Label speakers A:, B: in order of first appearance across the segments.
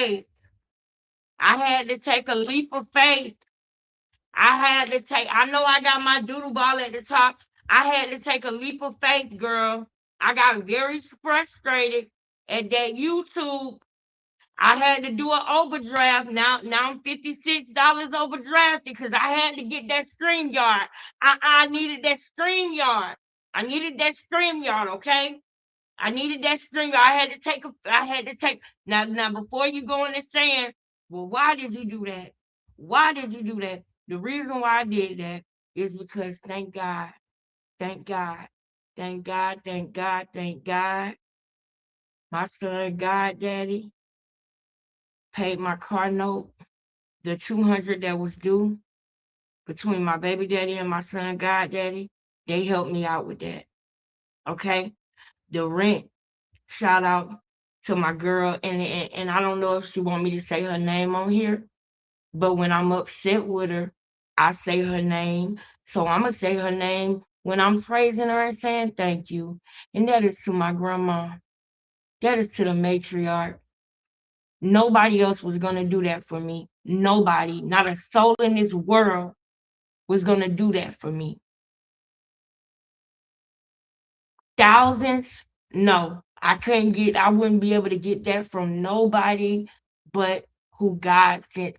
A: faith. I had to take a leap of faith. I know I got my doodle ball at the top. I had to take a leap of faith, girl. I got very frustrated at that YouTube. I had to do an overdraft. Now I'm $56 overdrafted because I had to get that stream yard. I needed that stream yard. I needed that stream yard, okay? I needed that stream. I had to take now before you go in there saying, well, why did you do that? Why did you do that? The reason why I did that is because thank God, thank God, thank God, thank God, thank God. My son, God Daddy, paid my car note, the 200 that was due between my baby daddy and my son, God Daddy. They helped me out with that. Okay. The rent, shout out to my girl, and I don't know if she want me to say her name on here, but when I'm upset with her, I say her name. So I'm gonna say her name when I'm praising her and saying thank you. And that is to my grandma. That is to the matriarch. Nobody else was gonna do that for me. Nobody, not a soul in this world was gonna do that for me. Thousands? No, I wouldn't be able to get that from nobody but who God sent.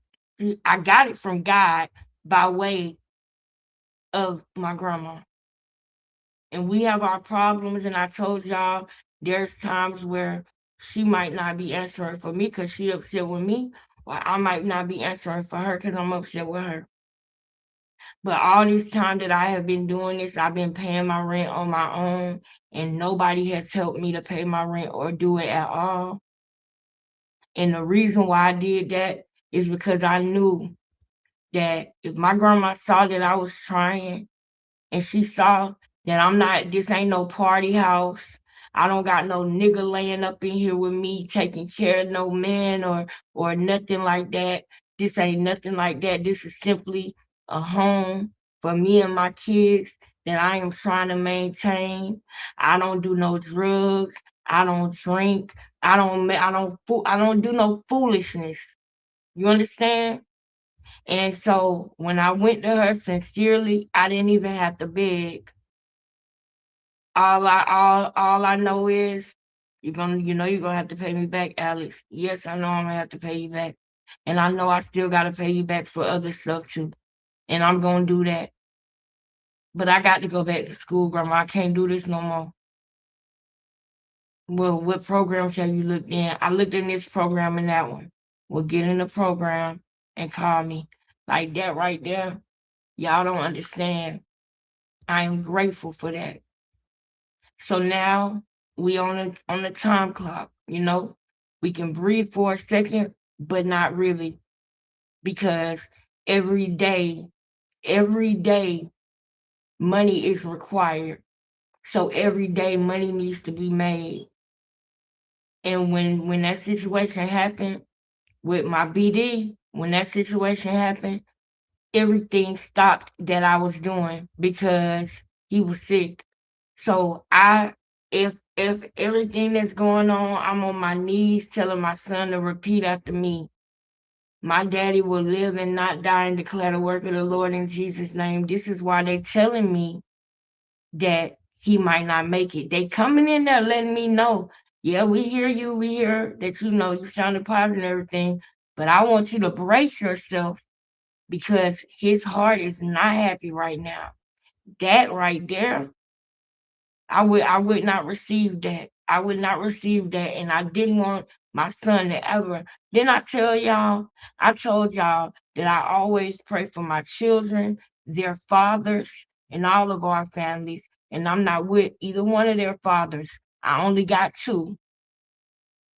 A: I got it from God by way of my grandma. And we have our problems, and I told y'all there's times where she might not be answering for me because she upset with me, or I might not be answering for her because I'm upset with her. But all this time that I have been doing this, I've been paying my rent on my own, and nobody has helped me to pay my rent or do it at all. And the reason why I did that is because I knew that if my grandma saw that I was trying and she saw that this ain't no party house. I don't got no nigga laying up in here with me taking care of no man or nothing like that. This ain't nothing like that. This is simply a home for me and my kids that I am trying to maintain. I don't do no drugs. I don't drink. I don't do no foolishness. You understand? And so when I went to her sincerely, I didn't even have to beg. All I know is you're gonna have to pay me back, Alex. Yes, I know I'm gonna have to pay you back. And I know I still gotta pay you back for other stuff too. And I'm gonna do that. But I got to go back to school, Grandma. I can't do this no more. Well, what programs have you looked in? I looked in this program and that one. Well, get in the program and call me. Like that right there. Y'all don't understand. I am grateful for that. So now we on the time clock, We can breathe for a second, but not really, because every day, every day money is required. So every day money needs to be made. And when that situation happened with my BD, when that situation happened, everything stopped that I was doing because he was sick. So if everything that's going on, I'm on my knees telling my son to repeat after me. My daddy will live and not die and declare the work of the Lord in Jesus' name. This is why they telling me that he might not make it. They coming in there letting me know, yeah, we hear you. We hear that you sounded positive and everything, but I want you to brace yourself because his heart is not happy right now. That right there, I would not receive that. I would not receive that. And I didn't want my son to ever. Then I told y'all that I always pray for my children, their fathers, and all of our families. And I'm not with either one of their fathers. I only got two.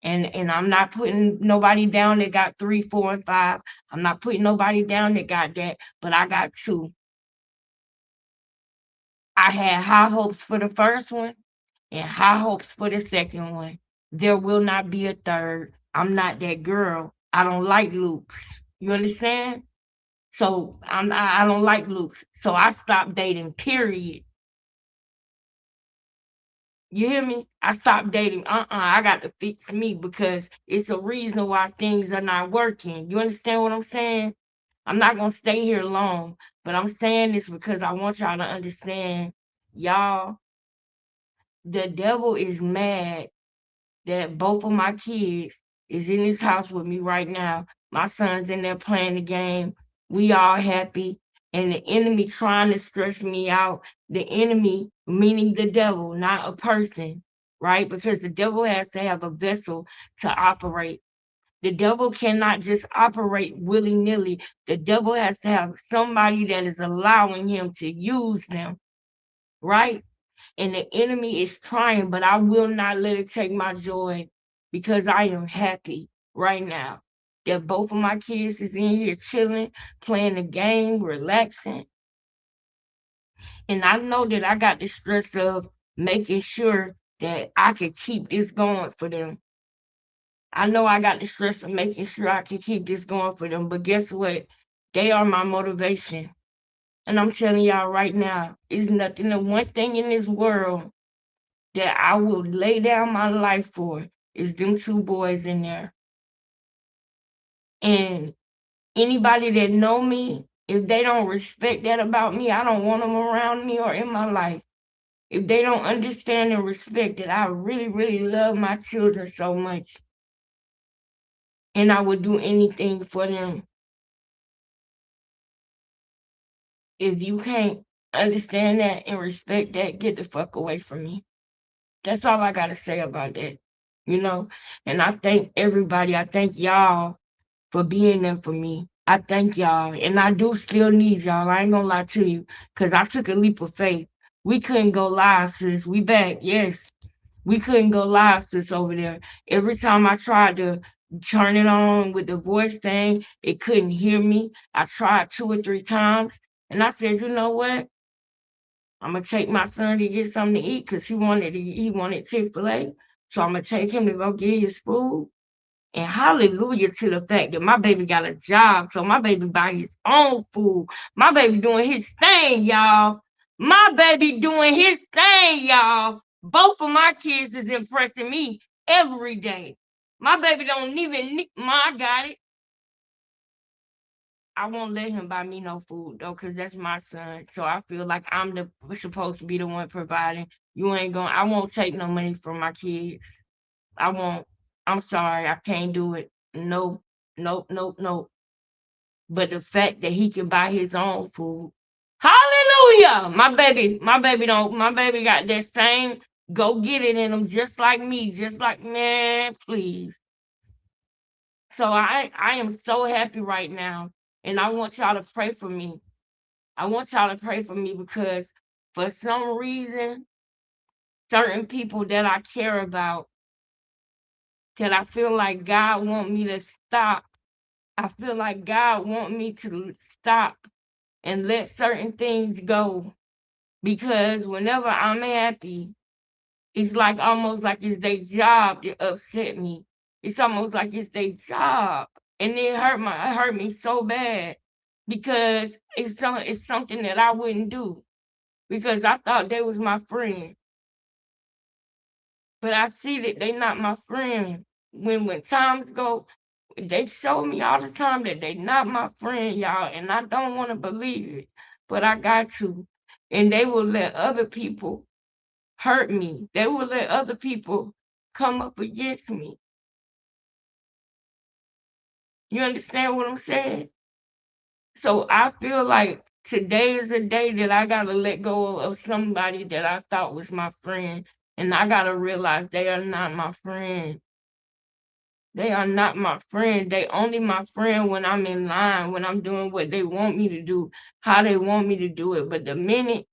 A: And I'm not putting nobody down that got 3, 4, and 5. I'm not putting nobody down that got that, but I got two. I had high hopes for the first one and high hopes for the second one. There will not be a third. I'm not that girl. I don't like loops. You understand? So I don't like loops. So I stopped dating, period. You hear me? I stopped dating. I got to fix me because it's a reason why things are not working. You understand what I'm saying? I'm not gonna stay here long, but I'm saying this because I want y'all to understand, y'all, the devil is mad that both of my kids is in this house with me right now. My son's in there playing the game. We all happy. And the enemy trying to stress me out. The enemy, meaning the devil, not a person, right? Because the devil has to have a vessel to operate. The devil cannot just operate willy nilly. The devil has to have somebody that is allowing him to use them, right? And the enemy is trying, but I will not let it take my joy because I am happy right now that both of my kids is in here chilling, playing the game, relaxing. And I know that I got the stress of making sure that I can keep this going for them. I know I got the stress of making sure I can keep this going for them, but guess what? They are my motivation. And I'm telling y'all right now, it's nothing, the one thing in this world that I will lay down my life for is them two boys in there. And anybody that know me, if they don't respect that about me, I don't want them around me or in my life. If they don't understand and respect that I really, really love my children so much, and I would do anything for them. If you can't understand that and respect that, get the fuck away from me. That's all I gotta say about that, you know? And I thank everybody. I thank y'all for being there for me. I thank y'all. And I do still need y'all. I ain't gonna lie to you. Cause I took a leap of faith. We couldn't go live, sis. We back. Yes. We couldn't go live, sis, over there. Every time I tried to turn it on with the voice thing, it couldn't hear me. I tried 2 or 3 times. And I said, you know what? I'm gonna take my son to get something to eat because he wanted Chick-fil-A. So I'm gonna take him to go get his food. And hallelujah to the fact that my baby got a job. So my baby buy his own food. My baby doing his thing, y'all. My baby doing his thing, y'all. Both of my kids is impressing me every day. My baby don't even need, I got it. I won't let him buy me no food though, cause that's my son. So I feel like I'm supposed to be the one providing. You ain't going. I won't take no money from my kids. I won't. I'm sorry. I can't do it. Nope. Nope. Nope. Nope. But the fact that he can buy his own food. Hallelujah. My baby got that same go get it in him just like me. Just like, man, please. So I am so happy right now. And I want y'all to pray for me. I want y'all to pray for me because for some reason, certain people that I care about, that I feel like God want me to stop. I feel like God want me to stop and let certain things go because whenever I'm happy, it's like almost like it's their job to upset me. It's almost like it's their job, and it hurt me so bad because it's something that I wouldn't do because I thought they was my friend, but I see that they not my friend. When times go, they show me all the time that they not my friend, y'all, and I don't want to believe it, but I got to. And they will let other people hurt me. They will let other people come up against me. You understand what I'm saying? So I feel like today is a day that I gotta let go of somebody that I thought was my friend, and I gotta realize they are not my friend. They are not my friend. They only my friend when I'm in line, when I'm doing what they want me to do, how they want me to do it. But the minute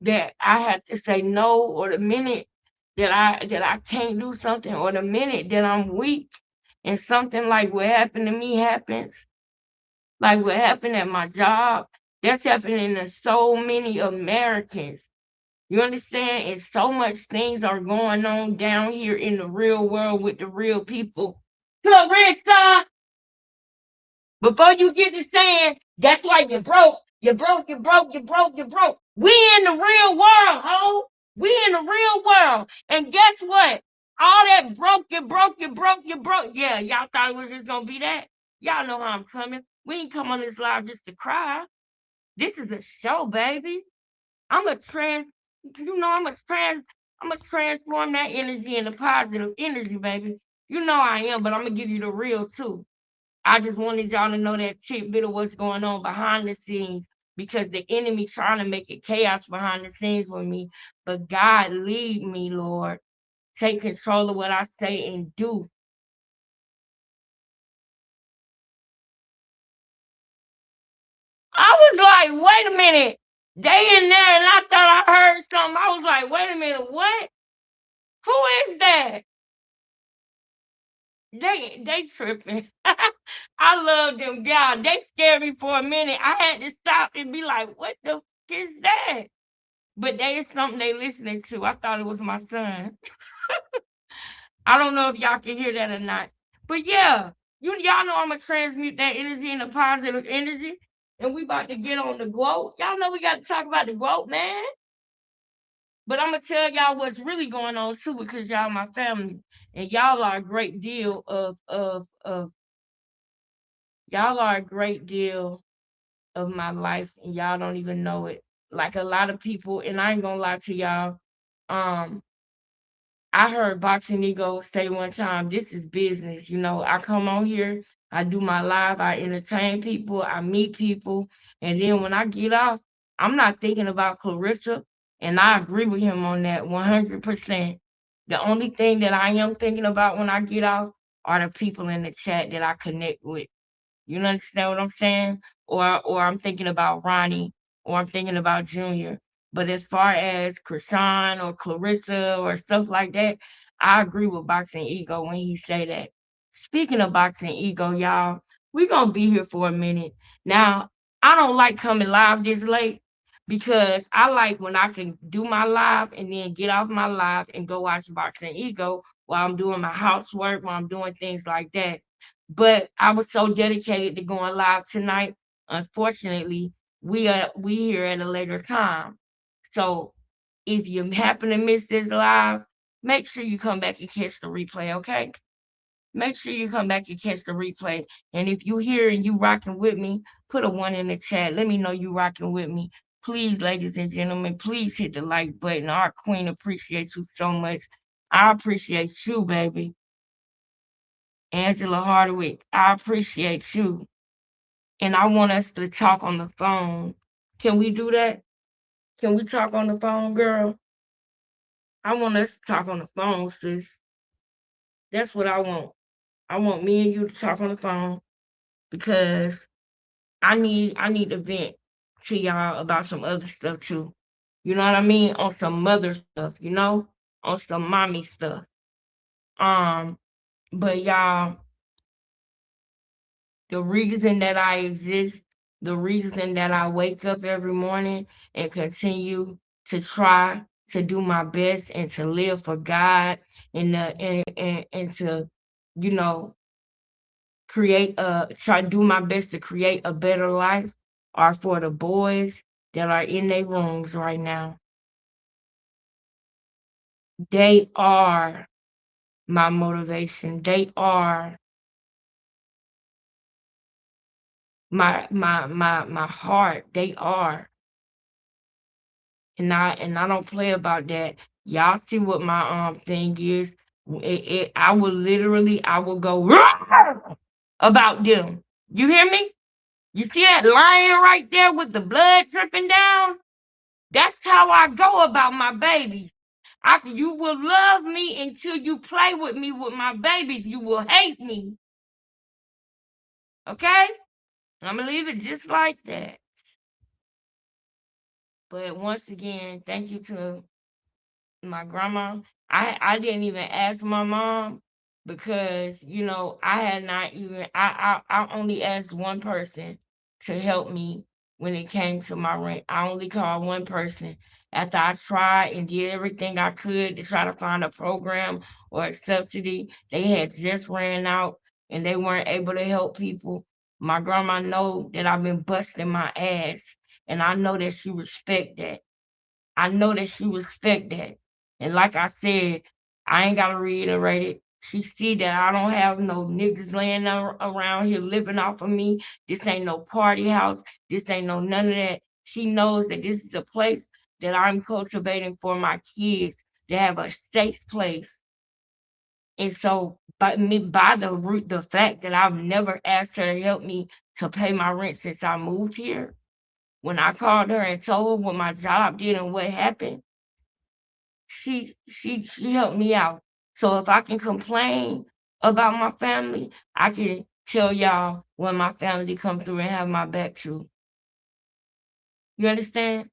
A: that I have to say no, or the minute that I can't do something, or the minute that I'm weak and something like what happened to me happens, like what happened at my job, that's happening to so many Americans. You understand? And so much things are going on down here in the real world with the real people. Clarissa, before you get to saying that's why you broke, you broke, you broke, you broke, you broke. We in the real world, ho. We in the real world. And guess what? All that broke. Yeah, y'all thought it was just gonna be that. Y'all know how I'm coming. We ain't come on this live just to cry. This is a show, baby. I'm a trans, you know, I'm a transform that energy into positive energy, baby. You know I am, but I'm gonna give you the real too. I just wanted y'all to know that tidbit of what's going on behind the scenes because the enemy trying to make it chaos behind the scenes with me. But God lead me, Lord. Take control of what I say and do. I was like, wait a minute. They in there and I thought I heard something. I was like, wait a minute, what? Who is that? They tripping. I love them guys. They scared me for a minute. I had to stop and be like, what the f is that? But there is something they listening to. I thought it was my son. I don't know if y'all can hear that or not. But yeah, y'all know I'm gonna transmute that energy into positive energy. And we about to get on the quote. Y'all know we got to talk about the quote, man. But I'm gonna tell y'all what's really going on too, because y'all my family. And y'all are a great deal of y'all are a great deal of my life and y'all don't even know it. Like a lot of people, and I ain't gonna lie to y'all, um, I heard Boxing Ego say one time, this is business. You know, I come on here, I do my live, I entertain people, I meet people, and then when I get off, I'm not thinking about Clarissa, and I agree with him on that 100%. The only thing that I am thinking about when I get off are the people in the chat that I connect with. You understand what I'm saying? Or I'm thinking about Ronnie, or I'm thinking about Junior. But as far as Krishan or Clarissa or stuff like that, I agree with Boxing Ego when he say that. Speaking of Boxing Ego, y'all, we gonna be here for a minute. Now, I don't like coming live this late because I like when I can do my live and then get off my live and go watch Boxing Ego while I'm doing my housework, while I'm doing things like that. But I was so dedicated to going live tonight. Unfortunately, we here at a later time. So if you happen to miss this live, make sure you come back and catch the replay, okay? Make sure you come back and catch the replay. And if you here and you rocking with me, put a 1 in the chat. Let me know you rocking with me. Please, ladies and gentlemen, please hit the like button. Our queen appreciates you so much. I appreciate you, baby. Angela Hardwick, I appreciate you. And I want us to talk on the phone. Can we do that? Can we talk on the phone, girl? I want us to talk on the phone, sis. That's what I want. I want me and you to talk on the phone because I need to vent to y'all about some other stuff too. You know what I mean? On some mother stuff, you know? On some mommy stuff. Um, but y'all, the reason that I exist, the reason that I wake up every morning and continue to try to do my best and to live for God and to, you know, try to do my best to create a better life are for the boys that are in their rooms right now. They are my motivation. They are my heart. They are. And I don't play about that. Y'all see what my thing is. I will literally I will go about them. You hear me? You see that lion right there with the blood dripping down? That's how I go about my babies. You will love me until you play with me with my babies. You will hate me. Okay? I'm gonna leave it just like that. But once again, thank you to my grandma. I didn't even ask my mom because I had not even I only asked one person to help me when it came to my rent. I only called one person after I tried and did everything I could to try to find a program or a subsidy. They had just ran out and they weren't able to help people. My grandma know that I've been busting my ass and I know that she respect that. I know that she respect that. And like I said, I ain't gotta reiterate it. She see that I don't have no niggas laying around here living off of me. This ain't no party house. This ain't no none of that. She knows that this is a place that I'm cultivating for my kids to have a safe place. And so, by the fact that I've never asked her to help me to pay my rent since I moved here, when I called her and told her what my job did and what happened, she helped me out. So if I can complain about my family, I can tell y'all when my family come through and have my back too. You understand?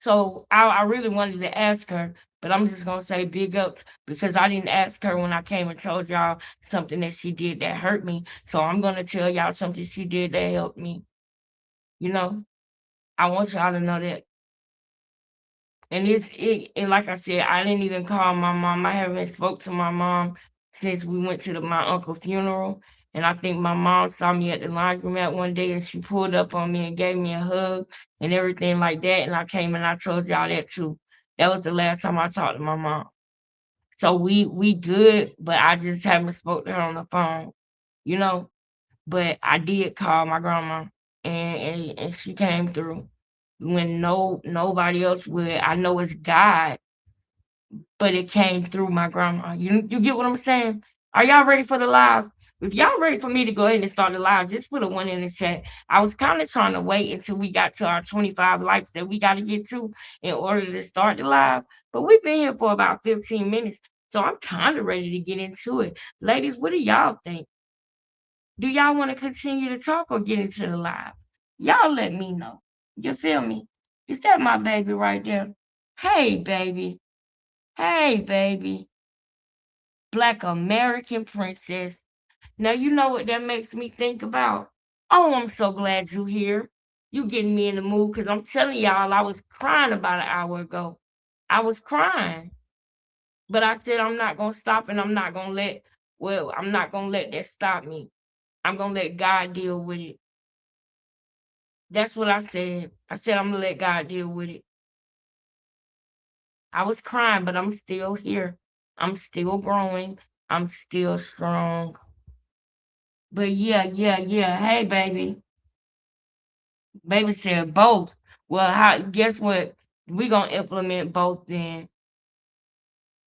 A: So I really wanted to ask her, but I'm just gonna say big ups because I didn't ask her when I came and told y'all something that she did that hurt me. So I'm gonna tell y'all something she did that helped me. You know, I want y'all to know that. And and like I said, I didn't even call my mom. I haven't spoke to my mom since we went to my uncle's funeral. And I think my mom saw me at the laundromat one day and she pulled up on me and gave me a hug and everything like that. And I came and I told y'all that too. That was the last time I talked to my mom. So we good, but I just haven't spoke to her on the phone, you know. But I did call my grandma and she came through when nobody else would. I know it's God, but it came through my grandma. You get what I'm saying? Are y'all ready for the live? If y'all ready for me to go ahead and start the live, just put a one in the chat. I was kind of trying to wait until we got to our 25 likes that we got to get to in order to start the live. But we've been here for about 15 minutes. So I'm kind of ready to get into it. Ladies, what do y'all think? Do y'all want to continue to talk or get into the live? Y'all let me know. You feel me? Is that my baby right there? Hey, baby. Hey, baby. Black American princess. Now, you know what that makes me think about? Oh, I'm so glad you're here. You getting me in the mood because I'm telling y'all, I was crying about an hour ago. I was crying. But I said, I'm not going to stop and I'm not going to let that stop me. I'm going to let God deal with it. That's what I said. I said, I'm going to let God deal with it. I was crying, but I'm still here. I'm still growing. I'm still strong. But yeah. Hey, baby. Baby said both. Well, guess what? We gonna implement both then.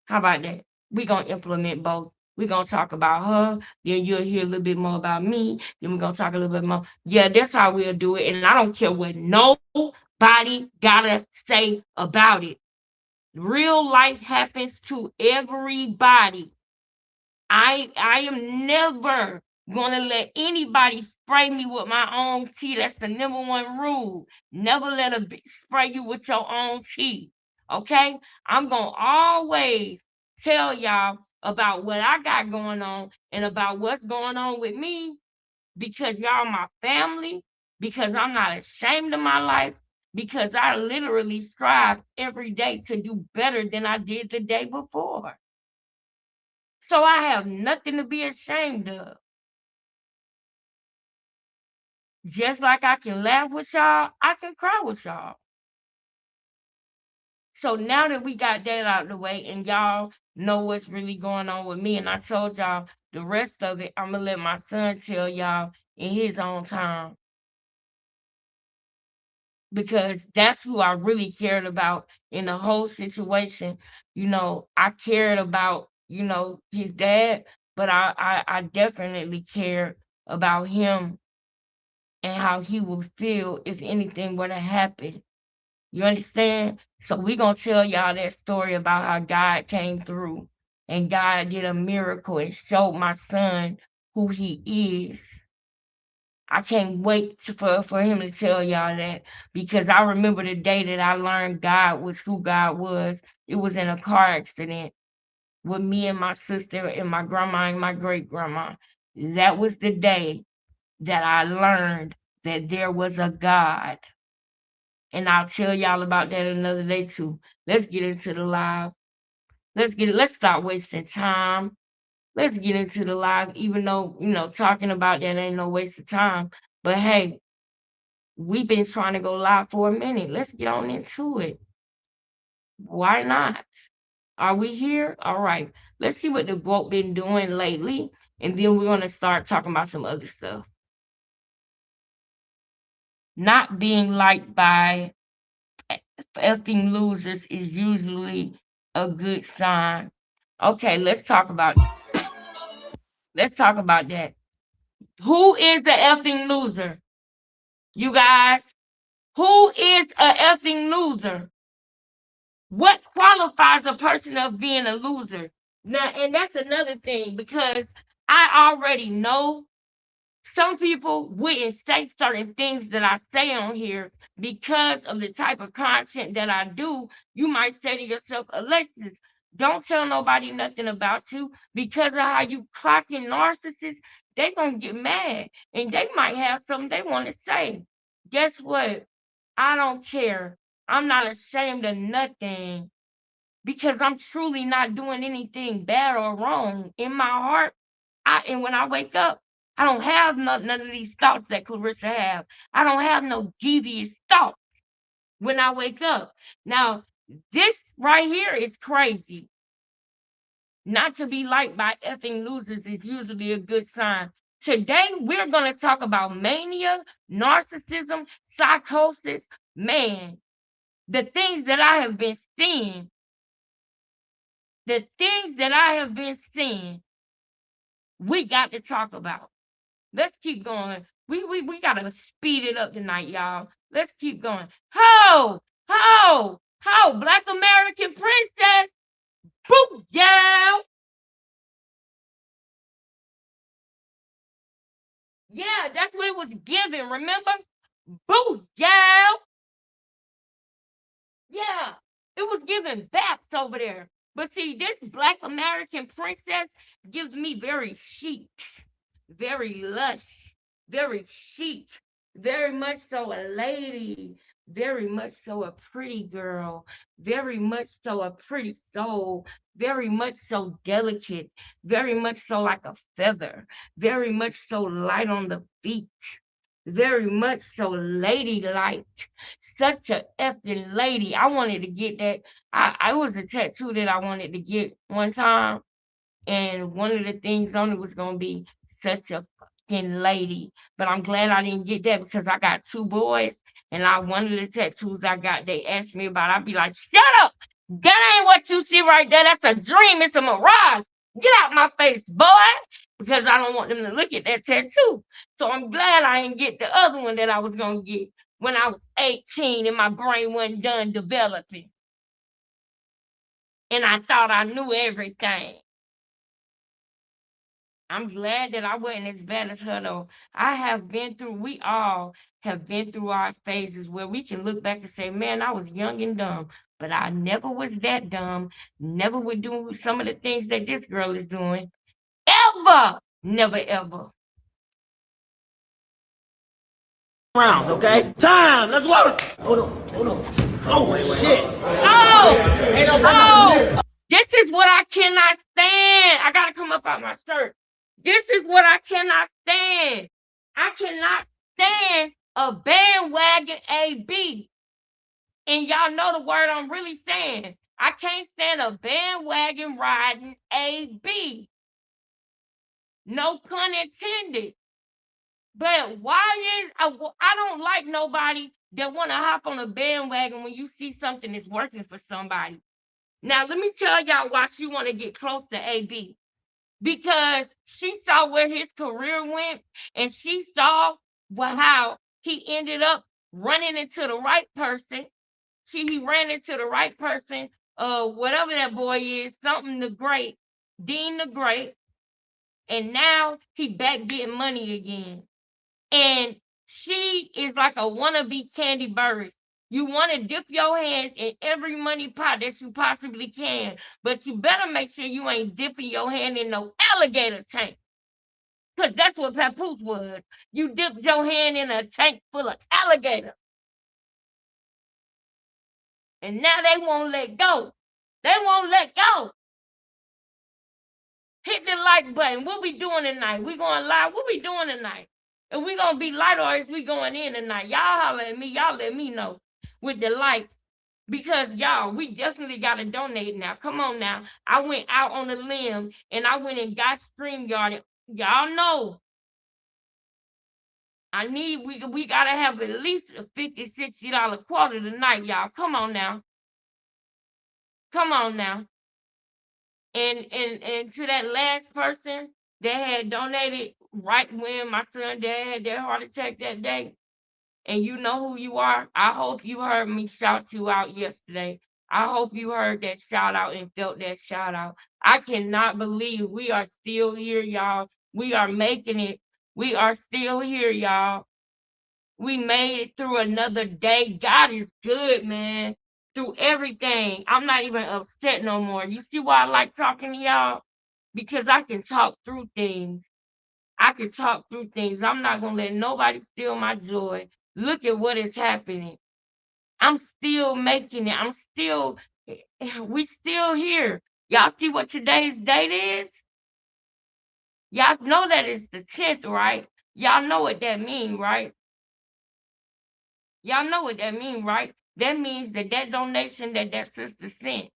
A: How about that? We gonna implement both. We gonna talk about her, then you'll hear a little bit more about me, then we're gonna talk a little bit more. Yeah, that's how we'll do it. And I don't care what nobody gotta say about it. Real life happens to everybody. I am never gonna let anybody spray me with my own tea. That's the number one rule. Never let a bitch spray you with your own tea. Okay? I'm gonna always tell y'all about what I got going on and about what's going on with me because y'all my family, because I'm not ashamed of my life, because I literally strive every day to do better than I did the day before. So I have nothing to be ashamed of. Just like I can laugh with y'all, I can cry with y'all. So now that we got that out of the way and y'all know what's really going on with me, and I told y'all the rest of it, I'm going to let my son tell y'all in his own time. Because that's who I really cared about in the whole situation. I cared about, his dad, but I definitely cared about him and how he would feel if anything were to happen. You understand? So we gonna tell y'all that story about how God came through and God did a miracle and showed my son who he is. I can't wait for him to tell y'all that because I remember the day that I learned God was who God was. It was in a car accident with me and my sister and my grandma and my great grandma. That was the day that I learned that there was a God. And I'll tell y'all about that another day too. Let's get into the live. Let's stop wasting time. Let's get into the live, even though, talking about that ain't no waste of time. But hey, we've been trying to go live for a minute. Let's get on into it. Why not? Are we here? All right. Let's see what the vote been doing lately, and then we're gonna start talking about some other stuff. Not being liked by effing losers is usually a good sign. Okay, let's talk about that. Who is a effing loser? You guys, who is a effing loser? What qualifies a person of being a loser? Now, and that's another thing because I already know some people wouldn't say certain things that I say on here because of the type of content that I do. You might say to yourself, Alexis, don't tell nobody nothing about you because of how you clocking narcissists. They gonna get mad and they might have something they want to say. Guess what? I don't care. I'm not ashamed of nothing because I'm truly not doing anything bad or wrong. In my heart, and when I wake up, I don't have none of these thoughts that Clarissa have. I don't have no devious thoughts when I wake up. Now, this right here is crazy. Not to be liked by effing losers is usually a good sign. Today, we're going to talk about mania, narcissism, psychosis. Man, the things that I have been seeing, we got to talk about. Let's keep going. We gotta speed it up tonight, y'all. Let's keep going. Ho, ho, ho, Black American Princess. Boo, yeah. Yeah, that's what it was given, remember? Boo, yeah. Yeah, it was giving backs over there. But see, this Black American Princess gives me very chic, very lush, very chic, very much so a lady, very much so a pretty girl, very much so a pretty soul, very much so delicate, very much so like a feather, very much so light on the feet, very much so ladylike. Such a effing lady. I wanted to get that. I was a tattoo that I wanted to get one time, and one of the things on it was gonna be such a fucking lady. But I'm glad I didn't get that because I got two boys, and one of the tattoos I got, they asked me about. I'd be like, "Shut up! That ain't what you see right there. That's a dream. It's a mirage. Get out my face, boy!" Because I don't want them to look at that tattoo. So I'm glad I didn't get the other one that I was gonna get when I was 18 and my brain wasn't done developing. And I thought I knew everything. I'm glad that I wasn't as bad as her though. We all have been through our phases where we can look back and say, man, I was young and dumb, but I never was that dumb. Never would do some of the things that this girl is doing. Ever! Never ever.
B: Rounds, okay? Time, let's work. Hold on. Oh, shit.
A: Oh, this is what I cannot stand. I gotta come up out my shirt. This is what I cannot stand. I cannot stand a bandwagon AB. And y'all know the word I'm really saying. I can't stand a bandwagon riding AB. No pun intended. But why is I don't like nobody that want to hop on a bandwagon when you see something that's working for somebody. Now let me tell y'all why she want to get close to AB. Because she saw where his career went and she saw how he ended up running into the right person. He ran into the right person, whatever that boy is, something the great, Dean the Great, and now he back getting money again. And she is like a wannabe Candy Burris. You want to dip your hands in every money pot that you possibly can, but you better make sure you ain't dipping your hand in no alligator tank. Because that's what Papoose was. You dipped your hand in a tank full of alligators. And now they won't let go. They won't let go. Hit the like button. What we doing tonight? We going live? What we doing tonight? If we gonna be light or is we going in tonight? Y'all holler at me. Y'all let me know with the likes. Because y'all, we definitely gotta donate now. Come on now. I went out on a limb and I went and got StreamYard. Y'all know we gotta have at least a $50, $60 quota tonight, y'all. Come on now. Come on now. And to that last person that had donated right when my son dad had that heart attack that day, and you know who you are, I hope you heard me shout you out yesterday. I hope you heard that shout out and felt that shout out. I cannot believe we are still here, y'all. We are making it. We are still here, y'all. We made it through another day. God is good, man. Through everything. I'm not even upset no more. You see why I like talking to y'all? Because I can talk through things. I can talk through things. I'm not going to let nobody steal my joy. Look at what is happening. I'm still making it. We still here. Y'all see what today's date is? Y'all know that it's the 10th, right? Y'all know what that means, right? Y'all know what that means, right? That means that donation that sister sent,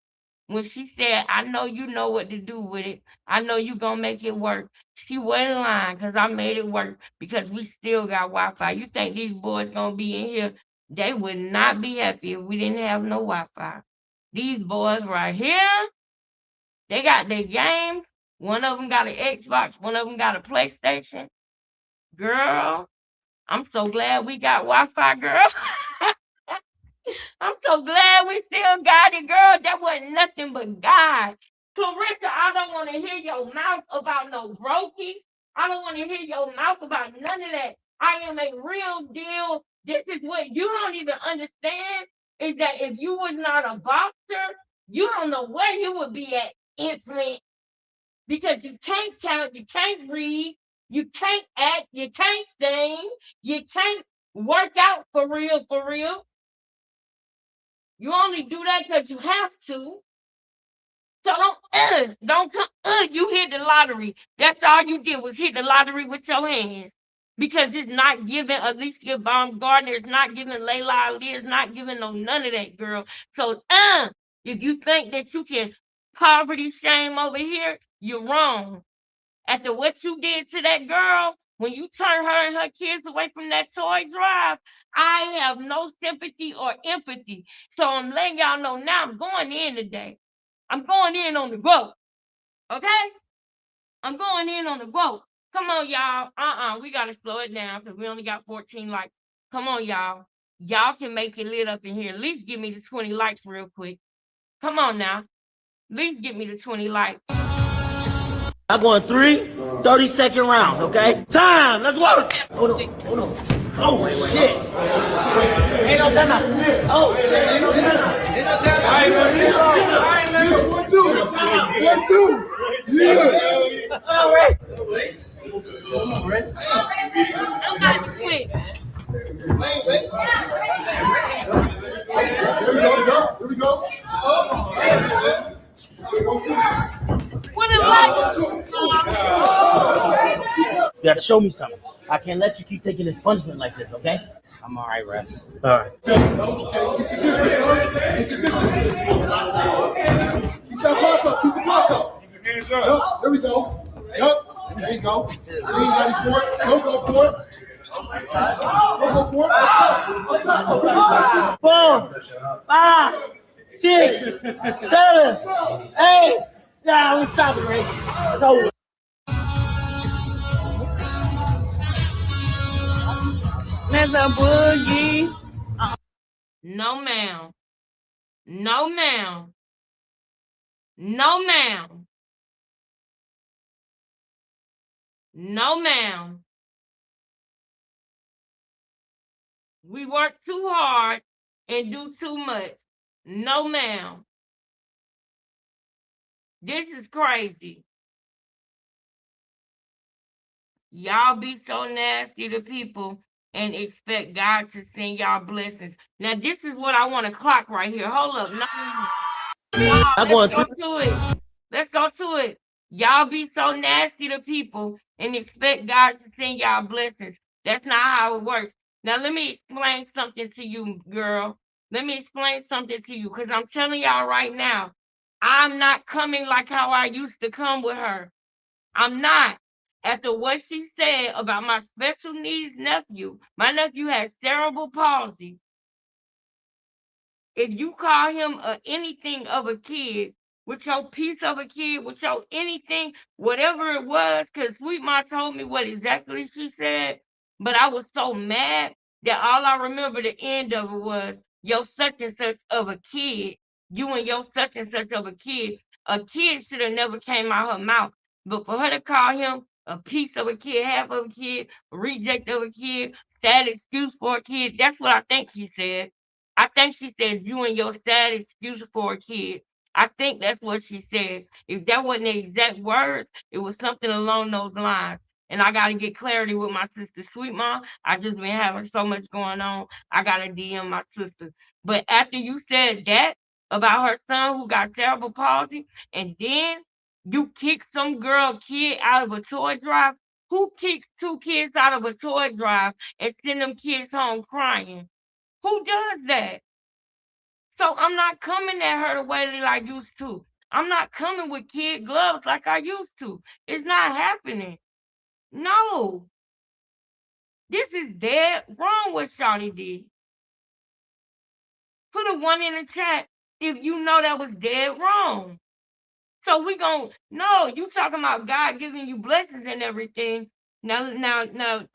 A: when she said, I know you know what to do with it. I know you gonna make it work. She wasn't lying because I made it work because we still got Wi-Fi. You think these boys gonna be in here? They would not be happy if we didn't have no Wi-Fi. These boys right here, they got their games. One of them got an Xbox. One of them got a PlayStation. Girl, I'm so glad we got Wi-Fi, girl. I'm so glad we still got it, girl. That wasn't nothing but God. Clarissa, I don't want to hear your mouth about no brokies. I don't want to hear your mouth about none of that. I am a real deal. This is what you don't even understand is that if you was not a boxer, you don't know where you would be at infant because you can't count, you can't read, you can't act, you can't sing, you can't work out for real, for real. You only do that because you have to. So don't come, you hit the lottery. That's all you did was hit the lottery with your hands. Because it's not giving Alicia Baumgardner, it's not giving Layla Ali, it's not giving no none of that, girl. So if you think that you can poverty shame over here, you're wrong. After what you did to that girl, when you turn her and her kids away from that toy drive, I have no sympathy or empathy. So I'm letting y'all know now I'm going in today. I'm going in on the growth. Okay? I'm going in on the growth. Come on, y'all. We got to slow it down because we only got 14 likes. Come on, y'all. Y'all can make it lit up in here. At least give me the 20 likes real quick. Come on now. At least give me the 20 likes.
B: I'm going 30-second rounds, okay? Time, let's work. Hold on. Oh, shit. Ain't no time out. Oh, shit, ain't no time out.
C: One, two. Yeah.
B: All right.
A: I'm about to quit.
C: Here we go.
A: What is like?
B: You got to show me something. I can't let you keep taking this punishment like this, okay?
D: I'm all right, ref.
B: All right.
C: Keep that block up. Keep the block up.
E: Hands up.
C: Yup, there we go. Yup, there you go. Lean ready for it. Don't go for it. Don't go for it.
B: 4, 5, 6, 7, 8. Nah, we stop it, Ray. It's over.
D: Mr. Boogie.
A: No, ma'am. No, ma'am. No, ma'am. No, ma'am. We work too hard and do too much. No, ma'am. This is crazy. Y'all be so nasty to people and expect God to send y'all blessings. Now, this is what I want to clock right here. Hold up. No, let's go to it. Let's go to it. Y'all be so nasty to people and expect God to send y'all blessings. That's not how it works. Now, let me explain something to you, girl. let me explain something to you, because I'm telling y'all right now, I'm not coming like how I used to come with her. I'm not. After what she said about my special needs nephew, my nephew has cerebral palsy. If you call him anything of a kid, with your piece of a kid, with your anything, whatever it was, because Sweet Ma told me what exactly she said, but I was so mad that all I remember the end of it was your such and such of a kid, you and your such and such of a kid. A kid should have never came out her mouth, but for her to call him a piece of a kid, half of a kid, a reject of a kid, sad excuse for a kid, that's what I think she said. I think she said you and your sad excuse for a kid. I think that's what she said. If that wasn't the exact words, it was something along those lines. And I gotta get clarity with my sister Sweet Mom. I just been having so much going on. I gotta DM my sister. But after you said that about her son who got cerebral palsy, and then you kick some girl kid out of a toy drive. Who kicks two kids out of a toy drive and send them kids home crying? Who does that? So I'm not coming at her the way that I used to. I'm not coming with kid gloves like I used to. It's not happening. No. This is dead wrong what Shawty did. Put a one in the chat if you know that was dead wrong. So we gon' no, you talking about God giving you blessings and everything. Now,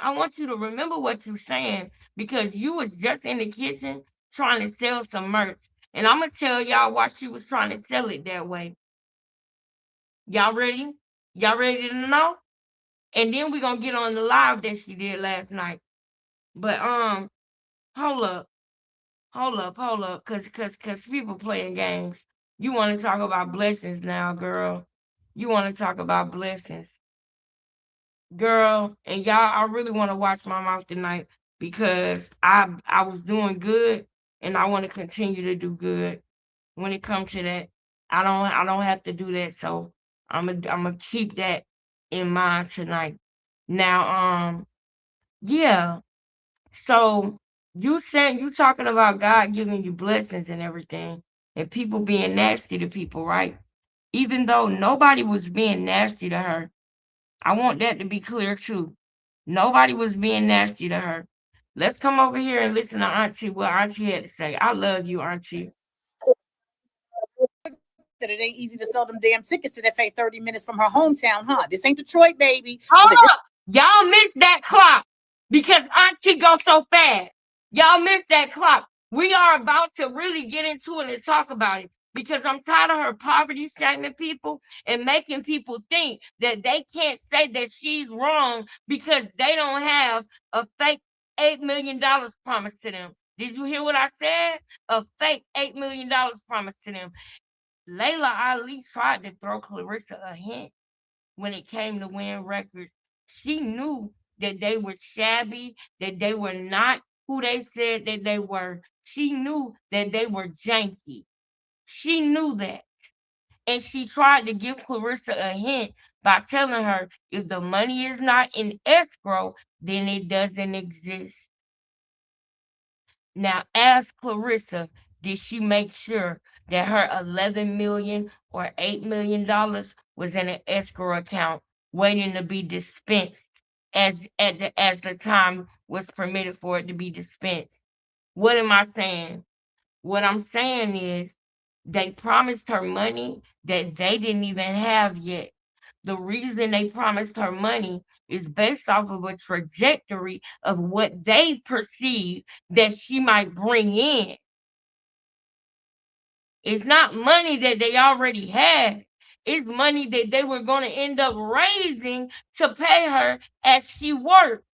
A: I want you to remember what you're saying, because you was just in the kitchen trying to sell some merch. And I'm gonna tell y'all why she was trying to sell it that way. Y'all ready? Y'all ready to know? And then we gonna get on the live that she did last night. But hold up, hold up, cause people playing games. You want to talk about blessings now, girl? You want to talk about blessings, girl? And y'all, I really want to watch my mouth tonight, because I was doing good, and I want to continue to do good. When it comes to that, I don't have to do that, so I'm gonna keep that in mind tonight. Now, yeah. So you talking about God giving you blessings and everything, and people being nasty to people, right? Even though nobody was being nasty to her. I want that to be clear too. Nobody was being nasty to her. Let's come over here and listen to Auntie, what Auntie had to say. I love you, Auntie.
E: That it ain't easy to sell them damn tickets to that fake 30 minutes from her hometown, huh? This ain't Detroit, baby.
A: Hold up. Y'all missed that clock because Auntie goes so fast. Y'all missed that clock. We are about to really get into it and talk about it, because I'm tired of her poverty shaming people and making people think that they can't say that she's wrong because they don't have a fake $8 million promised to them. Did you hear what I said? A fake $8 million promised to them. Layla Ali tried to throw Clarissa a hint when it came to Win Records. She knew that they were shabby, that they were not who they said that they were. She knew that they were janky. She knew that. And she tried to give Clarissa a hint by telling her, if the money is not in escrow, then it doesn't exist. Now, ask Clarissa, did she make sure that her 11 million or $8 million was in an escrow account waiting to be dispensed as the time was permitted for it to be dispensed? What am I saying? What I'm saying is they promised her money that they didn't even have yet. The reason they promised her money is based off of a trajectory of what they perceive that she might bring in. It's not money that they already had. It's money that they were going to end up raising to pay her as she worked.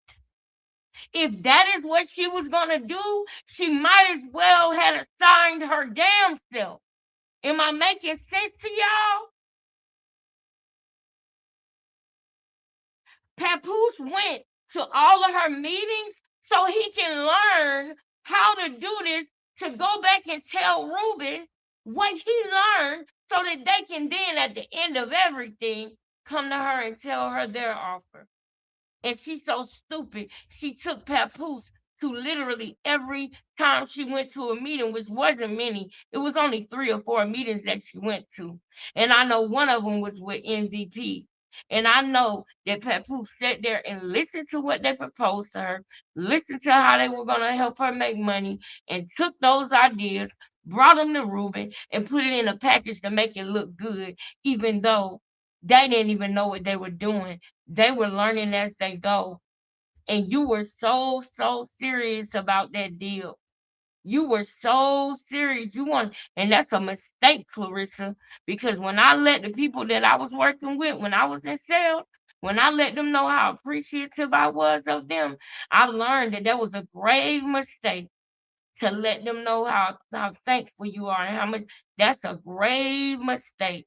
A: If that is what she was going to do, she might as well have assigned her damn self. Am I making sense to y'all? Papoose went to all of her meetings so he can learn how to do this, to go back and tell Ruben what he learned, so that they can then, at the end of everything, come to her and tell her their offer. And she's so stupid. She took Papoose to literally every time she went to a meeting, which wasn't many. It was only 3 or 4 meetings that she went to. And I know one of them was with MVP. And I know that Papoose sat there and listened to what they proposed to her, listened to how they were going to help her make money, and took those ideas, brought them to Ruben, and put it in a package to make it look good, even though they didn't even know what they were doing. They were learning as they go. And you were so serious about that deal. You were so serious. And that's a mistake, Clarissa, because when I let the people that I was working with, when I was in sales, when I let them know how appreciative I was of them, I learned that was a grave mistake to let them know how thankful you are and how much. That's a grave mistake.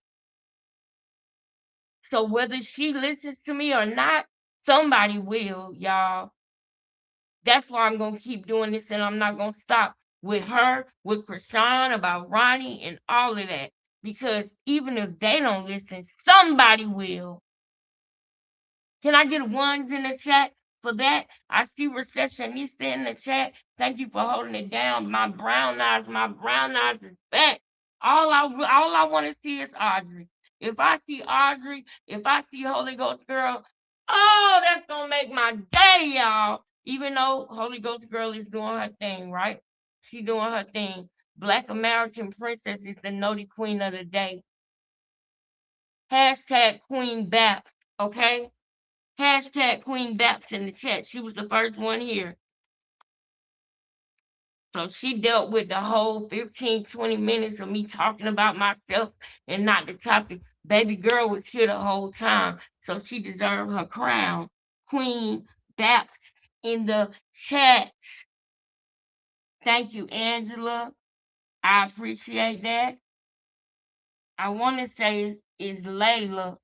A: So whether she listens to me or not, somebody will, y'all. That's why I'm going to keep doing this, and I'm not going to stop with her, with Krishan, about Ronnie, and all of that. Because even if they don't listen, somebody will. Can I get ones in the chat for that? I see Recessionista in the chat. Thank you for holding it down. My brown eyes is back. All I want to see is Audrey. If I see Audrey, if I see Holy Ghost Girl, oh, that's going to make my day, y'all. Even though Holy Ghost Girl is doing her thing, right? She doing her thing. Black American Princess is the naughty queen of the day. Hashtag Queen Baps, okay? Hashtag Queen Baps in the chat. She was the first one here. So she dealt with the whole 15, 20 minutes of me talking about myself and not the topic. Baby girl was here the whole time. So she deserved her crown. Queen Baps in the chat. Thank you, Angela. I appreciate that. I want to say is Layla.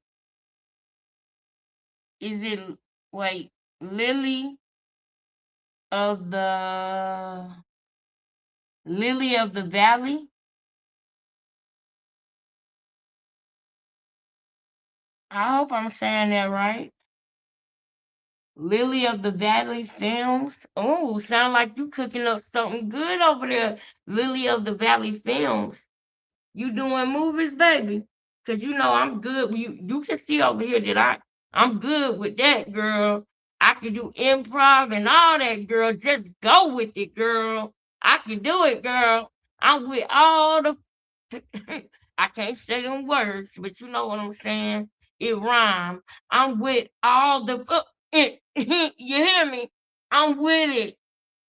A: Is it, wait, Lily of the Valley? I hope I'm saying that right. Lily of the Valley Films. Oh, sound like you cooking up something good over there, Lily of the Valley Films. You doing movies, baby? Cause you know I'm good. You can see over here that I'm good with that, girl. I can do improv and all that, girl. Just go with it, girl. I can do it, girl. I'm with all the I can't say them words, but you know what I'm saying. It rhymes. I'm with all the you hear me? I'm with it.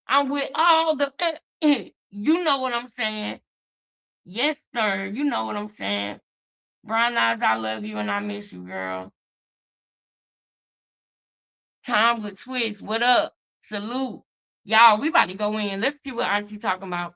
A: I'm with all the you know what I'm saying. Yes, sir. You know what I'm saying. Brown eyes, I love you and I miss you, girl. Time with Twist. What up? Salute. Y'all, we about to go in. Let's see what Auntie talking about.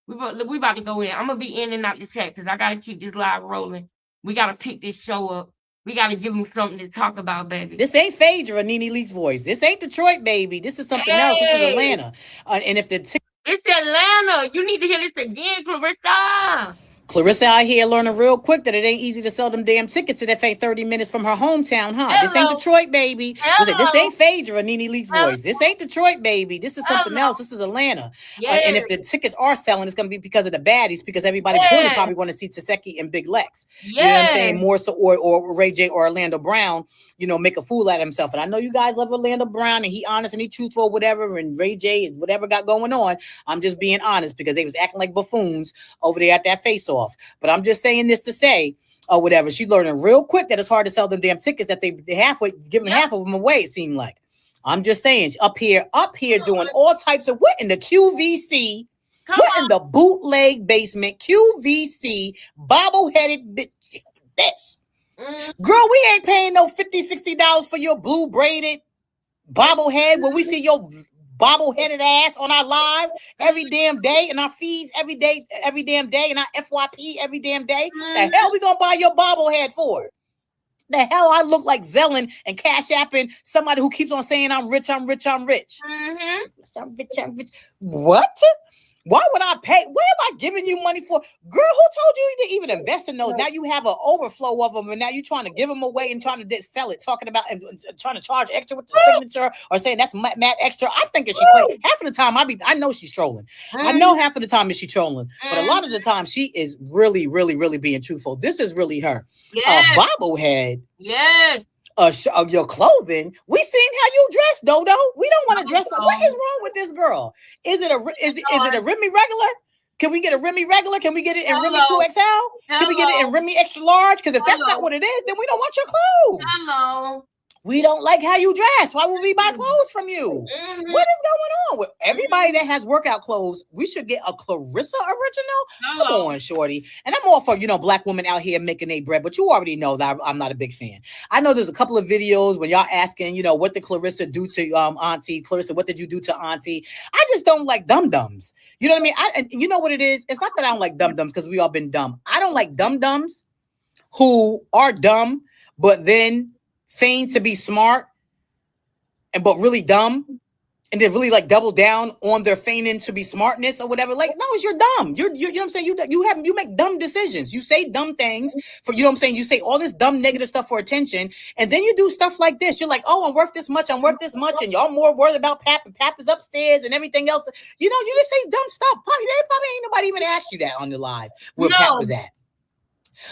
A: We about to go in. I'm going to be in and out the chat because I got to keep this live rolling. We got to pick this show up. We got to give them something to talk about, baby.
E: This ain't Phaedra, Nene Leak's voice. This ain't Detroit, baby. This is something else. This is Atlanta. And if the
A: it's Atlanta. You need to hear this again, Clarissa.
E: Clarissa out here learning real quick that it ain't easy to sell them damn tickets to that fake 30 minutes from her hometown, huh? Hello. This ain't Detroit, baby. This ain't Phaedra, Nene Leak's voice. This ain't Detroit, baby. This is something else. This is Atlanta. Yes. And if the tickets are selling, it's going to be because of the baddies, because everybody really probably want to see Taseki and Big Lex. You know what I'm saying? More so, or Ray J or Orlando Brown, you know, make a fool out of himself. And I know you guys love Orlando Brown and he honest and he truthful, whatever, and Ray J and whatever got going on. I'm just being honest because they was acting like buffoons over there at that face-off. But I'm just saying this to say, or whatever, she's learning real quick that it's hard to sell them damn tickets that they halfway giving half of them away, it seemed like. I'm just saying, up here doing all types of what in the QVC, in the bootleg basement, QVC, bobble-headed bitch. This. Girl, we ain't paying no $50, $60 for your blue braided bobblehead when we see your bobble-headed ass on our live every damn day and our feeds every damn day and our FYP every damn day. The hell we gonna buy your bobblehead for? The hell I look like Zellin and Cash Apping somebody who keeps on saying I'm rich. I'm rich. I'm rich. What? Why would I pay? What am I giving you money for? Girl, who told you to even invest in those? Now you have an overflow of them, and now you're trying to give them away and trying to sell it, talking about and trying to charge extra with the signature or saying that's mad extra. I think if she play half of the time, I know she's trolling. I know half of the time is she trolling, but a lot of the time she is really, really, really being truthful. This is really her.
A: Yes.
E: Bobblehead.
A: Yes.
E: Your clothing. We seen how you dress, Dodo. We don't want to dress up. What is wrong with this girl? Is it a Remy regular? Can we get a Remy regular? Can we get it in Remy 2XL? Can we get it in Remy extra large? Because if that's not what it is, then we don't want your clothes.
A: Hello.
E: We don't like how you dress. Why would we buy clothes from you? What is going on with everybody that has workout clothes? We should get a Clarissa original. Come on, shorty. And I'm all for, black women out here making their bread, but you already know that I'm not a big fan. I know there's a couple of videos when y'all asking, what did Clarissa do to Auntie? Clarissa, what did you do to Auntie? I just don't like dum-dums. You know what I mean? You know what it is? It's not that I don't like dum-dums because we all been dumb. I don't like dum-dums who are dumb, but then feign to be smart but really dumb, and then really like double down on their feigning to be smartness or whatever. Like, no, you're dumb. You know what I'm saying? You make dumb decisions. You say dumb things for, you know what I'm saying? You say all this dumb negative stuff for attention, and then you do stuff like this. You're like, oh, I'm worth this much, and y'all more worried about Pap, and Pap is upstairs and everything else. You just say dumb stuff. Probably ain't nobody even asked you that on the live where Pap was at.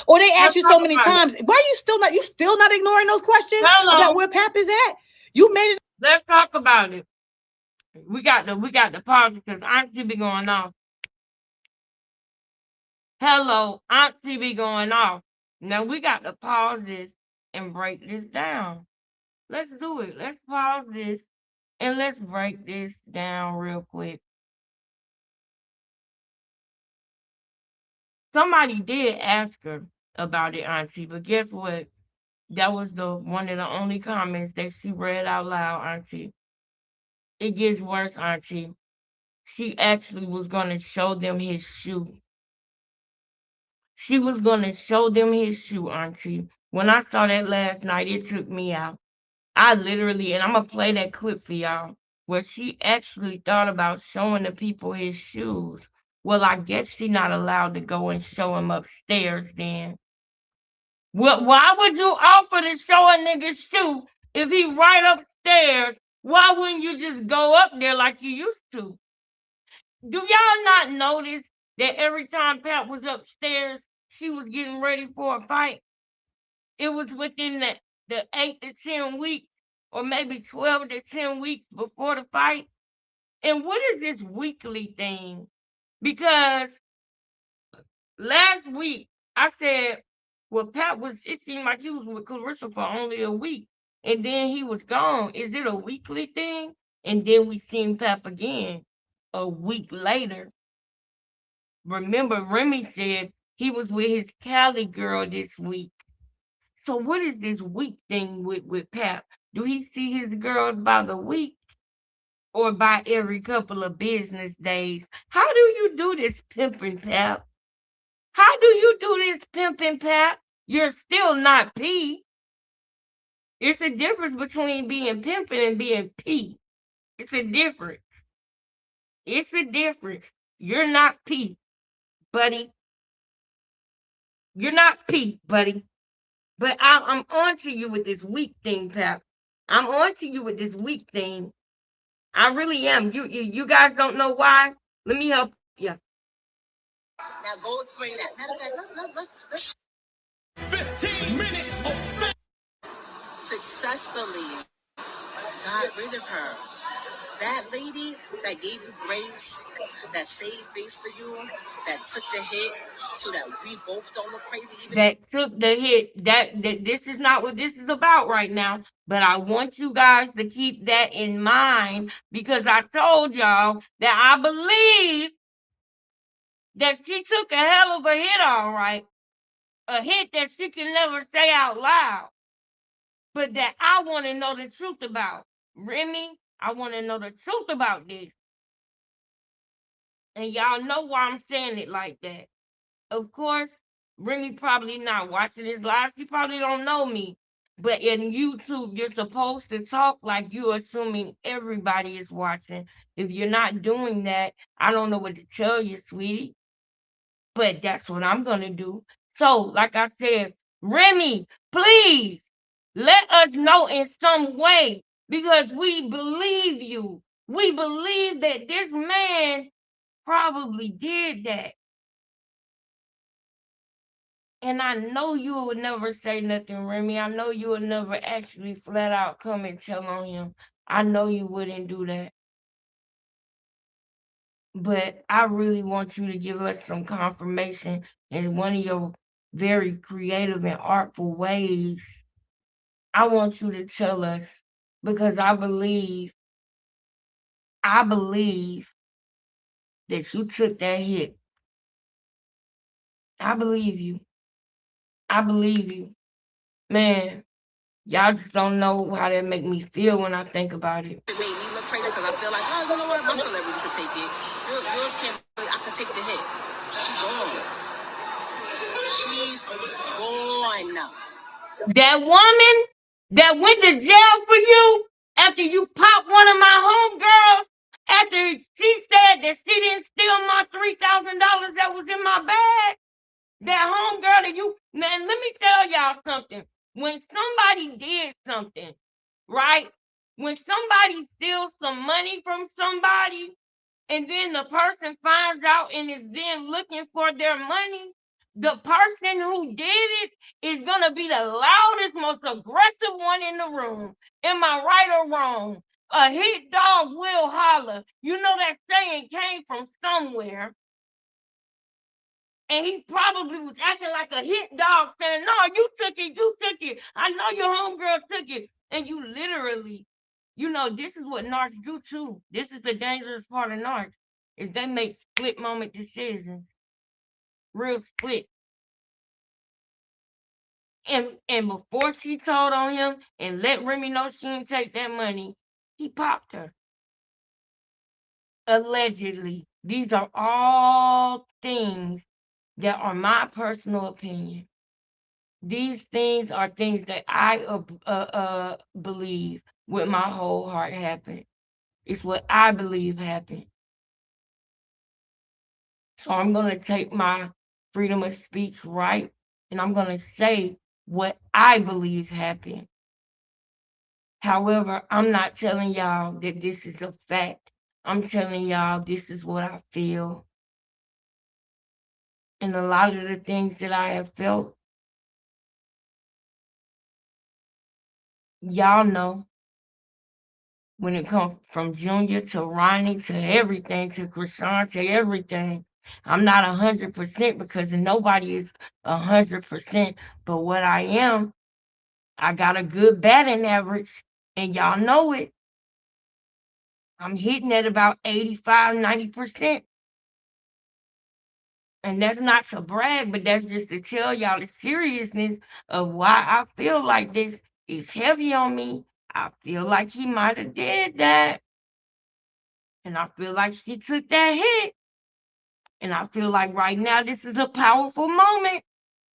E: Or they ask you so many times, why are you still not ignoring those questions about where Pap is at? You made it.
A: Let's talk about it. We got the pause because Auntie be going off. Hello, Auntie be going off. Now we got to pause this and break this down. Let's do it. Let's pause this and let's break this down real quick. Somebody did ask her about it, Auntie, but guess what? That was one of the only comments that she read out loud, Auntie. It gets worse, Auntie. She actually was going to show them his shoe. She was going to show them his shoe, Auntie. When I saw that last night, it took me out. I literally, and I'm going to play that clip for y'all, where she actually thought about showing the people his shoes. Well, I guess she's not allowed to go and show him upstairs then. Well, why would you offer to show a nigga's shoe if he right upstairs? Why wouldn't you just go up there like you used to? Do y'all not notice that every time Pat was upstairs, she was getting ready for a fight? It was within the 8 to 10 weeks, or maybe 12 to 10 weeks before the fight. And what is this weekly thing? Because last week I said, well, it seemed like he was with Clarissa for only a week, and then he was gone. Is it a weekly thing? And then we seen Pap again a week later. Remember, Remy said he was with his Cali girl this week. So what is this week thing with Pap? Do he see his girls by the week or by every couple of business days? How do you do this pimping, Pap? How do you do this pimping, Pap? You're still not P. It's a difference between being pimping and being P. It's a difference. It's a difference. You're not P, buddy. You're not P, buddy. But I'm on to you with this weak thing, Pap. I'm on to you with this weak thing. I really am. You guys don't know why? Let me help you.
F: Now go explain that. Matter of fact, let's
B: 15 minutes of
F: successfully got rid of her. That lady that gave you grace, that saved face for you, that took the hit so that we both don't look crazy.
A: That took the hit. That this is not what this is about right now. But I want you guys to keep that in mind because I told y'all that I believe that she took a hell of a hit, all right. A hit that she can never say out loud. But that I want to know the truth about. Remy, I want to know the truth about this. And y'all know why I'm saying it like that. Of course, Remy probably not watching this live. She probably don't know me. But in YouTube, you're supposed to talk like you're assuming everybody is watching. If you're not doing that, I don't know what to tell you, sweetie. But that's what I'm going to do. So, like I said, Remy, please let us know in some way because we believe you. We believe that this man probably did that. And I know you would never say nothing, Remy. I know you would never actually flat out come and tell on him. I know you wouldn't do that. But I really want you to give us some confirmation in one of your very creative and artful ways. I want you to tell us because I believe that you took that hit. I believe you. I believe you. Man, y'all just don't know how that make me feel when I think about it.
F: It made me look crazy because I feel like, oh, you know what? My celebrity could take it. Yours can't. I could take the hit. She gone. She's gone.
A: That woman that went to jail for you after you popped one of my homegirls, after she said that she didn't steal my $3,000 that was in my bag, that homegirl that you, man, let me tell y'all something. When somebody did something, right? When somebody steals some money from somebody and then the person finds out and is then looking for their money, the person who did it is going to be the loudest, most aggressive one in the room. Am I right or wrong? A hit dog will holler. You know that saying came from somewhere. And he probably was acting like a hit dog saying, no, you took it. I know your homegirl took it. And you literally, you know, this is what narcs do too. This is the dangerous part of narcs, is they make split moment decisions. Real split. And before she told on him and let Remy know she didn't take that money, he popped her. Allegedly. These are all things that are my personal opinion. These things are things that I believe with my whole heart happened. It's what I believe happened. So I'm going to take my freedom of speech right, and I'm going to say what I believe happened. However, I'm not telling y'all that this is a fact. I'm telling y'all this is what I feel. And a lot of the things that I have felt, y'all know. When it comes from Junior to Ronnie to everything, to Krishan, to everything. I'm not 100% because nobody is 100%. But what I am, I got a good batting average, and y'all know it. I'm hitting at about 85, 90%. And that's not to brag, but that's just to tell y'all the seriousness of why I feel like this is heavy on me. I feel like he might have did that. And I feel like she took that hit. And I feel like right now this is a powerful moment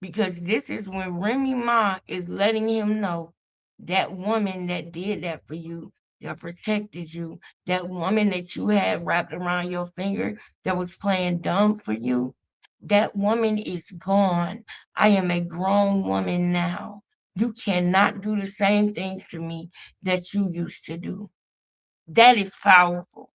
A: because this is when Remy Ma is letting him know that woman that did that for you, that protected you, that woman that you had wrapped around your finger that was playing dumb for you, that woman is gone. I am a grown woman now. You cannot do the same things to me that you used to do. That is powerful.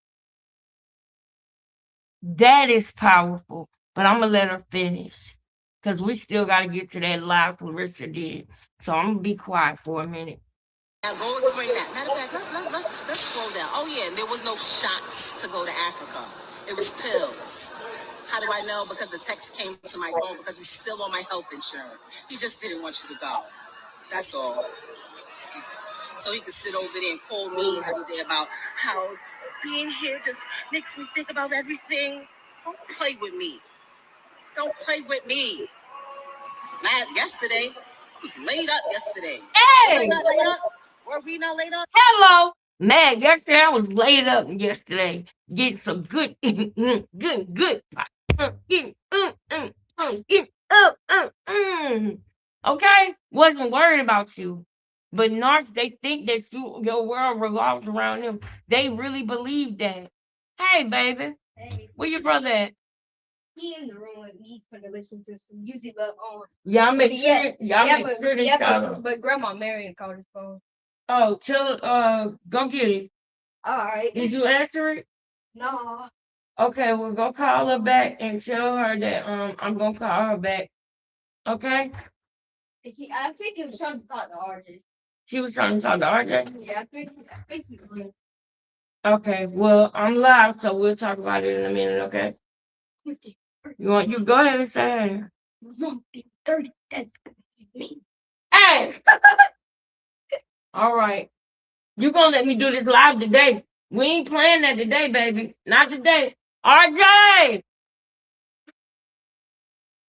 A: That is powerful. But I'm going to let her finish because we still got to get to that live Clarissa did. So I'm going to be quiet for a minute.
F: Now go explain that. Matter of fact, let's scroll down. Oh yeah, and there was no shots to go to Africa. It was pills. How do I know? Because the text came to my phone because he's still on my health insurance. He just didn't want you to go. That's all. So he could sit over there and call me every day about how being here just makes me think about everything. Don't play with me. Don't play with me. Yesterday, I was laid up yesterday.
A: Hey!
F: Was I not laid up? Were we not laid up?
A: Hello! Man, yesterday I was laid up yesterday. Getting some good, good. Getting up. Okay? Wasn't worried about you. But narcs, they think that your world revolves around them. They really believe that. Hey, baby.
G: Hey,
A: Where your brother at?
G: he in the room with me for to listen to some music, but
A: Y'all make
G: but
A: sure,
G: but Grandma Marion called his phone.
A: Oh, go get it.
G: All right.
A: Did you answer it?
G: No.
A: Okay, well, go call her back and tell her that I'm gonna call her back. Okay?
G: I think he was trying to talk to RJ.
A: She was trying to talk to RJ.
G: Yeah, I think he was.
A: Okay, well, I'm live, so we'll talk about it in a minute, okay? You go ahead and say hey.
G: 30. That's me.
A: Hey! All right. You gonna let me do this live today. We ain't playing that today, baby. Not today. RJ!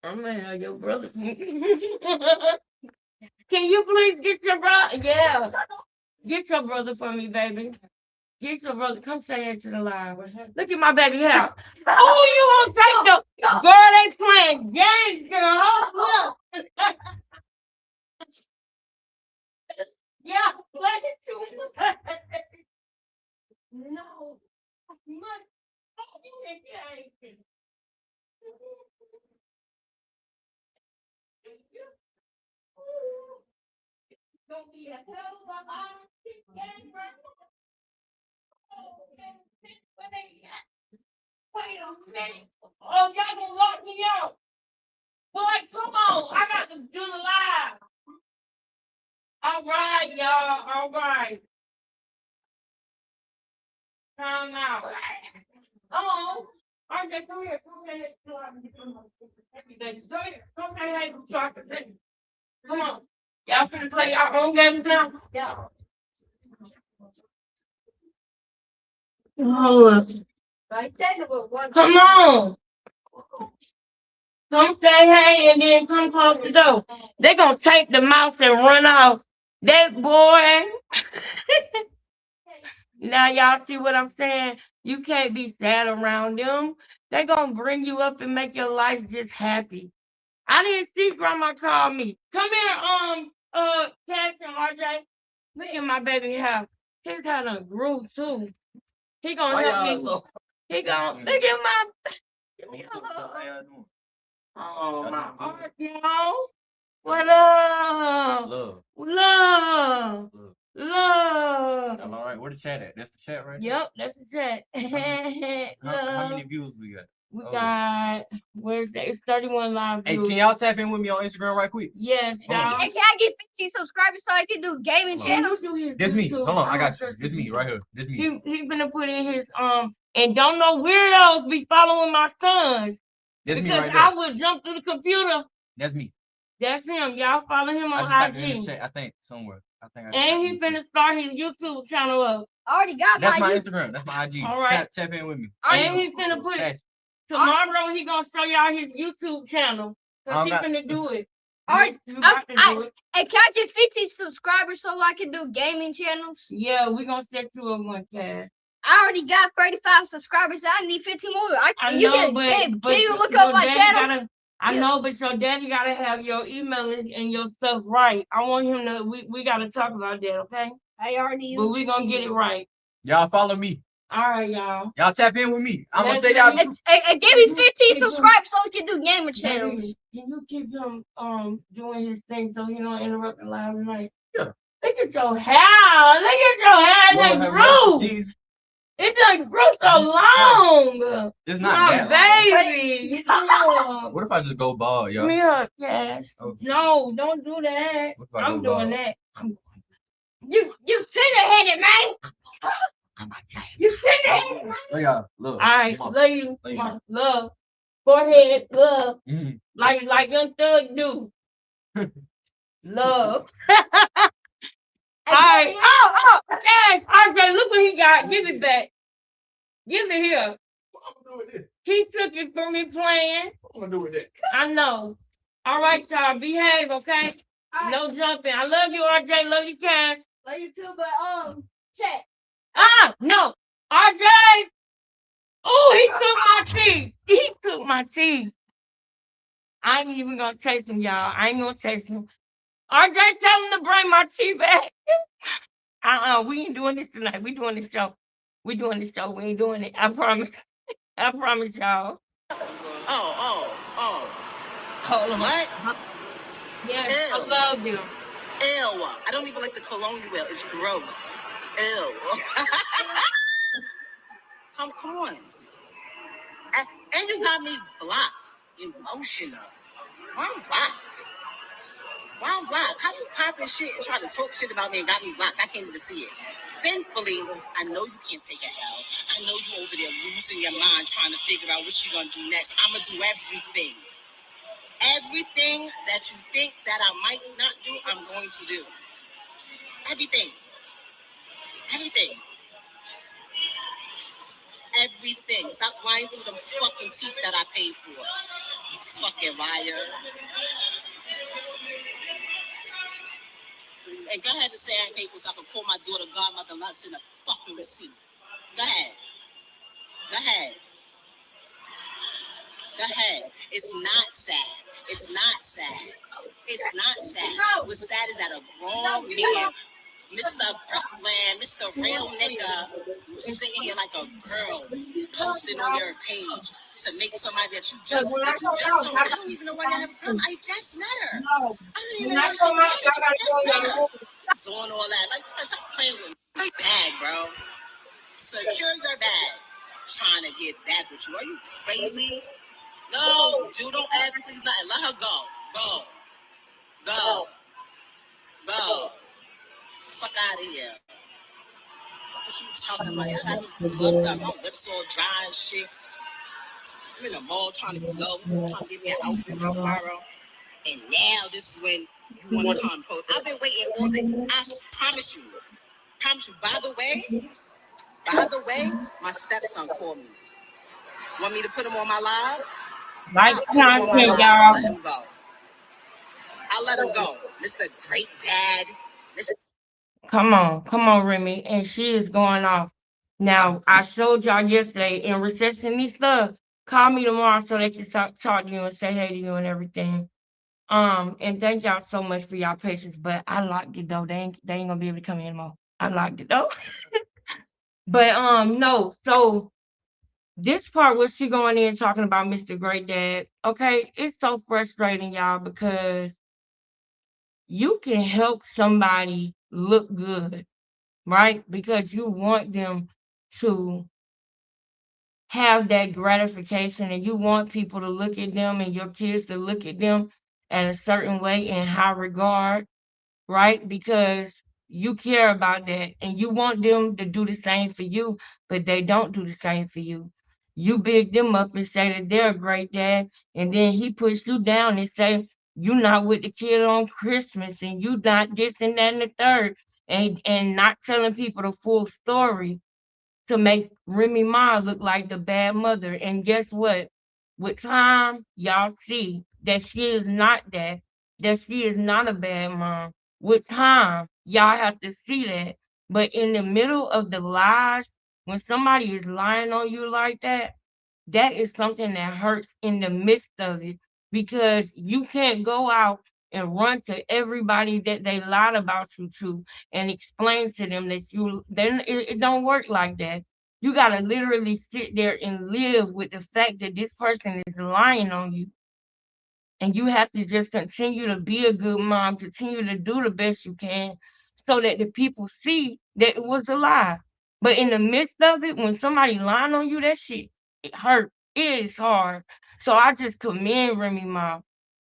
A: I'm gonna have your brother. Can you please get your brother? Yeah. Get your brother for me, baby. Get your brother. Come say it to the live. Look at my baby hair. Oh, you gonna take the girl? They playing games, girl. Hold up. Yeah, play it too. No. Gonna be a hell of a game, right? Wait a minute. Oh, y'all gonna lock me out. Boy, come on. I got to do the live. All right, y'all. All right. Time out. Come on. RJ, come here. Come here. Come here. Come here. Come on. Y'all finna play our own games now?
G: Yeah.
A: Oh,
G: I said it was one.
A: come on. Come say hey and then come close the door. They gonna take the mouse and run off. That boy. Now y'all see what I'm saying? You can't be sad around them. They gonna bring you up and make your life just happy. I didn't see grandma call me. Come here, Cash and RJ. Look at my baby hair. His hair done grew too. He gonna help me. He gonna look at my. Give me a hug. Oh my heart, y'all. What up?
H: Love.
A: Love. Love.
H: All right, where the chat at? That's the chat right
A: Yep, that's the chat.
H: there? How many views we got?
A: We got, where's that? It's 31 live
H: Hey,
A: views.
H: can y'all tap in with me on Instagram right quick?
A: Yes,
H: Hold on.
A: y'all.
G: And can I get 50 subscribers so I can do gaming
H: Hold on.
G: channels?
H: This me. Hold on, I got you. This me right here. This me.
A: He finna put in his and don't know weirdos be following my sons.
H: That's me
A: Because
H: right there.
A: I would jump through the computer.
H: That's me.
A: That's him. Y'all follow him
H: I
A: on
H: just typed it in the
A: IG.
H: chat, I think, somewhere.
A: And he finna start his YouTube channel up.
G: I already got
H: That's my
G: YouTube.
H: Instagram. That's my IG.
A: All right.
H: Tap in with me.
A: And he finna put it. Tomorrow he gonna show y'all his YouTube channel. Cause he finna do it.
G: Alright,
A: You got to do it.
G: Hey, can I get 50 subscribers so I can do gaming channels?
A: Yeah, we gonna set you up one, Cash.
G: I already got 35 subscribers. I need 50 more.
A: I know,
G: Can you look up my channel?
A: I know, but your daddy gotta have your email and your stuff right. I want him to. We gotta talk about that, okay?
G: I already.
A: But we gonna get it right.
H: Y'all follow me.
A: All right, y'all.
H: Y'all tap in with me. I'm gonna tell y'all.
G: And give me 15 subscribers so we can do gamer channels.
A: Can you keep him doing his thing so he don't interrupt the live tonight?
H: Yeah.
A: Look at your hair. Look at your hair. It done grew. It done grew so long.
H: It's not
A: that baby.
H: What if I just go bald, y'all?
A: Give me a Cash.
H: Oh,
A: No, don't do that. I'm doing that.
G: You tender-headed, man. You tender-headed, man.
H: Look, y'all. Look.
A: All right, love you. Love. Forehead, love.
H: Mm-hmm.
A: Like Young Thug do. Love. All right. Oh, Cash. RJ, look what he got. Give it back. Give it here.
H: What I'm gonna do with this?
A: He took it from me playing.
H: What I'm gonna do with that?
A: I know. All right, y'all. Behave, okay?
G: Right.
A: No jumping. I love you, RJ. Love you, Cash.
G: Love you too, but check.
A: No. RJ. Oh, he took my tea. He took my tea. I ain't even gonna chase him, y'all. I ain't gonna chase him. RJ, tell him to bring my tea back. We ain't doing this tonight. We doing this show. We doing this show. We ain't doing it. I promise. I promise y'all.
F: Oh.
A: Hold on.
F: What?
A: Yes,
F: Ew.
A: I love you.
F: Ew. I don't even like the cologne you wear. It's gross. Ew. Come on. And you got me blocked. Emotional. Why I'm blocked? How you popping shit and trying to talk shit about me and got me blocked? I can't even see it. Thankfully, I know you can't take an L. I know you over there losing your mind trying to figure out what you gonna do next. I'm gonna do everything. Everything that you think that I might not do, I'm going to do. Everything. Stop lying through them fucking teeth that I paid for. You fucking liar. And go ahead and say I ain't paid for so I can call my daughter godmother and send a fucking receipt. Go ahead. It's not sad. What's sad is that a grown man, Mr. Brooklyn, Mr. Real Nigga, who's sitting here like a girl, posting on your page to make somebody that you just saw. I don't even know why you have a problem. I just met her. I don't even know why she's mad at you. I just met her. Doing all that. Like, stop playing with me. My bag, bro. Secure your bag. Trying to get back with you. Are you crazy? No, Jew, don't ask please nothing. Let her go. Go. Fuck out of here. What you talking about? Y'all got me fucked up. My lips all dry and shit. I'm in the mall trying to be low, trying to get me an outfit for tomorrow. And now this is when you want to come post. I've been waiting all day. I promise you. By the way, my stepson called me. Want me to put him on my live?
A: Like content, y'all.
F: I'll let him go. Mr. Great Dad.
A: Come on, Remy. And she is going off. Now, I showed y'all yesterday in Recessionista. Call me tomorrow so they can talk to you and say hey to you and everything. And thank y'all so much for y'all patience. But I locked it though. They ain't gonna be able to come in anymore. I locked it though. But no, so this part was she going in talking about Mr. Great Dad. Okay, it's so frustrating, y'all, because you can help somebody look good, right? Because you want them to have that gratification and you want people to look at them and your kids to look at them in a certain way in high regard, right? Because you care about that and you want them to do the same for you, but they don't do the same for you. You big them up and say that they're a great dad, and then he puts you down and say you not with the kid on Christmas and you not this and that and the third, and not telling people the full story to make Remy Ma look like the bad mother. And guess what? With time, y'all see that she is not that she is not a bad mom. With time, y'all have to see that. But in the middle of the lies, when somebody is lying on you like that is something that hurts in the midst of it, because you can't go out and run to everybody that they lied about you to and explain to them that then it don't work like that. You got to literally sit there and live with the fact that this person is lying on you. And you have to just continue to be a good mom, continue to do the best you can so that the people see that it was a lie. But in the midst of it, when somebody lying on you, that shit, it hurt. It is hard. So I just commend Remy Ma.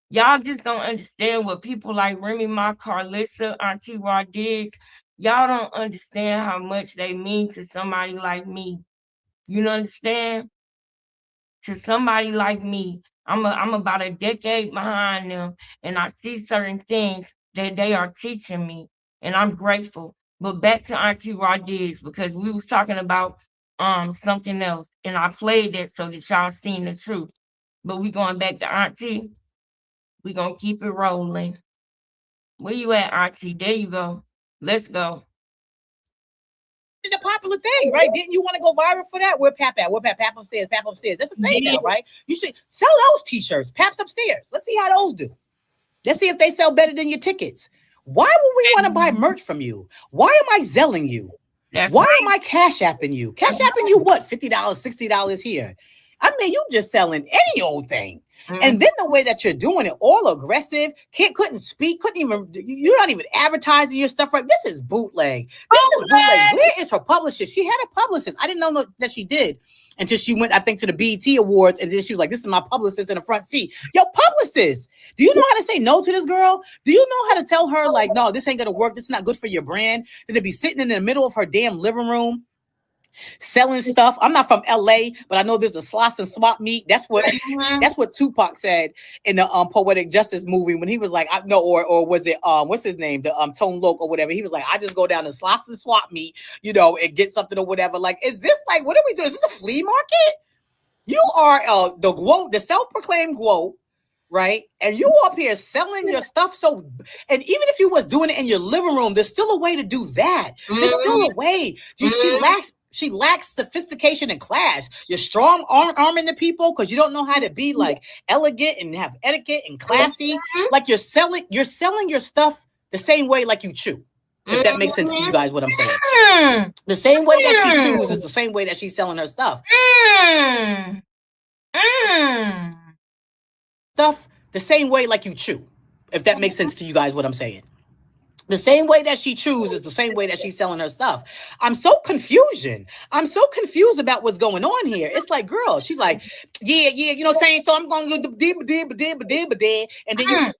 A: Y'all just don't understand what people like Remy Ma, Carlissa, Auntie Rodriguez, y'all don't understand how much they mean to somebody like me. You know, understand? To somebody like me, I'm about a decade behind them, and I see certain things that they are teaching me, and I'm grateful. But back to Auntie Rodriguez, because we was talking about something else, and I played that so that y'all seen the truth. But we going back to Auntie. We gonna keep it rolling. Where you at, Auntie? There you go. Let's go.
E: The popular thing, right? Didn't you want to go viral for that? Where Pap at? Where Pap upstairs? Pap upstairs. That's the thing now, right? You should sell those t-shirts. Pap's upstairs. Let's see how those do. Let's see if they sell better than your tickets. Why would we want to buy merch from you? Why am I selling you? Why am I cash apping you? Cash apping you what? $50, $60 here. I mean, you just selling any old thing. And then the way that you're doing it, all aggressive, couldn't speak, you're not even advertising your stuff right. This is bootleg. This is bootleg. Where is her publicist? She had a publicist. I didn't know that she did until she went, I think, to the BET Awards, and then she was like, this is my publicist in the front seat. Yo, publicist, do you know how to say no to this girl? Do you know how to tell her, like, no, this ain't gonna work, this is not good for your brand? Then to be sitting in the middle of her damn living room selling stuff. I'm not from LA, but I know there's a slice and swap meet. That's what Tupac said in the Poetic Justice movie when he was like, or was it what's his name, the Tone Loc or whatever. He was like, I just go down to slice and swap meet, and get something or whatever. Like, is this like, what are we doing? Is this a flea market? You are the self-proclaimed GAGS, right? And you up here selling your stuff. So, and even if you was doing it in your living room, there's still a way to do that. There's still a way. She lacks sophistication and class. You're strong arming the people because you don't know how to be like elegant and have etiquette and classy. Like you're selling your stuff the same way like you chew. If that makes sense to you guys, what I'm saying. The same way that she chews is the same way that she's selling her stuff. Stuff the same way like you chew. If that makes sense to you guys, what I'm saying. The same way that she chews is the same way that she's selling her stuff. I'm so confused about what's going on here. It's like, girl, she's like, yeah, you know what I'm saying? So I'm going to do the and then you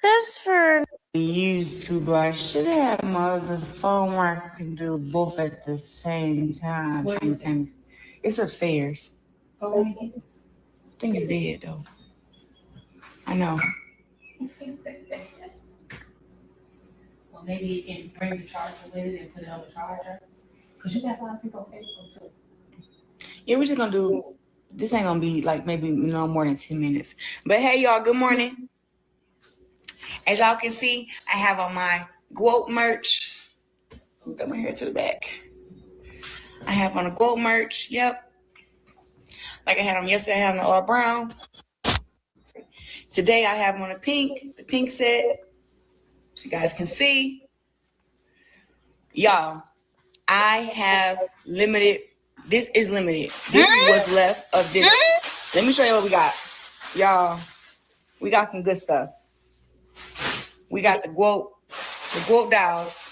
D: That's for YouTube. I should have my other phone where I can do both at the same time. It's upstairs. I think it's dead though. I know.
E: Well, maybe you can bring the charger with it and put it on the charger. Because you got a lot of people on Facebook too.
D: Yeah, we're just gonna do this. Ain't gonna be like maybe no more than 10 minutes. But hey, y'all, good morning. As y'all can see, I have on my GAGS merch. Got my hair to the back. I have on a GAGS merch. Yep. Like I had on yesterday, I have on the all brown. Today I have on the pink set. So you guys can see. Y'all, I have limited. This is limited. This is what's left of this. Let me show you what we got. Y'all, we got some good stuff. We got the GAGS dolls,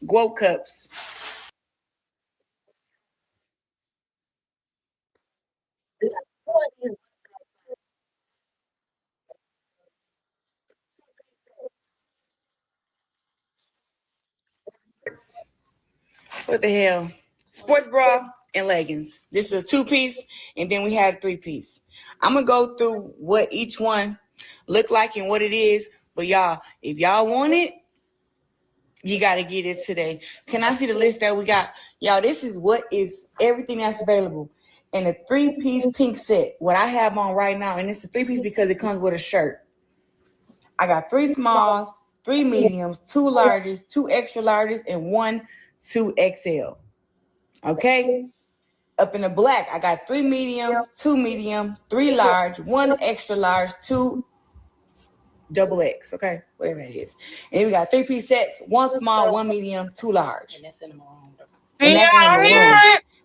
D: GAGS cups. What the hell? Sports bra and leggings. This is a 2-piece, and then we had a 3-piece. I'm gonna go through what each one look like and what it is. But y'all, if y'all want it, you gotta get it today. Can I see the list that we got? Y'all, this is what is everything that's available. And a 3-piece pink set. What I have on right now, and it's a 3-piece because it comes with a shirt. I got 3 smalls, 3 mediums, 2 larges, 2 extra larges, and 1 2XL. Okay? Up in the black, I got 3 medium, 2 medium, 3 large, 1 extra large, 2 XX. Okay? Whatever it is. And then we got 3-piece sets, 1 small, 1 medium, 2 large. And that's in the maroon.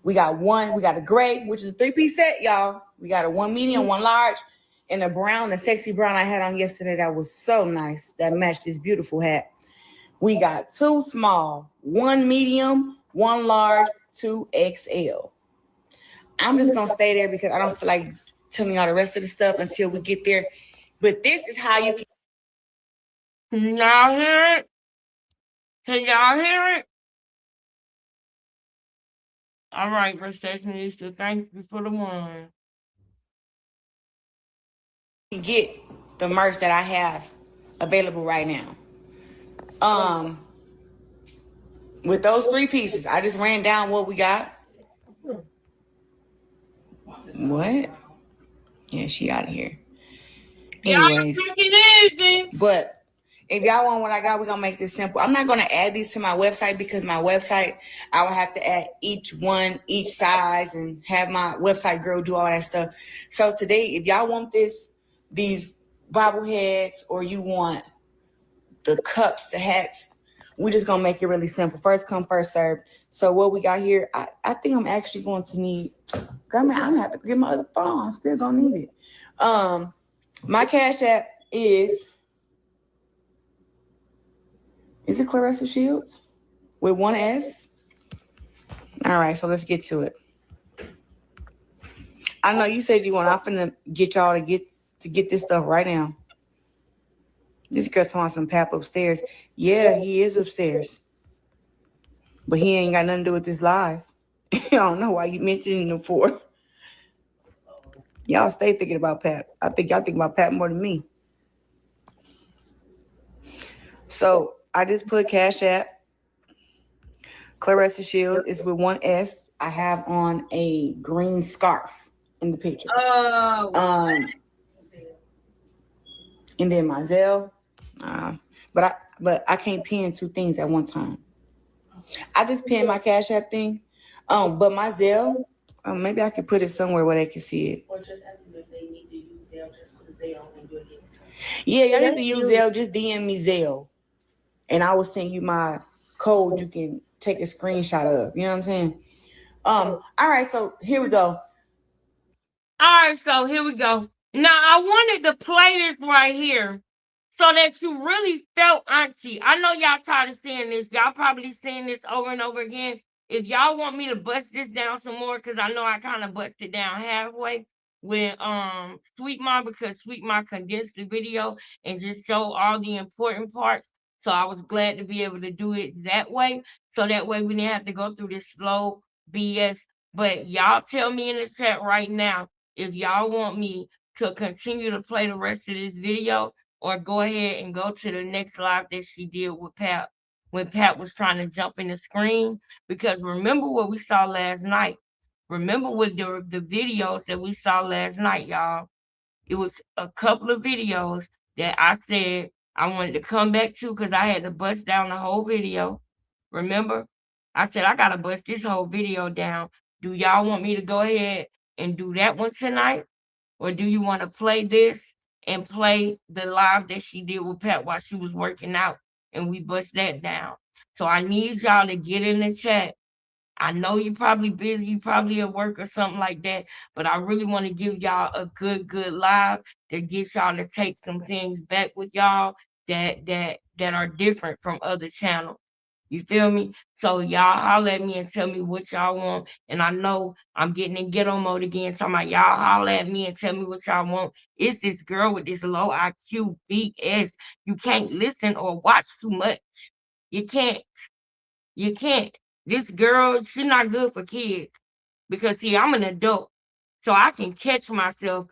D: We got a gray, which is a 3-piece set, y'all. We got a 1 medium, 1 large, and a brown, the sexy brown I had on yesterday that was so nice. That matched this beautiful hat. We got 2 small, 1 medium, 1 large, 2XL. I'm just going to stay there because I don't feel like telling y'all the rest of the stuff until we get there. But this is how you can.
A: Now hear it? Can y'all hear it? All right, receptionist, thank you for the one.
D: Get the merch that I have available right now. With those 3 pieces, I just ran down what we got. What? Yeah, she out of here. Anyways,
A: Y'all take it easy.
D: but if y'all want what I got, we're gonna make this simple. I'm not gonna add these to my website because my website, I will have to add each one, each size, and have my website girl do all that stuff. So today, if y'all want these bobbleheads, or you want the cups, the hats, we're just gonna make it really simple. First come, first served. So what we got here, I think I'm actually going to need. Grandma, I'm gonna have to get my other phone. I'm still gonna need it. My Cash App is it Clarissa Shields with 1 S? All right, so let's get to it. I know you said you want. I'm finna get y'all to get this stuff right now. This girl talking some pap upstairs. Yeah, he is upstairs, but he ain't got nothing to do with this live. I don't know why you mentioning him for. Y'all stay thinking about Pap. I think y'all think about Pap more than me. So I just put Cash App. Clarissa Shields is with 1 S. I have on a green scarf in the picture. And then my Zelle. But I can't pin 2 things at one time. I just pinned my Cash App thing. But my Zelle, maybe I could put it somewhere where they can see it.
E: Or just ask them if they need to use Zelle, just put Zelle and you'll get it.
D: Yeah, y'all need to use Zelle. Just DM me Zelle, and I will send you my code. You can take a screenshot of. You know what I'm saying? All right. So here we go.
A: All right, so here we go. Now I wanted to play this right here so that you really felt Auntie. I know y'all tired of seeing this. Y'all probably seeing this over and over again. If y'all want me to bust this down some more, because I know I kind of busted down halfway with Sweet Mom, because Sweet Mom condensed the video and just showed all the important parts. So I was glad to be able to do it that way. So that way we didn't have to go through this slow BS. But y'all tell me in the chat right now if y'all want me to continue to play the rest of this video, or go ahead and go to the next live that she did with Pat when Pat was trying to jump in the screen. Because remember what we saw last night. Remember what the videos that we saw last night, y'all. It was a couple of videos that I said I wanted to come back to because I had to bust down the whole video. Remember? I said I gotta bust this whole video down. Do y'all want me to go ahead and do that one tonight? Or do you want to play this and play the live that she did with Pat while she was working out and we bust that down? So I need y'all to get in the chat. I know you're probably busy, you probably at work or something like that, but I really want to give y'all a good live that gets y'all to take some things back with y'all that are different from other channels. You feel me? So y'all holler at me and tell me what y'all want. And I know I'm getting in ghetto mode again, talking about y'all holler at me and tell me what y'all want. It's this girl with this low IQ BS. You can't listen or watch too much. You can't. You can't. This girl, she's not good for kids. Because see, I'm an adult. So I can catch myself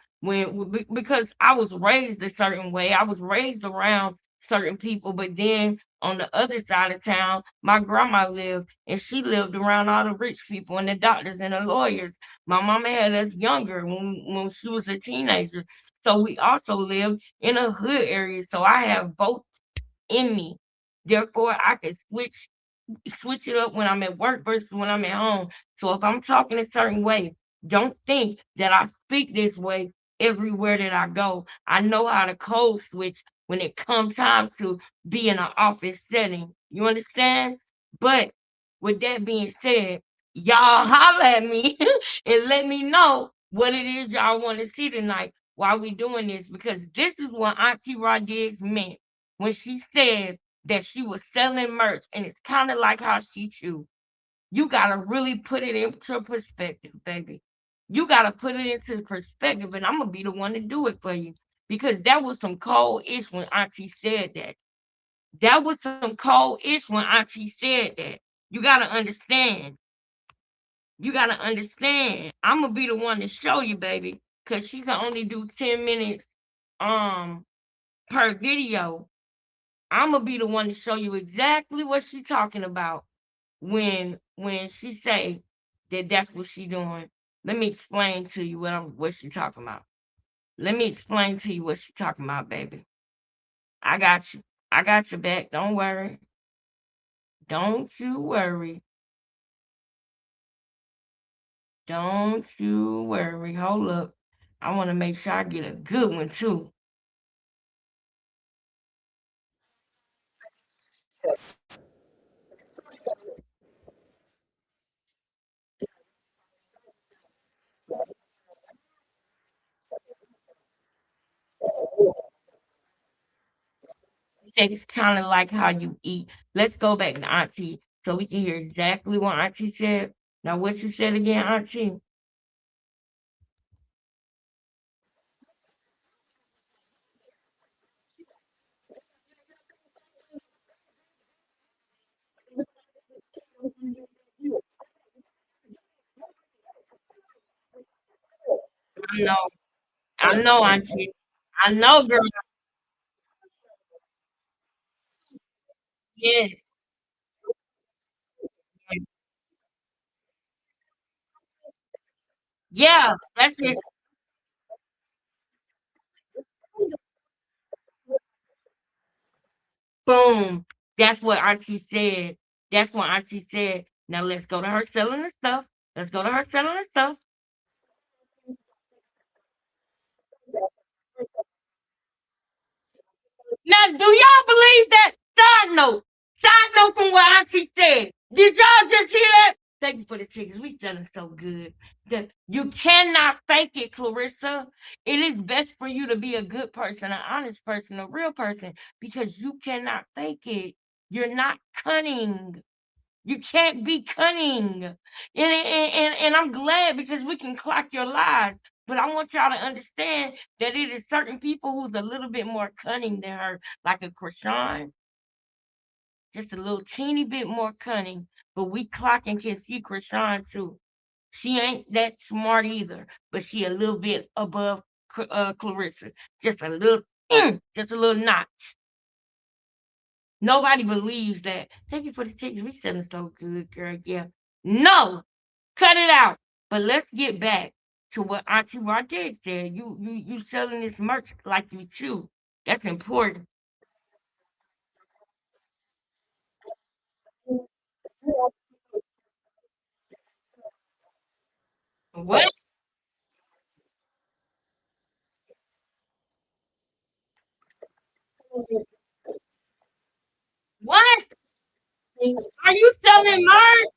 A: because I was raised a certain way. I was raised around certain people, but then on the other side of town, my grandma lived, and she lived around all the rich people and the doctors and the lawyers. My mama had us younger when she was a teenager. So we also lived in a hood area. So I have both in me. Therefore, I can switch it up when I'm at work versus when I'm at home. So if I'm talking a certain way, don't think that I speak this way everywhere that I go. I know how to code switch when it comes time to be in an office setting. You understand? But with that being said, y'all holler at me and let me know what it is y'all want to see tonight while we doing this, because this is what Auntie Rodriguez meant when she said that she was selling merch, and it's kind of like how she chew. You gotta really put it into perspective, baby. You gotta put it into perspective, and I'm gonna be the one to do it for you because that was some cold ish when Auntie said that. That was some cold-ish when Auntie said that. You gotta understand. You gotta understand. I'ma be the one to show you, baby, because she can only do 10 minutes per video. I'ma be the one to show you exactly what she talking about when she say that that's what she doing. Let me explain to you what she talking about. Let me explain to you what she talking about, baby. I got you. I got your back. Don't worry. Don't you worry. Don't you worry. Hold up. I want to make sure I get a good one too. You said it's kind of like how you eat. Let's go back to Auntie so we can hear exactly what Auntie said. Now, what you said again, Auntie? I know. I know, Auntie. I know, girl. Yes. Yes. Yeah, that's it. Boom. That's what Auntie said. That's what Auntie said. Now let's go to her selling the stuff. Let's go to her selling the stuff. Now, do y'all believe that? Side note from what Auntie said. Did y'all just hear that? Thank you for the tickets. We selling so good. You cannot fake it, Clarissa. It is best for you to be a good person, an honest person, a real person, because you cannot fake it. You're not cunning. You can't be cunning. And I'm glad because we can clock your lies. But I want y'all to understand that it is certain people who's a little bit more cunning than her, like a Krishan, just a little teeny bit more cunning. But we clock and can see Krishan too. She ain't that smart either, but she a little bit above Clarissa. Just a little, just a little notch. Nobody believes that. Thank you for the tickets. We selling so good, girl. Yeah. No, cut it out. But let's get back to what Auntie Rodriguez said. You selling this merch like you chew. That's important. What? What? Are you selling merch?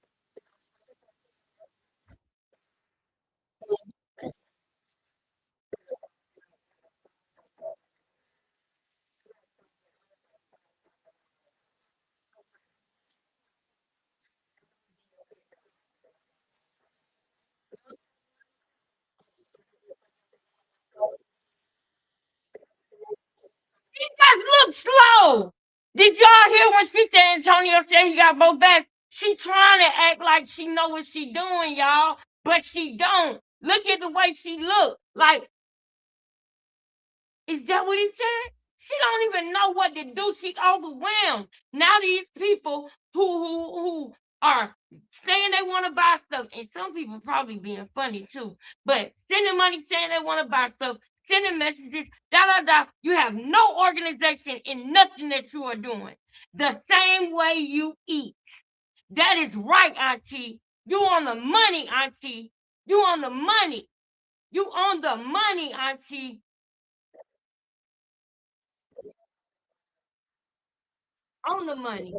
A: He just look slow. Did y'all hear when she said Antonio said he got both backs? She trying to act like she know what she doing, y'all, but she don't. Look at the way she look. Like, is that what he said? She don't even know what to do. She overwhelmed. Now these people who are saying they want to buy stuff, and some people probably being funny too, but sending money saying they want to buy stuff, sending messages, da da da. You have no organization in nothing that you are doing. The same way you eat. That is right, Auntie. You on the money, Auntie. You on the money. You on the money, Auntie. On the money.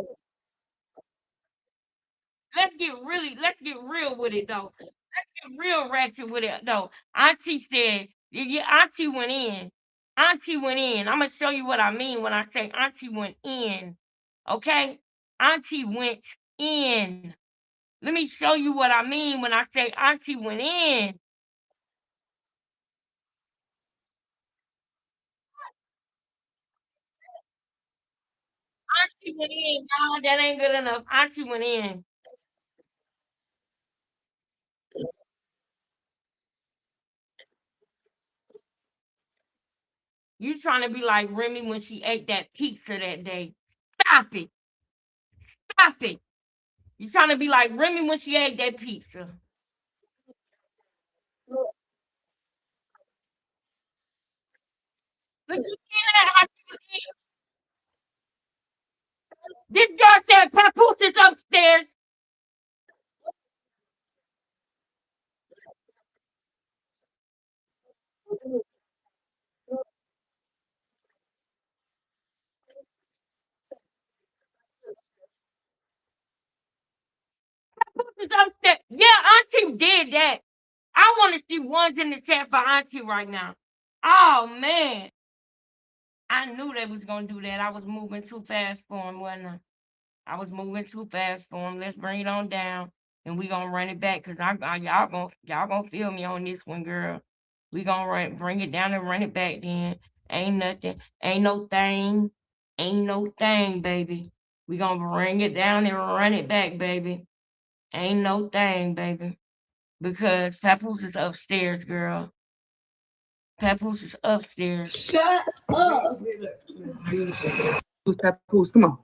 A: Let's get real with it though. Let's get real ratchet with it though. Auntie said, yeah, Auntie went in. Auntie went in. I'm gonna show you what I mean when I say Auntie went in. Okay? Auntie went in. Let me show you what I mean when I say Auntie went in. Auntie went in. No, that ain't good enough. Auntie went in. You trying to be like Remy when she ate that pizza that day. Stop it. Stop it. You trying to be like Remy when she ate that pizza. Look, you see that? How she was eating? This girl said Papoose is upstairs. Papoose is upstairs. Yeah, Auntie did that. I want to see ones in the chat for Auntie right now. Oh, man. I knew they was going to do that. I was moving too fast for him, wasn't I? I was moving too fast for him. Let's bring it on down, and we gonna run it back because y'all gonna feel me on this one, girl. We gonna bring it down and run it back. Then ain't nothing, ain't no thing, baby. We gonna bring it down and run it back, baby. Ain't no thing, baby, because Papoose is upstairs, girl. Papoose is upstairs.
D: Shut up. Who's Papoose? Come on.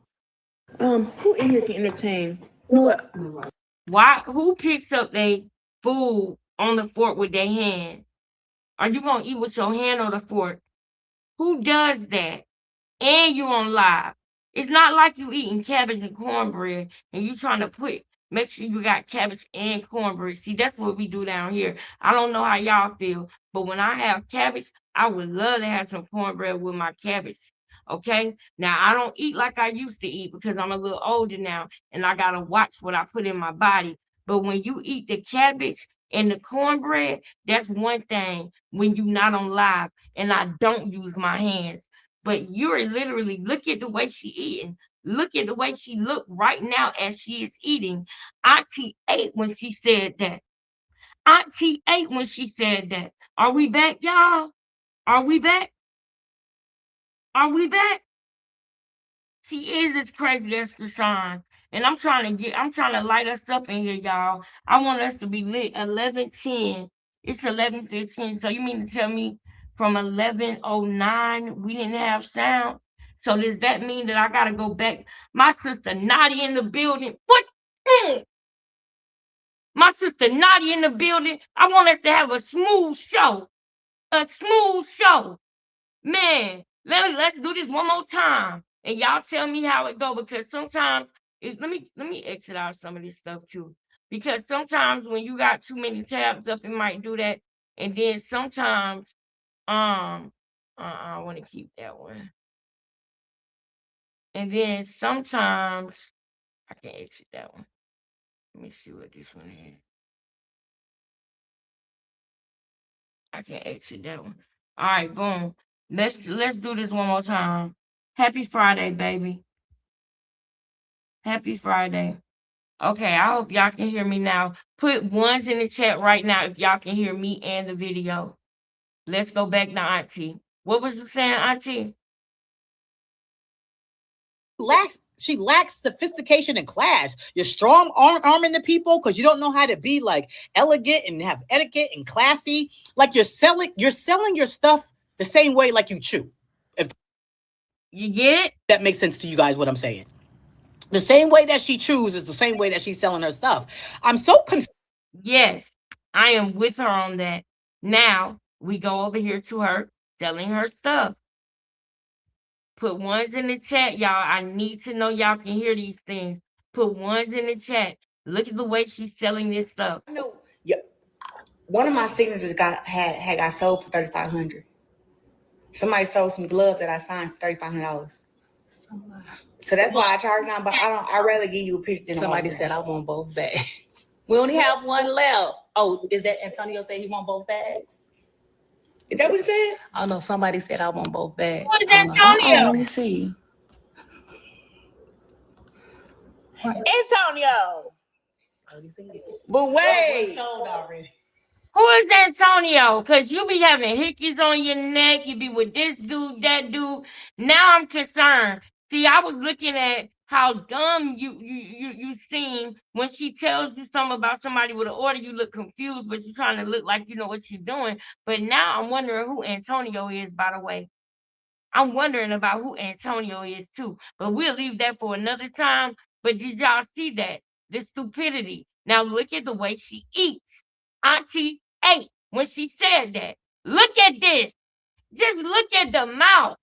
D: Who in here can entertain? You know what?
A: Why? Who picks up their food on the fork with their hand? Are you gonna eat with your hand or the fork? Who does that? And you on live. It's not like you eating cabbage and cornbread and you trying to make sure you got cabbage and cornbread. See, that's what we do down here. I don't know how y'all feel, but when I have cabbage, I would love to have some cornbread with my cabbage. Okay. Now I don't eat like I used to eat because I'm a little older now and I gotta watch what I put in my body. But when you eat the cabbage and the cornbread, that's one thing when you not on live and I don't use my hands. But you're literally look at the way she eating. Look at the way she look right now as she is eating. Auntie ate when she said that. Auntie ate when she said that. Are we back, y'all? Are we back? Are we back? She is as crazy as Krishan. And I'm trying to light us up in here, y'all. I want us to be lit 11:10. It's 11:15. So you mean to tell me from 11:09 we didn't have sound? So does that mean that I gotta go back? My sister Nadia in the building. What? My sister Nadia in the building. I want us to have a smooth show. A smooth show. Man, let's do this one more time. And y'all tell me how it go because sometimes let me exit out some of this stuff too. Because sometimes when you got too many tabs up, it might do that. And then sometimes I want to keep that one. And then sometimes I can exit that one. Let me see what this one is. I can exit that one. All right, boom. Let's do this one more time. Happy Friday, baby. Happy Friday. Okay, I hope y'all can hear me now. Put ones in the chat right now if y'all can hear me and the video. Let's go back to Auntie. What was you saying, Auntie?
E: She lacks sophistication and class. You're strong arming the people because you don't know how to be like elegant and have etiquette and classy. Like you're selling your stuff the same way like you chew. If
A: you get it?
E: That makes sense to you guys what I'm saying. The same way that she chews is the same way that she's selling her stuff. I'm so confused.
A: Yes, I am with her on that. Now we go over here to her selling her stuff. Put ones in the chat, y'all. I need to know y'all can hear these things. Put ones in the chat. Look at the way she's selling this stuff.
D: No, yeah. One of my signatures got sold for $3,500. Somebody sold some gloves that I signed for $3,500. So that's why I charge now. But I rarely give you a picture.
I: Somebody said I want both bags. We only have one left. Oh, is that Antonio said he want both bags?
D: Is that what he said?
I: Oh no, somebody said I want both bags.
A: What is Antonio?
D: Let me see. Antonio. But wait.
I: Sold already.
A: Who is Antonio? Because you be having hickeys on your neck. You be with this dude, that dude. Now I'm concerned. See, I was looking at how dumb you seem when she tells you something about somebody with an order. You look confused, but you're trying to look like you know what she's doing. But now I'm wondering who Antonio is, by the way. I'm wondering about who Antonio is too. But we'll leave that for another time. But did y'all see that? The stupidity. Now look at the way she eats. Auntie ate when she said that. Look at this. Just look at the mouth.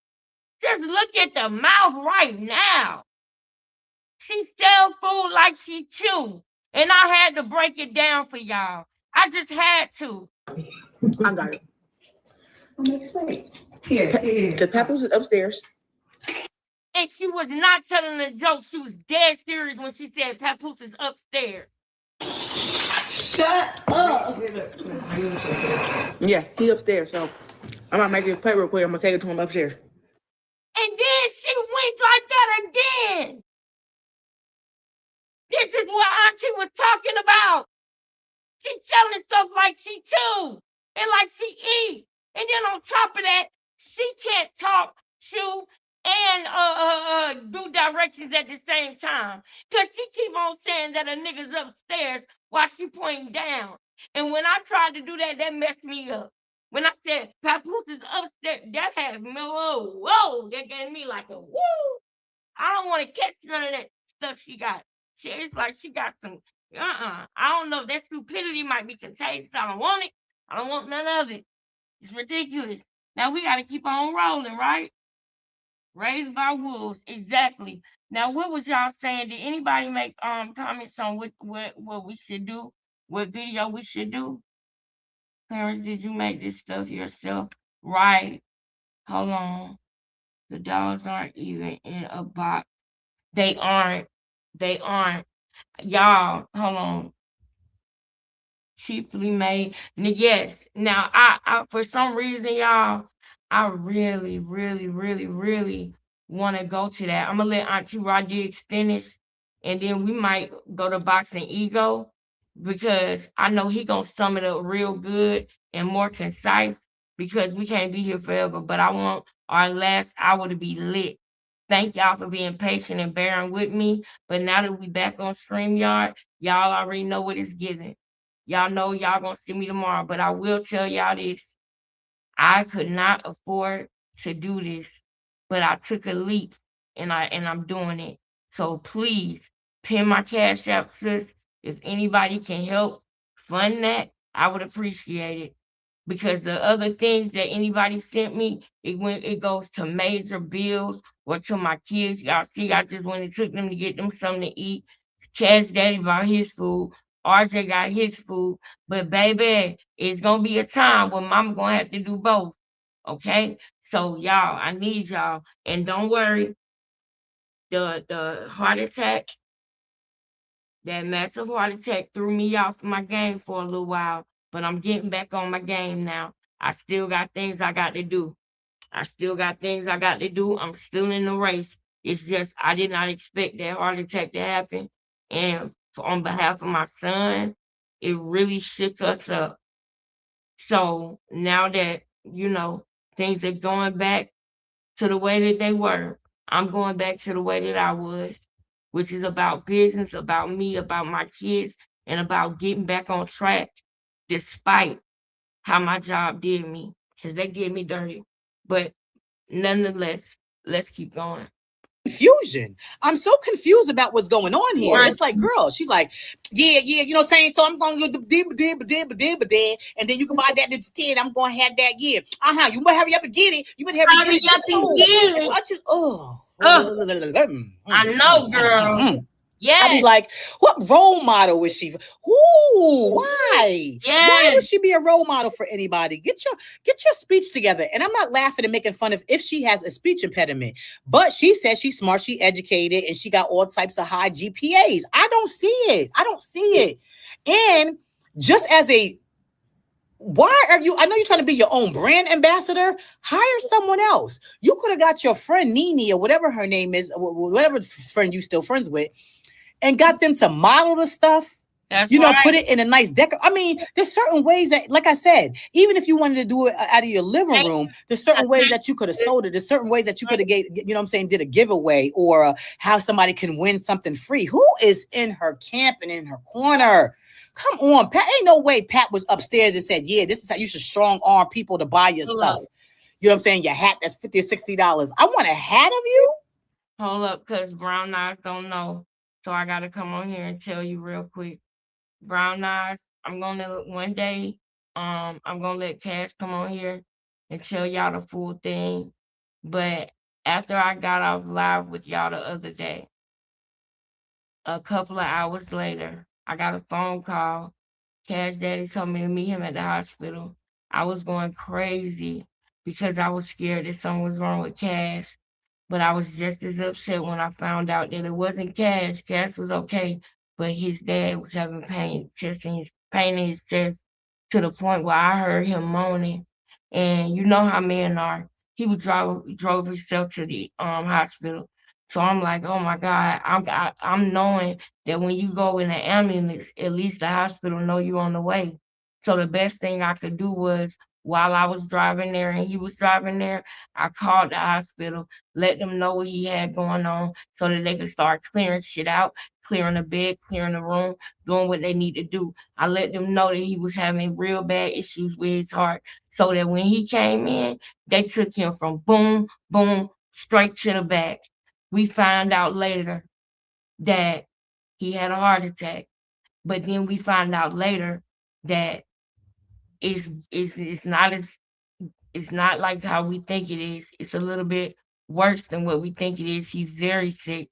A: Just look at the mouth right now. She sell food like she chew. And I had to break it down for y'all. I just had to.
D: I got it. Here. The peppers is upstairs.
A: And she was not telling a joke. She was dead serious when she said Papoose is upstairs.
G: Shut up.
D: Yeah, he's upstairs. So I'm gonna make this plate real quick. I'm gonna take it to him upstairs.
A: And then she winked like that again. This is what Auntie was talking about. She's selling stuff like she chew and like she eat. And then on top of that, she can't talk, chew, and do directions at the same time. Because she keep on saying that a nigga's upstairs while she pointing down. And when I tried to do that, that messed me up. When I said Papoose is upstairs, that had me, whoa, that gave me like a woo. I don't want to catch none of that stuff she got. It's like she got some, I don't know. That stupidity might be contagious. I don't want it. I don't want none of it. It's ridiculous. Now we got to keep on rolling, right? Raised by wolves, exactly. Now, what was y'all saying? Did anybody make comments on what we should do? What video we should do? Parents, did you make this stuff yourself? Right. Hold on. The dogs aren't even in a box. They aren't. They aren't. Y'all, hold on. Cheaply made. Yes. Now, I for some reason, y'all, I really, really, really, really want to go to that. I'm gonna let Auntie Rodriguez finish, and then we might go to Boxing Ego because I know he gonna sum it up real good and more concise because we can't be here forever. But I want our last hour to be lit. Thank y'all for being patient and bearing with me. But now that we back on StreamYard, y'all already know what it's giving. Y'all know y'all gonna see me tomorrow, but I will tell y'all this. I could not afford to do this, but I took a leap and I'm doing it. So please pin my Cash App, sis. If anybody can help fund that, I would appreciate it. Because the other things that anybody sent me, it goes to major bills or to my kids. Y'all see, I just went and took them to get them something to eat. Cash Daddy bought his food. RJ got his food. But baby, it's gonna be a time when mama gonna have to do both. Okay? So y'all, I need y'all. And don't worry, the heart attack, that massive heart attack threw me off my game for a little while. But I'm getting back on my game now. I still got things I got to do. I'm still in the race. It's just I did not expect that heart attack to happen. And on behalf of my son, it really shook us up. So now that, things are going back to the way that they were, I'm going back to the way that I was, which is about business, about me, about my kids, and about getting back on track despite how my job did me, because they did me dirty. But nonetheless, let's keep going.
E: Confusion. I'm so confused about what's going on here. It's like, girl, she's like, yeah, you know what I'm saying? So I'm going to get the and then you can buy that to 10. I'm going to have that, yeah. You better hurry up and get it. You better hurry up and get it.
A: I know, girl. Yeah.
E: I'd be like, what role model is she? Why?
A: Yes.
E: Why would she be a role model for anybody? Get your speech together. And I'm not laughing and making fun of if she has a speech impediment, but she says she's smart, she educated, and she got all types of high GPAs. I don't see it. And just as why are you? I know you're trying to be your own brand ambassador. Hire someone else. You could have got your friend Nene or whatever her name is, whatever friend you still friends with, and got them to model the stuff
A: That's
E: You know,
A: right.
E: put it in a nice decor. I mean, there's certain ways that, like I said, even if you wanted to do it out of your living room, there's certain ways that you could have sold it. There's certain ways that you could have you know what I'm saying, did a giveaway, or how somebody can win something free. Who is in her camping in her corner? Come on, Pat. Ain't no way Pat was upstairs and said, yeah, this is how you should strong arm people to buy your stuff. You know what I'm saying? Your hat that's $50 or $60. I want a hat of you.
A: Hold up, because Brown Eyes don't know. So I got to come on here and tell you real quick. Brown Eyes, I'm going to one day, I'm going to let Cash come on here and tell y'all the full thing. But after I got off live with y'all the other day, a couple of hours later, I got a phone call. Cash Daddy told me to meet him at the hospital. I was going crazy because I was scared that something was wrong with Cash. But I was just as upset when I found out that it wasn't Cash. Cash was okay, but his dad was having pain in his chest, to the point where I heard him moaning. And you know how men are. He drove himself to the hospital. So I'm like, oh my God, I'm knowing that when you go in an ambulance, at least the hospital know you on the way. So the best thing I could do was, while I was driving there and he was driving there, I called the hospital, let them know what he had going on so that they could start clearing shit out, clearing the bed, clearing the room, doing what they need to do. I let them know that he was having real bad issues with his heart, so that when he came in, they took him from boom, boom, straight to the back. We found out later that he had a heart attack, but then we found out later that it's not as it's not like how we think it is. It's a little bit worse than what we think it is. He's very sick,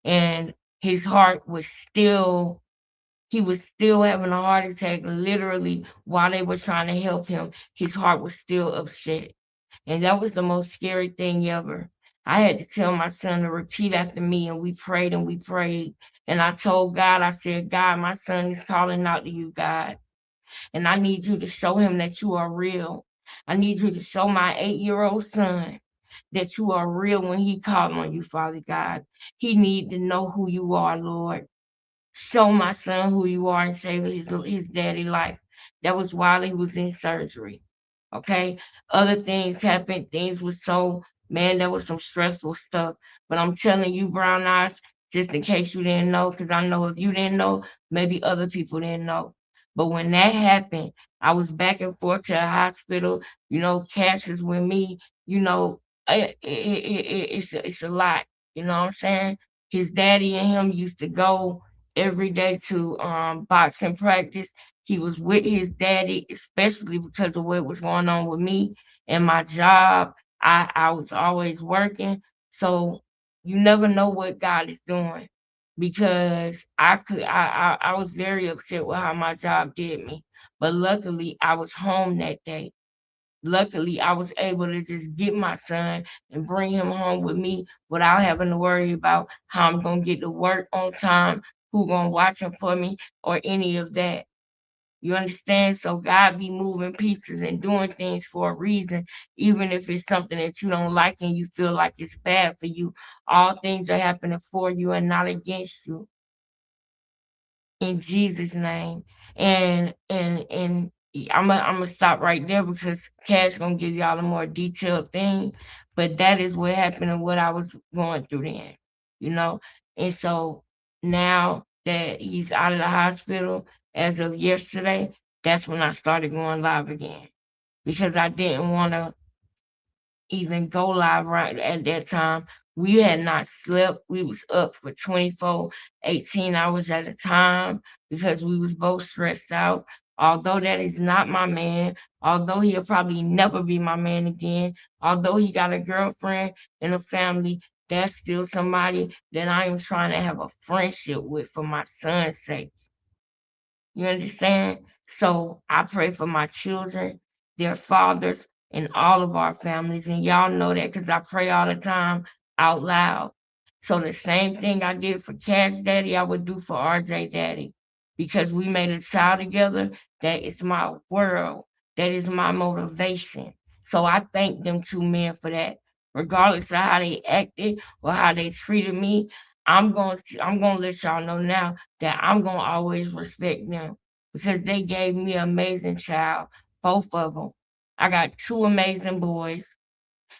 A: and his heart was still he was still having a heart attack literally while they were trying to help him. His heart was still upset. And that was the most scary thing ever. I had to tell my son to repeat after me, and we prayed and we prayed. And I told God, I said, God, my son is calling out to you, God. And I need you to show him that you are real. I need you to show my 8-year-old son that you are real when he called on you, Father God. He need to know who you are, Lord. Show my son who you are and save his daddy life. That was while he was in surgery. Okay. Other things happened. Things were so, man, that was some stressful stuff. But I'm telling you, Brown Eyes, just in case you didn't know, because I know if you didn't know, maybe other people didn't know. But when that happened, I was back and forth to the hospital. You know, Cash was with me. You know, it's a lot. You know what I'm saying? His daddy and him used to go every day to boxing practice. He was with his daddy, especially because of what was going on with me and my job. I was always working. So you never know what God is doing, because I was very upset with how my job did me. But luckily I was home that day. Luckily I was able to just get my son and bring him home with me without having to worry about how I'm gonna get to work on time, who gonna watch him for me, or any of that. You understand? So God be moving pieces and doing things for a reason, even if it's something that you don't like and you feel like it's bad for you. All things are happening for you and not against you. In Jesus' name. And I'm gonna stop right there because Cash gonna give y'all a more detailed thing. But that is what happened and what I was going through then, you know. And so now that he's out of the hospital as of yesterday, that's when I started going live again, because I didn't want to even go live right at that time. We had not slept. We was up for 24, 18 hours at a time because we was both stressed out. Although that is not my man, although he'll probably never be my man again, although he got a girlfriend and a family, that's still somebody that I am trying to have a friendship with for my son's sake. You understand? So I pray for my children, their fathers, and all of our families. And y'all know that because I pray all the time out loud. So the same thing I did for Cash Daddy, I would do for RJ Daddy, because we made a child together. That is my world. That is my motivation. So I thank them two men for that. Regardless of how they acted or how they treated me, I'm gonna let y'all know now that I'm gonna always respect them because they gave me an amazing child, both of them. I got two amazing boys.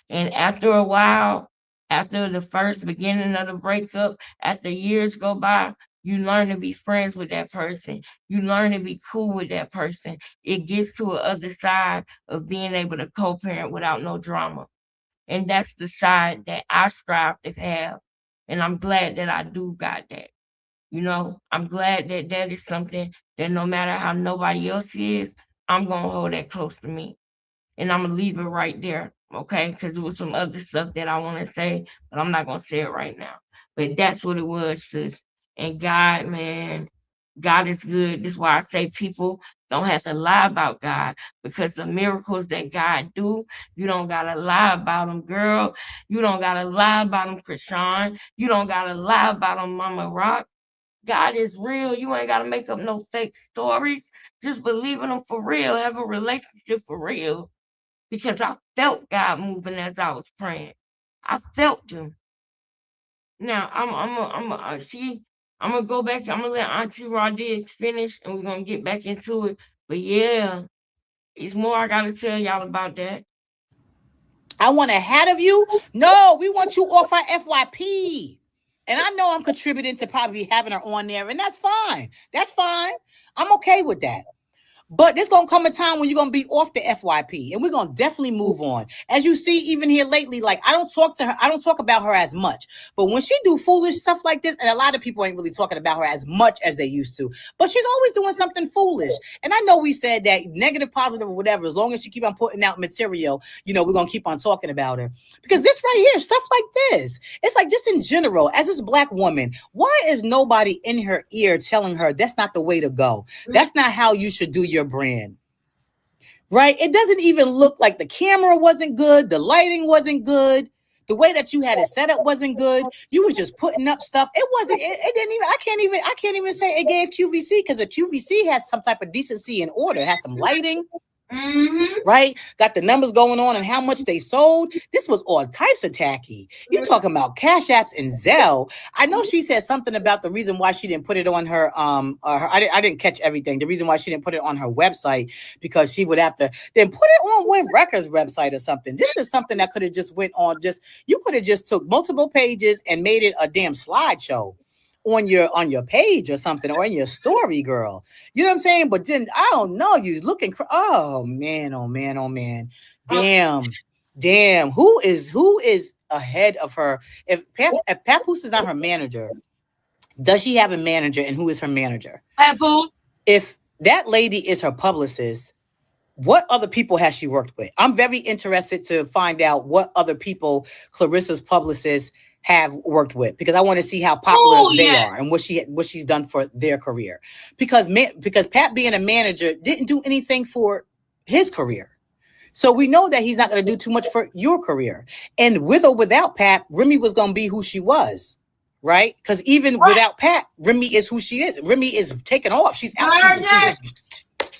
A: And after a while, after the first beginning of the breakup, after years go by, you learn to be friends with that person. You learn to be cool with that person. It gets to a other side of being able to co-parent without no drama. And that's the side that I strive to have. And I'm glad that I do got that. You know, I'm glad that that is something that no matter how nobody else is, I'm going to hold that close to me. And I'm going to leave it right there, okay? Because there was some other stuff that I want to say, but I'm not going to say it right now. But that's what it was, sis. And God, man, God is good. This is why I say people don't have to lie about God because the miracles that God do, you don't gotta lie about them, girl. You don't gotta lie about them, Krishan. You don't gotta lie about them, Mama Rock. God is real. You ain't gotta make up no fake stories. Just believe in them for real. Have a relationship for real. Because I felt God moving as I was praying. I felt him. Now I'm gonna go back. I'm gonna let Auntie Rodriguez finish, and we're gonna get back into it. But yeah, it's more I gotta tell y'all about that.
E: I want ahead of you. No, we want you off our FYP. And I know I'm contributing to probably having her on there, and that's fine. That's fine. I'm okay with that. But there's gonna come a time when you're gonna be off the FYP, and we're gonna definitely move on. As you see, even here lately, like I don't talk to her, I don't talk about her as much. But when she do foolish stuff like this, and a lot of people ain't really talking about her as much as they used to, but she's always doing something foolish. And I know we said that negative, positive, or whatever, as long as she keep on putting out material, you know, we're gonna keep on talking about her. Because this right here, stuff like this, it's like just in general, as this black woman, why is nobody in her ear telling her that's not the way to go? That's not how you should do your brand, right? It doesn't even look like the camera wasn't good. The lighting wasn't good. The way that you had it set up wasn't good. You was just putting up stuff. It wasn't, it didn't even, I can't even say it gave QVC because the QVC has some type of decency and order. It has some lighting. Right? Got the numbers going on and how much they sold. This was all types of tacky. You're talking about Cash Apps and Zelle. I know she said something about the reason why she didn't put it on her I didn't catch everything. The reason why she didn't put it on her website because she would have to then put it on Win Records website or something. This is something that could have just went on you could have just took multiple pages and made it a damn slideshow on your page or something or in your story, girl. You know what I'm saying? But then I don't know. You looking oh man, oh man, oh man. Damn. Who is ahead of her? If Papoose is not her manager, does she have a manager and who is her manager?
A: Papoose.
E: If that lady is her publicist, what other people has she worked with? I'm very interested to find out what other people Clarissa's publicists have worked with because I want to see how popular they are and what she's done for their career. Because Pat being a manager didn't do anything for his career. So we know that he's not going to do too much for your career. And with or without Pat, Remy was going to be who she was. Right? Because even without Pat, Remy is who she is. Remy is taking off. She's out. She's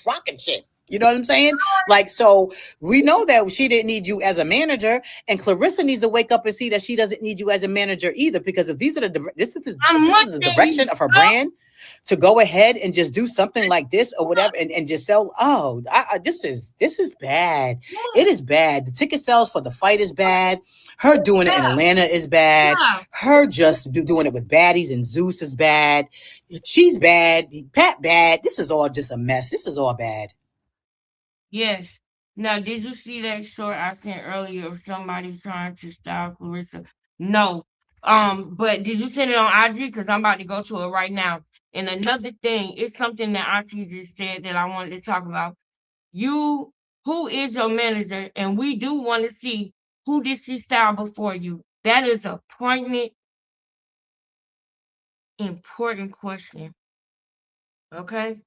E: rocking shit. You know what I'm saying? Like, so we know that she didn't need you as a manager, and Clarissa needs to wake up and see that she doesn't need you as a manager either. Because if this is the direction of her brand, to go ahead and just do something like this or whatever, and just sell. Oh, this is bad. It is bad. The ticket sales for the fight is bad. Her doing it in Atlanta is bad. Her just doing it with baddies and Zeus is bad. She's bad. Pat bad. This is all just a mess. This is all bad.
A: Yes. Now, did you see that short I sent earlier of somebody trying to style Clarissa? No. But did you send it on IG? Because I'm about to go to it right now. And another thing, it's something that Auntie just said that I wanted to talk about. Who is your manager? And we do want to see who did she style before you. That is a poignant, important question. Okay?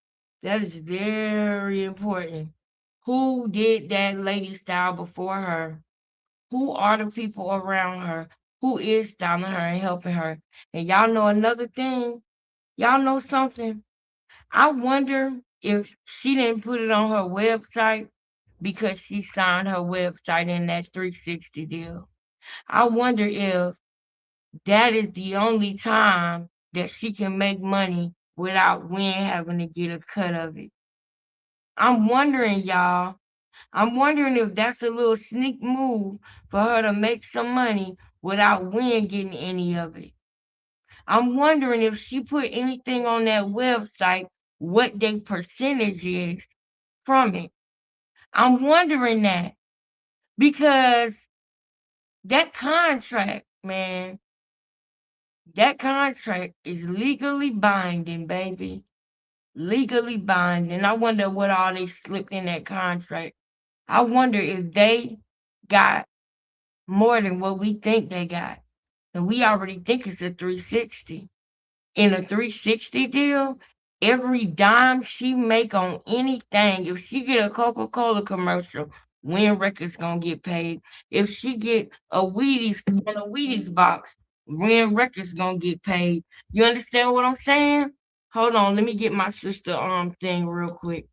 A: That is very important. Who did that lady style before her? Who are the people around her? Who is styling her and helping her? And y'all know another thing? Y'all know something? I wonder if she didn't put it on her website because she signed her website in that 360 deal. I wonder if that is the only time that she can make money without Win having to get a cut of it. I'm wondering, y'all. I'm wondering if that's a little sneak move for her to make some money without Win getting any of it. I'm wondering if she put anything on that website, what their percentage is from it. I'm wondering that because that contract, man, that contract is legally binding, baby. Legally binding. I wonder what all they slipped in that contract. I wonder if they got more than what we think they got. And we already think it's a 360. In a 360 deal, every dime she make on anything, if she get a Coca-Cola commercial, Win Records gonna get paid. If she get a Wheaties box, Win Records gonna get paid. You understand what I'm saying? Hold on, let me get my sister thing real quick.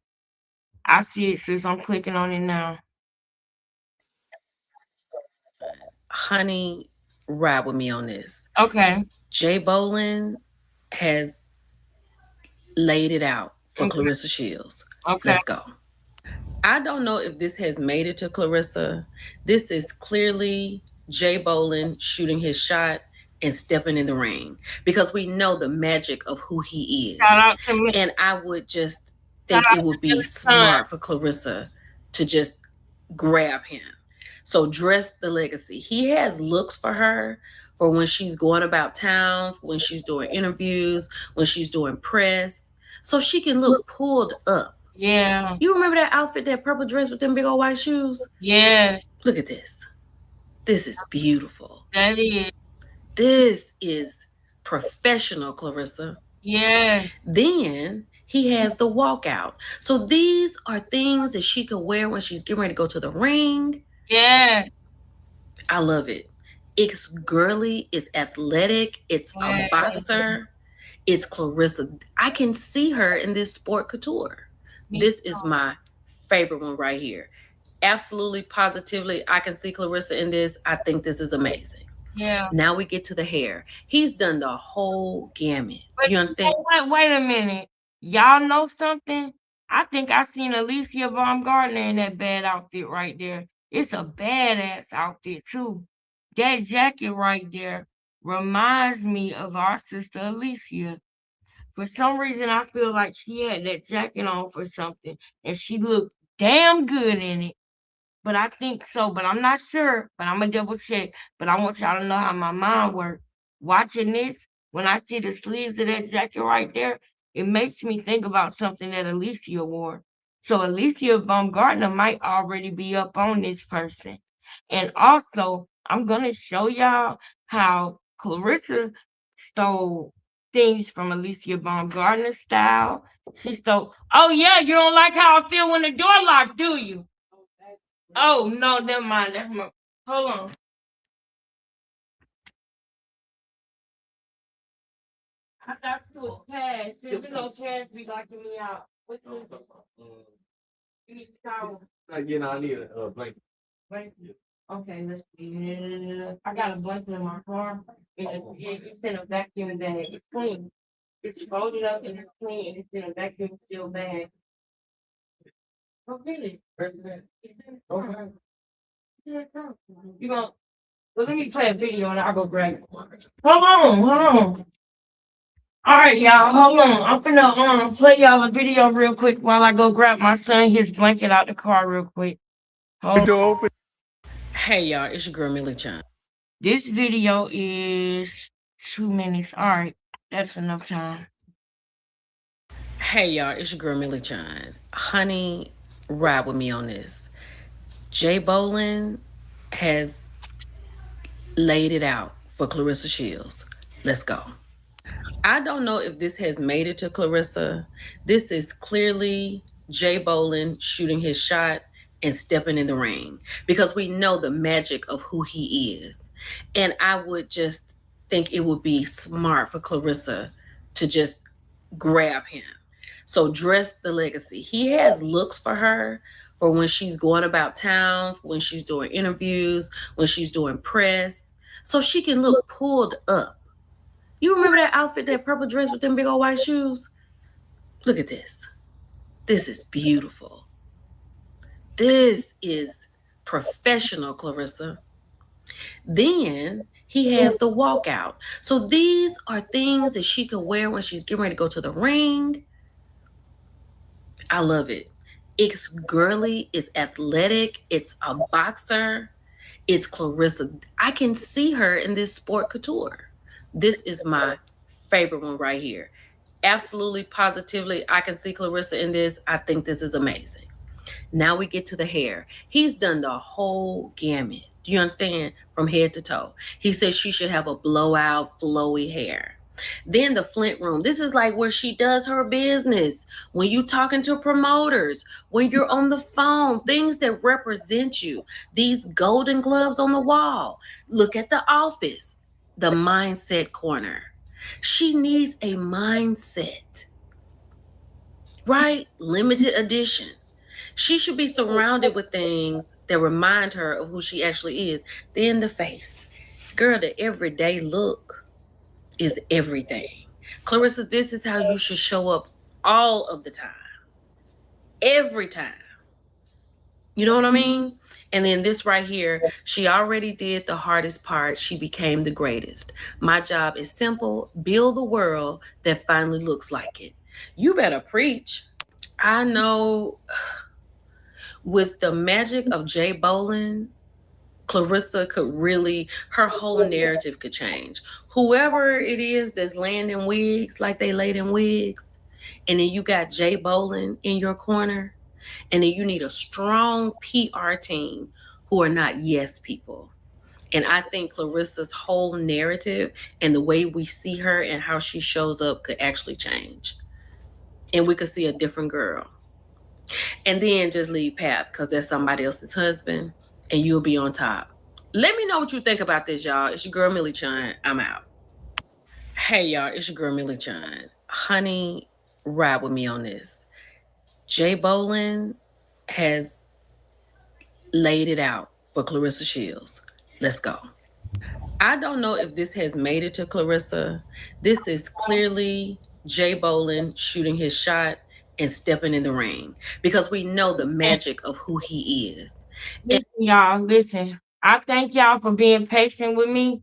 A: I see it, sis. I'm clicking on it now.
I: Honey, ride with me on this.
A: Okay.
I: Jay Bolin has laid it out for
A: Okay.
I: Clarissa Shields.
A: Okay.
I: Let's go. I don't know if this has made it to Clarissa. This is clearly Jay Bolin shooting his shot and stepping in the ring because we know the magic of who he is.
A: Shout out to me.
I: And I would just think it would be smart for Clarissa to just grab him. So dress the legacy. He has looks for her for when she's going about town, when she's doing interviews, when she's doing press, so she can look pulled up.
A: Yeah.
I: You remember that outfit, that purple dress with them big old white shoes?
A: Yeah.
I: Look at this. This is beautiful.
A: That is.
I: This is professional, Clarissa.
A: Yeah.
I: Then he has the walkout. So these are things that she could wear when she's getting ready to go to the ring.
A: Yeah.
I: I love it. It's girly, it's athletic, it's a boxer, it's Clarissa. I can see her in this sport couture. This is my favorite one right here. Absolutely, positively, I can see Clarissa in this. I think this is amazing.
A: Yeah.
I: Now we get to the hair. He's done the whole gamut. You understand?
A: Wait a minute. Y'all know something? I think I seen Alicia Baumgartner in that bad outfit right there. It's a badass outfit too. That jacket right there reminds me of our sister Alicia. For some reason, I feel like she had that jacket on for something, and she looked damn good in it. But I think so, but I'm not sure. But I'm gonna double check. But I want y'all to know how my mind works. Watching this, when I see the sleeves of that jacket right there, it makes me think about something that Alicia wore. So Alicia Baumgartner might already be up on this person. And also, I'm gonna show y'all how Clarissa stole things from Alicia Baumgartner's style. She stole, oh yeah, you don't like how I feel when the door locked, do you? Oh no, never mind. That's my. Hold on. I thought you was Cash. You know Cash be locking me out. Which one? You need to towel.
H: I need a blanket.
A: Blanket. Okay, let's see. I got a blanket in my car. It's in a vacuum bag. It's clean. It's folded up and it's clean. And it's in a vacuum sealed bag. Oh really? Okay. You gonna? Well, let me play a video and I'll go grab it. Hold on. All right, y'all, hold on. I'm gonna play y'all a video real quick while I go grab my son his blanket out the car real quick. Hold on.
I: Hey, y'all, it's your girl, Millie Chan.
A: This video is 2 minutes. All right, that's enough time.
I: Hey, y'all, it's your girl, Millie Chan. Honey, ride with me on this. Jay Bolin has laid it out for Clarissa Shields. Let's go. I don't know if this has made it to Clarissa. This is clearly Jay Bolin shooting his shot and stepping in the ring because we know the magic of who he is. And I would just think it would be smart for Clarissa to just grab him. So dress the legacy. He has looks for her for when she's going about town, when she's doing interviews, when she's doing press, so she can look pulled up. You remember that outfit, that purple dress with them big old white shoes? Look at this. This is beautiful. This is professional, Clarissa. Then he has the walkout. So these are things that she can wear when she's getting ready to go to the ring. I love it. It's girly, it's athletic, it's a boxer, it's Clarissa. I can see her in this sport couture. This is my favorite one right here. Absolutely, positively, I can see Clarissa in this. I think this is amazing. Now we get to the hair. He's done the whole gamut. Do you understand? From head to toe. He says she should have a blowout, flowy hair. Then the Flint room. This is like where she does her business. When you talking to promoters, when you're on the phone, things that represent you. These golden gloves on the wall. Look at the office. The mindset corner. She needs a mindset. Right? Limited edition. She should be surrounded with things that remind her of who she actually is. Then the face. Girl, the everyday look is everything. Clarissa, this is how you should show up all of the time. Every time. You know what I mean? And then this right here, she already did the hardest part. She became the greatest. My job is simple. Build the world that finally looks like it. You better preach. I know... With the magic of Jay Bolin, Clarissa could really, her whole narrative could change. Whoever it is that's laying in wigs like they laid in wigs, and then you got Jay Bolin in your corner, and then you need a strong PR team who are not yes people. And I think Clarissa's whole narrative and the way we see her and how she shows up could actually change. And we could see a different girl. And then just leave Pap because that's somebody else's husband and you'll be on top. Let me know what you think about this, y'all. It's your girl, Millie Chun. I'm out. Hey, y'all. It's your girl, Millie Chun. Honey, ride with me on this. Jay Bolin has laid it out for Clarissa Shields. Let's go. I don't know if this has made it to Clarissa. This is clearly Jay Bolin shooting his shot and stepping in the ring because we know the magic of who he is.
A: Listen, y'all, listen. I thank y'all for being patient with me,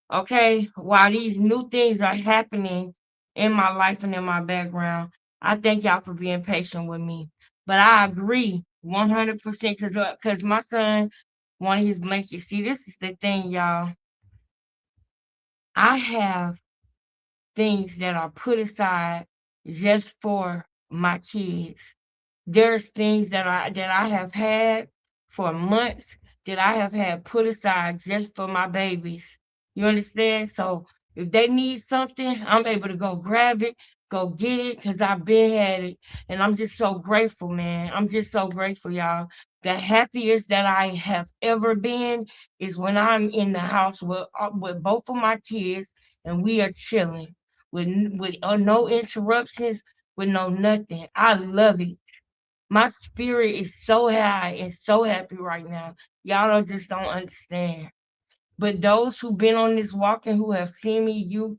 A: okay, while these new things are happening in my life and in my background. I thank y'all for being patient with me. But I agree 100% because my son wanted his blanket. See, this is the thing, y'all. I have things that are put aside just for my kids. There's things that I have had for months that I have had put aside just for my babies. You understand? So if they need something, I'm able to go grab it, go get it, because I've been had it. And I'm just so grateful, man. I'm just so grateful, y'all. The happiest that I have ever been is when I'm in the house with both of my kids and we are chilling with no interruptions, with no nothing. I love it. My spirit is so high and so happy right now. Y'all just don't understand. But those who've been on this walk and who have seen me, you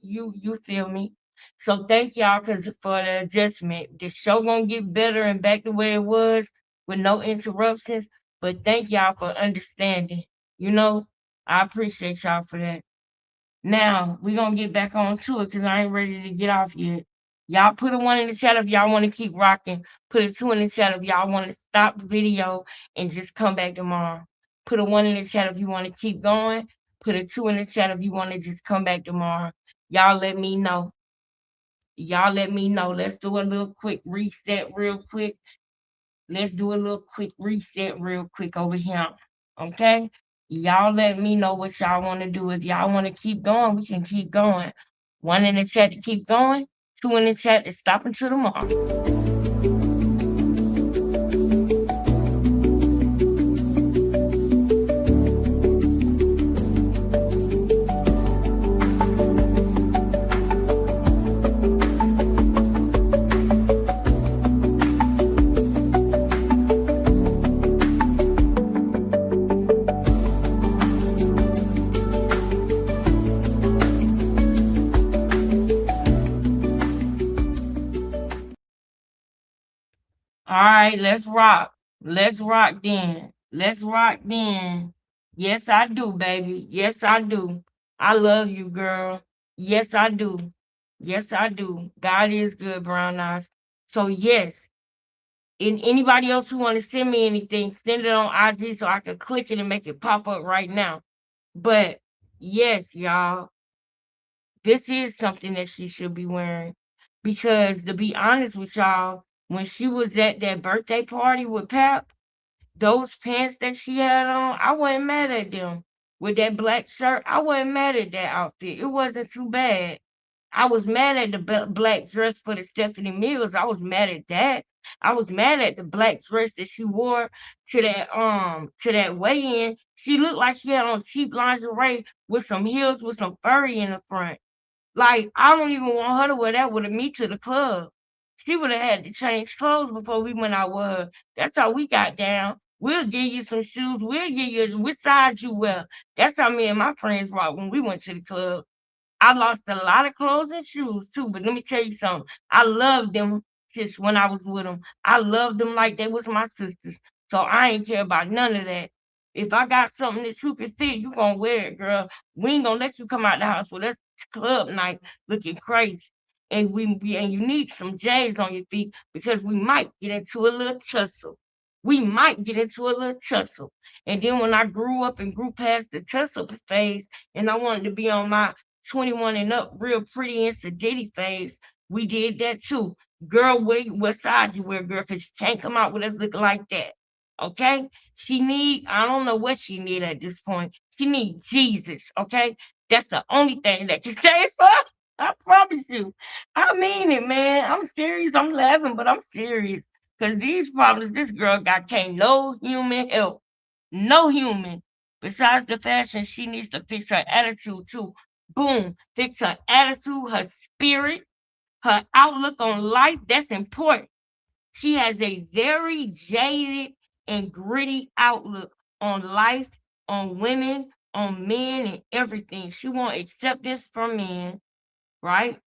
A: feel me. So thank y'all for the adjustment. The show gonna get better and back to where it was with no interruptions. But thank y'all for understanding. You know, I appreciate y'all for that. Now we're gonna get back on to it because I ain't ready to get off yet. Y'all put a 1 in the chat if y'all want to keep rocking. Put a 2 in the chat if y'all want to stop the video and just come back tomorrow. Put a 1 in the chat if you want to keep going. Put a 2 in the chat if you want to just come back tomorrow. Y'all let me know. Y'all let me know. Let's do a little quick reset real quick. Let's do a little quick reset real quick over here. Okay? Y'all let me know what y'all want to do. If y'all want to keep going, we can keep going. 1 in the chat to keep going. 2 in the chat to stop until tomorrow. right, let's rock. Let's rock then. Let's rock then. Yes, I do, baby. Yes, I do. I love you, girl. Yes, I do. Yes, I do. God is good, Brown Eyes. So yes. And anybody else who want to send me anything, send it on IG so I can click it and make it pop up right now. But yes, y'all, this is something that she should be wearing. Because to be honest with y'all, when she was at that birthday party with Pap, those pants that she had on, I wasn't mad at them. With that black shirt, I wasn't mad at that outfit. It wasn't too bad. I was mad at the black dress for the Stephanie Mills. I was mad at that. I was mad at the black dress that she wore to that weigh-in. She looked like she had on cheap lingerie with some heels with some furry in the front. Like, I don't even want her to wear that with me to the club. She would have had to change clothes before we went out with her. That's how we got down. We'll give you some shoes. We'll give you which size you wear. That's how me and my friends rocked when we went to the club. I lost a lot of clothes and shoes too, but let me tell you something. I loved them since when I was with them. I loved them like they was my sisters. So I ain't care about none of that. If I got something that you can fit, you gonna wear it, girl. We ain't gonna let you come out the house with us club night looking crazy. And you need some J's on your feet because we might get into a little tussle. We might get into a little tussle. And then when I grew up and grew past the tussle phase and I wanted to be on my 21 and up, real pretty and sedity phase, we did that too. Girl, what size you wear, girl, because you can't come out with us looking like that. Okay? I don't know what she need at this point. She need Jesus, okay? That's the only thing that can save her. I promise you. I mean it, man. I'm serious. I'm laughing, but I'm serious. Because these problems this girl got can't no human help. No human. Besides the fashion, she needs to fix her attitude too. Boom. Fix her attitude, her spirit, her outlook on life. That's important. She has a very jaded and gritty outlook on life, on women, on men, and everything. She wants acceptance from men, right?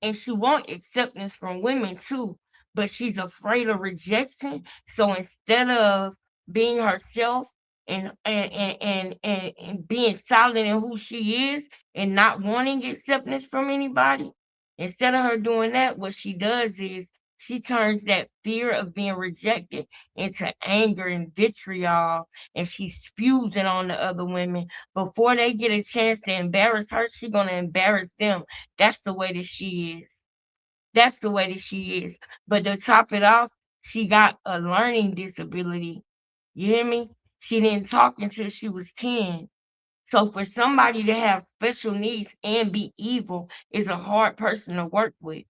A: And she wants acceptance from women too, but she's afraid of rejection. So instead of being herself and being solid in who she is and not wanting acceptance from anybody, instead of her doing that, what she does is she turns that fear of being rejected into anger and vitriol, and she spews it on the other women. Before they get a chance to embarrass her, she's gonna embarrass them. That's the way that she is. That's the way that she is. But to top it off, she got a learning disability. You hear me? She didn't talk until she was 10. So for somebody to have special needs and be evil is a hard person to work with.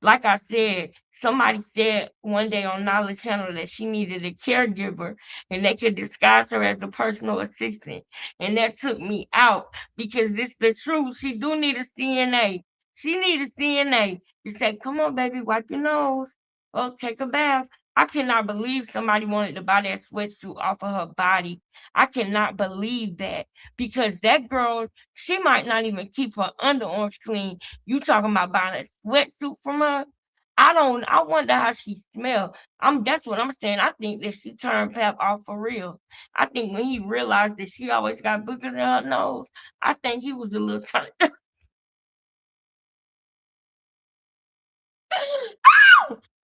A: Like I said, somebody said one day on Knowledge Channel that she needed a caregiver and they could disguise her as a personal assistant. And that took me out because this the truth. She do need a CNA. She need a CNA. You say, come on, baby, wipe your nose. Oh, take a bath. I cannot believe somebody wanted to buy that sweatsuit off of her body. I cannot believe that because that girl, she might not even keep her underarms clean. You talking about buying a sweatsuit from her? I wonder how she smell. That's what I'm saying. I think that she turned Pap off for real. I think when he realized that she always got boogers in her nose, I think he was a little turned.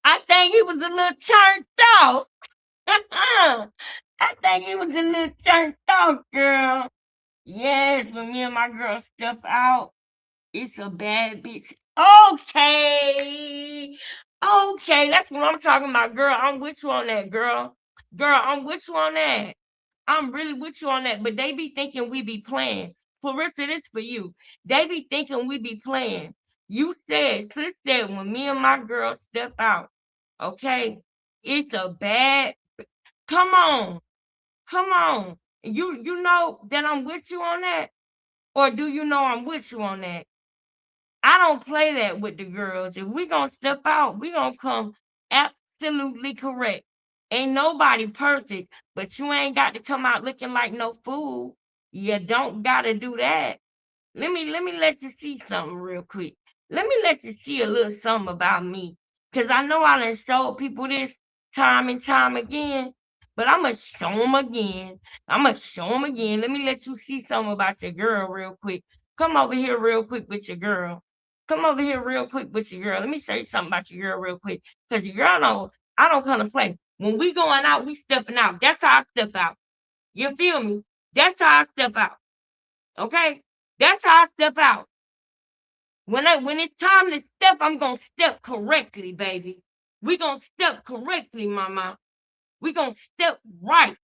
A: I think he was a little turned off. I think he was a little turned off, girl. Yes, when me and my girl step out, it's a bad bitch. Okay. Okay, that's what I'm talking about, girl. I'm with you on that, girl. Girl, I'm with you on that. I'm really with you on that. But they be thinking we be playing. Clarissa, this for you. They be thinking we be playing. Sis said, when me and my girl step out, okay, it's a bad. Come on. Come on. You know that I'm with you on that? Or do you know I'm with you on that? I don't play that with the girls. If we gonna step out, we gonna come absolutely correct. Ain't nobody perfect, but you ain't got to come out looking like no fool. You don't gotta do that. Let me let you see something real quick. Let me let you see a little something about me. Cause I know I done showed people this time and time again, but I'm going to show them again. I'm going to show them again. Let me let you see something about your girl real quick. Come over here real quick with your girl. Come over here real quick with your girl. Let me show you something about your girl real quick. Because your girl I don't come to play. When we going out, we stepping out. That's how I step out. You feel me? That's how I step out. Okay? That's how I step out. When it's time to step, I'm gonna step correctly, baby. We gonna step correctly, mama. We gonna step right.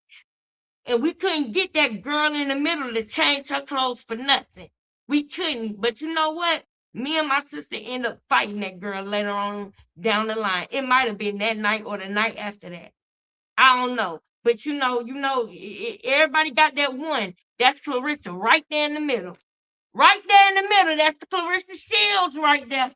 A: And we couldn't get that girl in the middle to change her clothes for nothing. We couldn't. But you know what? Me and my sister end up fighting that girl later on down the line. It might have been that night or the night after that. I don't know. But everybody got that one. That's Clarissa right there in the middle. Right there in the middle. That's the Clarissa Shields right there.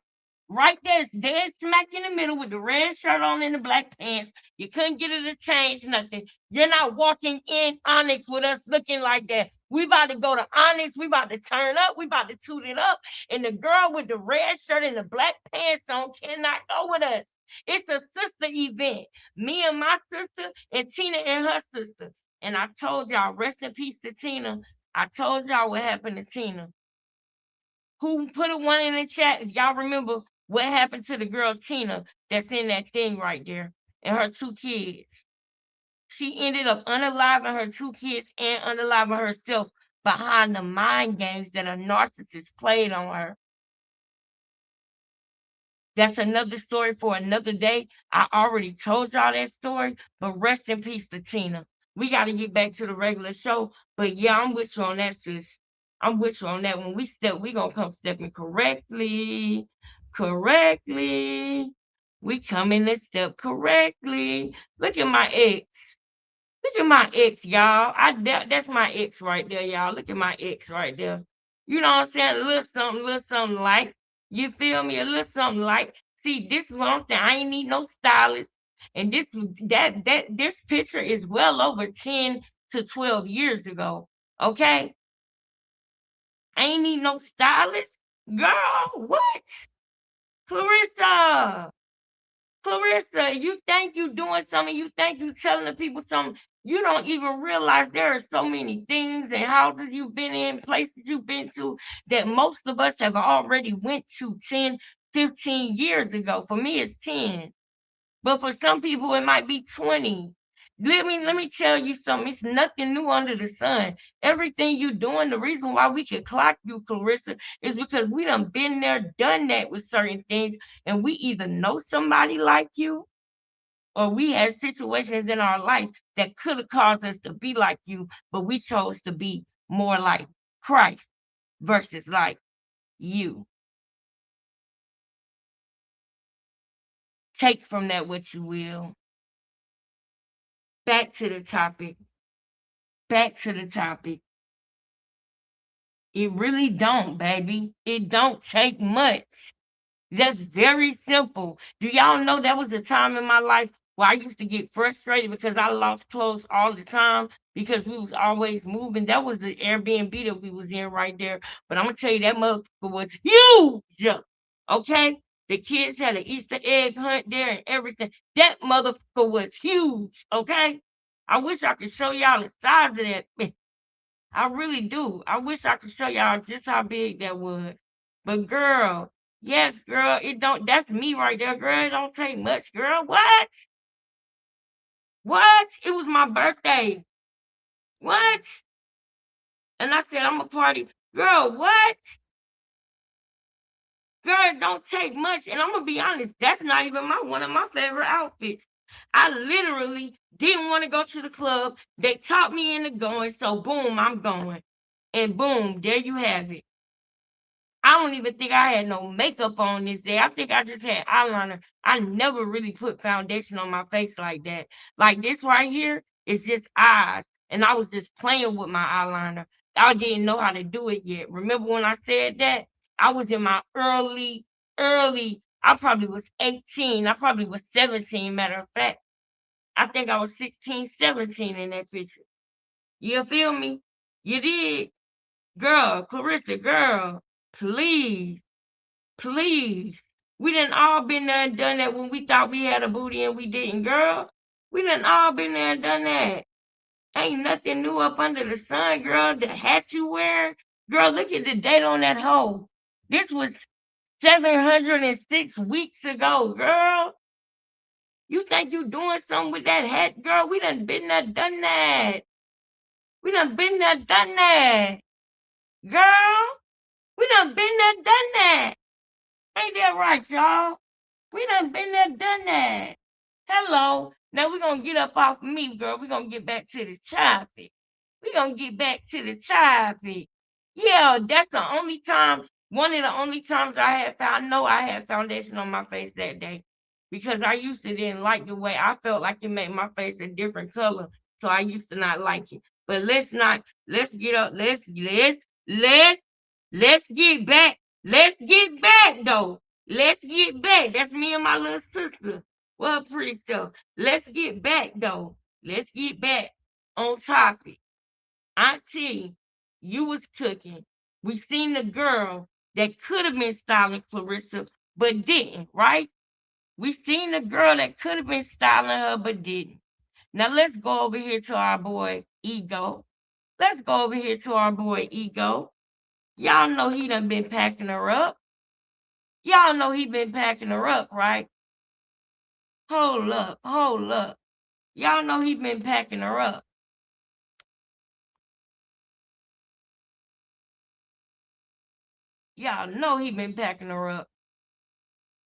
A: Right there, dead smack in the middle with the red shirt on and the black pants. You couldn't get her to change nothing. You're not walking in Onyx with us looking like that. We about to go to Onyx. We about to turn up. We about to toot it up. And the girl with the red shirt and the black pants on cannot go with us. It's a sister event. Me and my sister and Tina and her sister. And I told y'all, rest in peace to Tina. I told y'all what happened to Tina. Who put a one in the chat if y'all remember what happened to the girl Tina that's in that thing right there and her 2 kids. She ended up unaliving her 2 kids and unaliving herself behind the mind games that a narcissist played on her. That's another story for another day. I already told y'all that story, but rest in peace to Tina. We got to get back to the regular show, but yeah, I'm with you on that, sis. I'm with you on that. When we step, we gonna come stepping correctly. We coming to step correctly. Look at my ex. Look at my ex, y'all. That's my ex right there, y'all. Look at my ex right there. You know what I'm saying? A little something like. You feel me? A little something like. See, this is what I'm saying. I ain't need no stylist. And this picture is well over 10 to 12 years ago. Okay? I ain't need no stylist. Girl, what? Clarissa, you think you doing something, you think you telling the people something, you don't even realize there are so many things and houses you've been in, places you've been to that most of us have already went to 10, 15 years ago. For me, it's 10. But for some people, it might be 20. Let me tell you something. It's nothing new under the sun. Everything you doing, the reason why we can clock you, Clarissa, is because we done been there, done that with certain things, and we either know somebody like you, or we had situations in our life that could have caused us to be like you, but we chose to be more like Christ versus like you. Take from that what you will. Back to the topic. It really don't, baby. It don't take much. That's very simple. Do y'all know that was a time in my life where I used to get frustrated because I lost clothes all the time because we was always moving? That was the Airbnb that we was in right there. But I'm gonna tell you, that motherfucker was huge. Okay? The kids had an Easter egg hunt there and everything. That motherfucker was huge. Okay? I wish I could show y'all the size of that. I really do. I wish I could show y'all just how big that was. But girl, yes, girl, that's me right there, girl. It don't take much, girl. What? What? It was my birthday. What? And I said, I'm a party. Girl, what? Girl, it don't take much. And I'm gonna be honest, that's not even one of my favorite outfits. I literally didn't want to go to the club. They talked me into going, so boom, I'm going. And boom, there you have it. I don't even think I had no makeup on this day. I think I just had eyeliner. I never really put foundation on my face like that. Like this right here is just eyes. And I was just playing with my eyeliner. I didn't know how to do it yet. Remember when I said that? I was in my early, I probably was 18. I probably was 17, matter of fact. I think I was 16, 17 in that picture. You feel me? You did? Girl, Clarissa, girl, please. We done all been there and done that when we thought we had a booty and we didn't, girl. We done all been there and done that. Ain't nothing new up under the sun, girl. The hat you wearing, girl, look at the date on that hoe. This was 706 weeks ago, girl. You think you doing something with that hat, girl? We done been there, done that. We done been there, done that. Girl, we done been there, done that. Ain't that right, y'all? We done been there, done that. Hello. Now we're gonna get up off of me, girl. We're gonna get back to the topic. We're gonna get back to the topic. Yeah, that's the only time, one of the only times I know I had foundation on my face that day. Because I used to didn't like the way I felt like it made my face a different color. So I used to not like it. But let's get up, let's get back. Let's get back though. Let's get back. That's me and my little sister. Well, pretty stuff. Let's get back though. Let's get back on topic. Auntie, you was cooking. We seen the girl that could have been styling Clarissa, but didn't, right? We seen the girl that could have been styling her, but didn't. Now let's go over here to our boy Ego. Let's go over here to our boy Ego. Y'all know he done been packing her up. Y'all know he been packing her up, right? Hold up, hold up. Y'all know he been packing her up. Y'all know he been packing her up.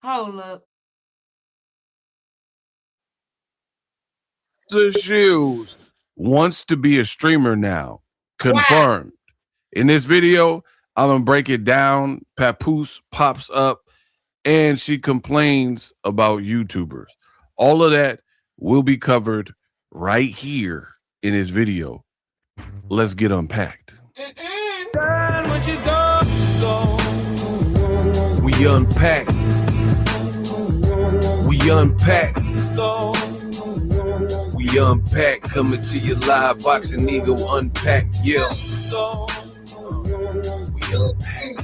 A: Hold up.
J: Shields wants to be a streamer now. Confirmed. In this video, I'm gonna break it down. Papoose pops up and she complains about YouTubers. All of that will be covered right here in this video. Let's get unpacked. We unpack. We unpack. We unpack. Coming to you live, Boxing Eagle unpack. Yeah. We unpack.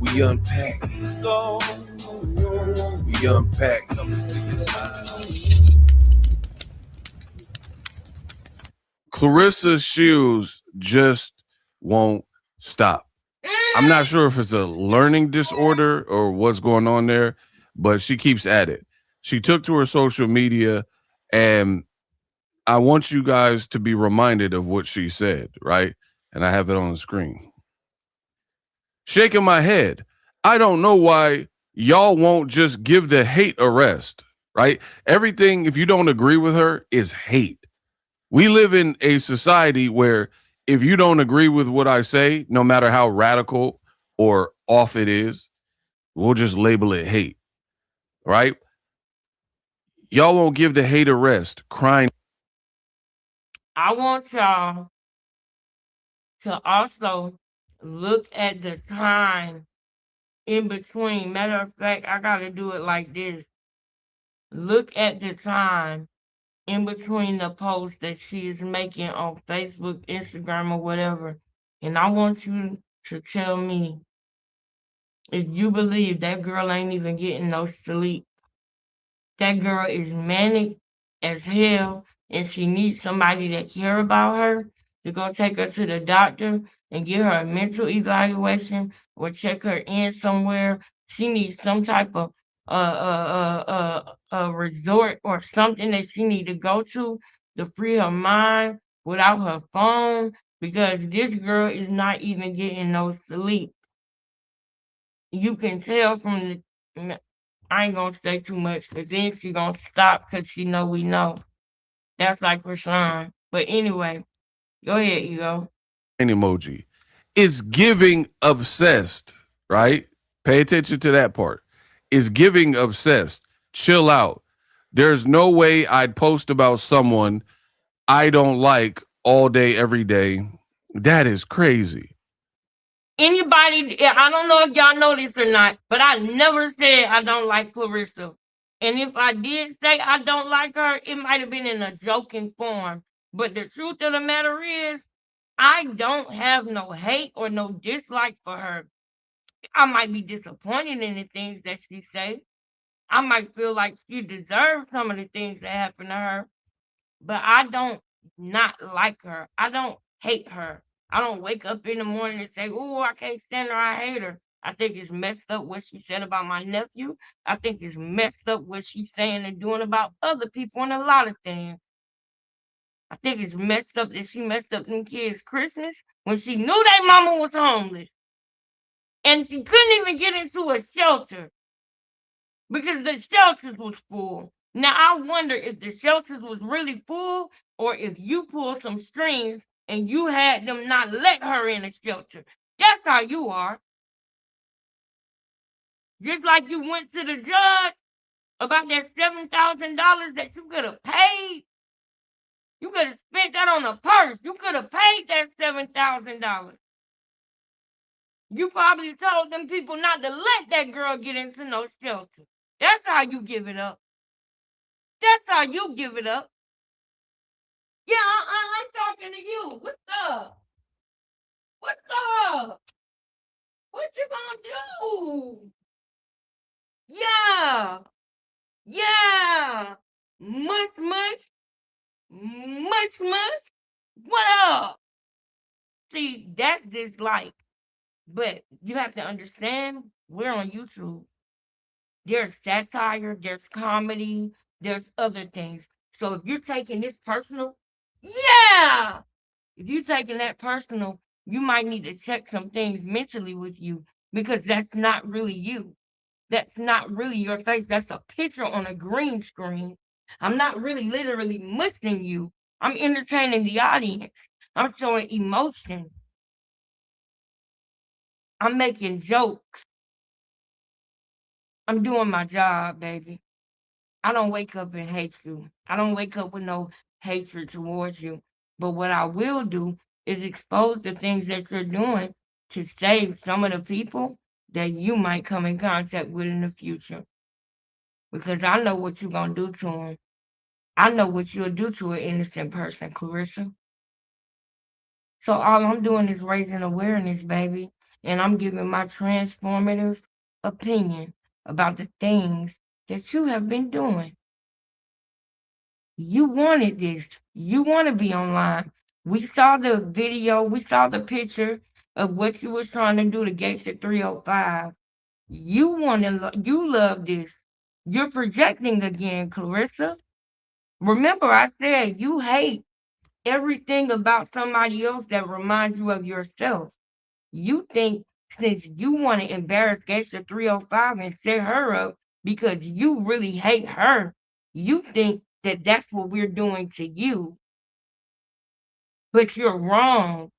J: We unpack. We unpack. Coming to you live. Clarissa Shields just won't stop. I'm not sure if it's a learning disorder or what's going on there, but she keeps at it. She took to her social media, and I want you guys to be reminded of what she said, right? And I have it on the screen. Shaking my head. I don't know why y'all won't just give the hate a rest, right? Everything, if you don't agree with her, is hate. We live in a society where if you don't agree with what I say, no matter how radical or off it is, we'll just label it hate, right? Y'all won't give the hate a rest, crying.
A: I want y'all to also look at the time in between. Matter of fact, I got to do it like this. Look at the time in between the posts that she is making on Facebook, Instagram, or whatever. And I want you to tell me if you believe that girl ain't even getting no sleep. That girl is manic as hell, and she needs somebody that care about her to go take her to the doctor and get her a mental evaluation or check her in somewhere. She needs some type of resort or something that she need to go to free her mind without her phone, because this girl is not even getting no sleep. You can tell from the, I ain't gonna say too much because then she gonna stop because she know we know. That's like Rashawn. But anyway, go ahead, Ego.
J: Emoji. It's giving obsessed, right? Pay attention to that part. It's giving obsessed. Chill out. There's no way I'd post about someone I don't like all day, every day. That is crazy.
A: Anybody, I don't know if y'all know this or not, but I never said I don't like Clarissa. And if I did say I don't like her, it might have been in a joking form. But the truth of the matter is, I don't have no hate or no dislike for her. I might be disappointed in the things that she say, I might feel like she deserves some of the things that happen to her, but I don't not like her. I don't hate her. I don't wake up in the morning and say, "Oh, I can't stand her. I hate her." I think it's messed up what she said about my nephew. I think it's messed up what she's saying and doing about other people and a lot of things. I think it's messed up that she messed up them kids' Christmas when she knew their mama was homeless and she couldn't even get into a shelter because the shelters was full. Now I wonder if the shelters was really full or if you pulled some strings and you had them not let her in a shelter. That's how you are. Just like you went to the judge about that $7,000 that you could have paid. You could have spent that on a purse. You could have paid that $7,000. You probably told them people not to let that girl get into no shelter. That's how you give it up. That's how you give it up. Yeah, I'm talking to you. What's up? What's up? What you gonna do? Yeah. Yeah. Mush, mush. Mush, mush. What up? See, that's dislike. But you have to understand, we're on YouTube. There's satire, there's comedy, there's other things. So if you're taking this personal, yeah, if you're taking that personal, you might need to check some things mentally with you because that's not really you. That's not really your face. That's a picture on a green screen. I'm not really literally mushing you. I'm entertaining the audience. I'm showing emotion. I'm making jokes. I'm doing my job, baby. I don't wake up and hate you. I don't wake up with no hatred towards you. But what I will do is expose the things that you're doing to save some of the people that you might come in contact with in the future. Because I know what you're going to do to them. I know what you'll do to an innocent person, Clarissa. So all I'm doing is raising awareness, baby. And I'm giving my transformative opinion about the things that you have been doing. You wanted this. You want to be online. We saw the video. We saw the picture of what you was trying to do to Gangsta 305. You want to. You love this. You're projecting again, Clarissa. Remember, I said you hate everything about somebody else that reminds you of yourself. You think since you want to embarrass Gangsta 305 and set her up because you really hate her, you think that that's what we're doing to you. But you're wrong.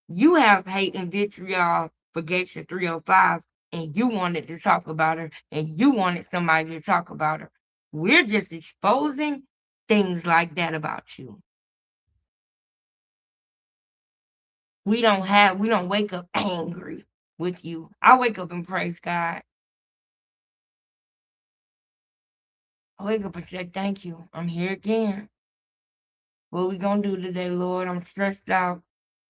A: You have hate and vitriol for Gangsta 305 and you wanted to talk about her and you wanted somebody to talk about her. We're just exposing things like that about you. We don't wake up angry with you. I wake up and praise God. I wake up and say, thank you. I'm here again. What we gonna do today, Lord? I'm stressed out.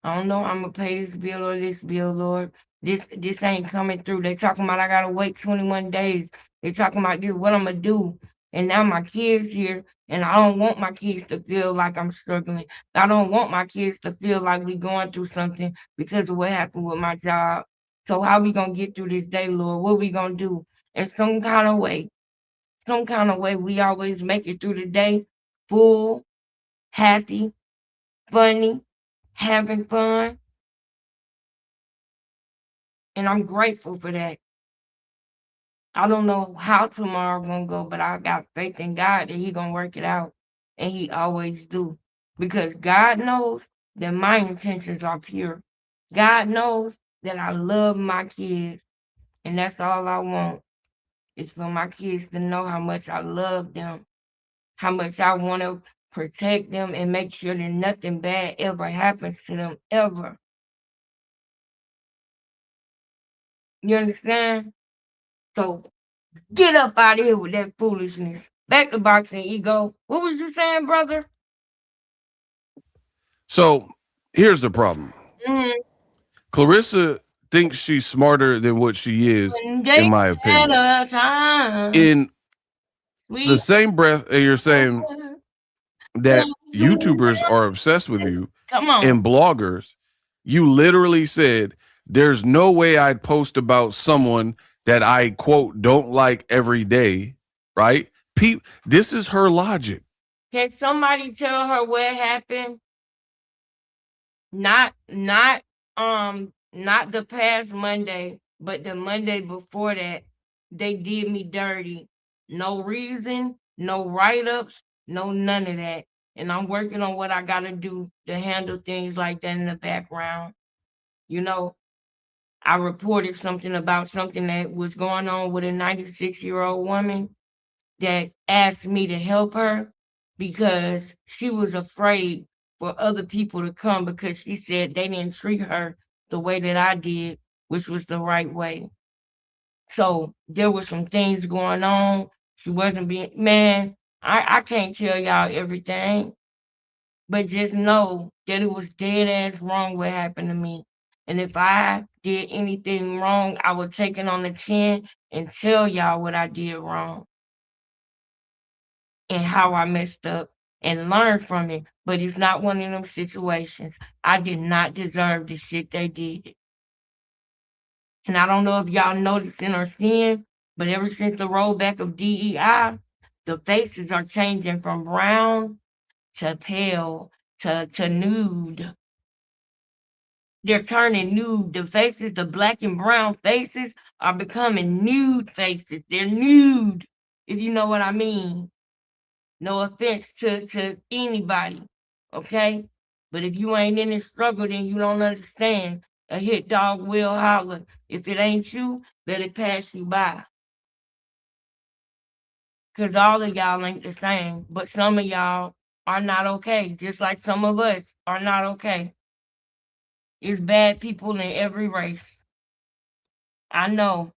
A: I don't know how I'm gonna pay this bill or this bill, Lord. This ain't coming through. They talking about I gotta wait 21 days. They talking about this, what I'm gonna do. And now my kids here, and I don't want my kids to feel like I'm struggling. I don't want my kids to feel like we going through something because of what happened with my job. So how we gonna get through this day, Lord? What we gonna do? In some kind of way, we always make it through the day full, happy, funny, having fun. And I'm grateful for that. I don't know how tomorrow gonna go, but I got faith in God that He gonna work it out. And He always do. Because God knows that my intentions are pure. God knows that I love my kids. And that's all I want. Is for my kids to know how much I love them. How much I want to protect them and make sure that nothing bad ever happens to them, ever. You understand? So get up out of here with that foolishness. Back to boxing, ego. What was you saying, brother?
J: So here's the problem.
A: Mm.
J: Clarissa think she's smarter than what she is, in my opinion. In the same breath, you're saying that YouTubers are obsessed with you
A: Come on.
J: and bloggers. You literally said, there's no way I'd post about someone that I, quote, don't like every day, right? This is her logic.
A: Can somebody tell her what happened? Not the past Monday, but the Monday before that. They did me dirty. No reason, no write-ups, no none of that. And I'm working on what I gotta do to handle things like that in the background. You know, I reported something about something that was going on with a 96-year-old woman that asked me to help her because she was afraid for other people to come because she said they didn't treat her the way that I did, which was the right way. So there were some things going on. She wasn't being, man, I can't tell y'all everything, but just know that it was dead ass wrong what happened to me. And if I did anything wrong, I would take it on the chin and tell y'all what I did wrong and how I messed up and learn from it. But it's not one of them situations. I did not deserve the shit they did. And I don't know if y'all noticing or seeing, but ever since the rollback of DEI, the faces are changing from brown to pale to nude. They're turning nude. The faces, the black and brown faces are becoming nude faces. They're nude, if you know what I mean. No offense to anybody, okay? But if you ain't in this struggle, then you don't understand. A hit dog will holler. If it ain't you, let it pass you by. Because all of y'all ain't the same. But some of y'all are not okay, just like some of us are not okay. It's bad people in every race. I know.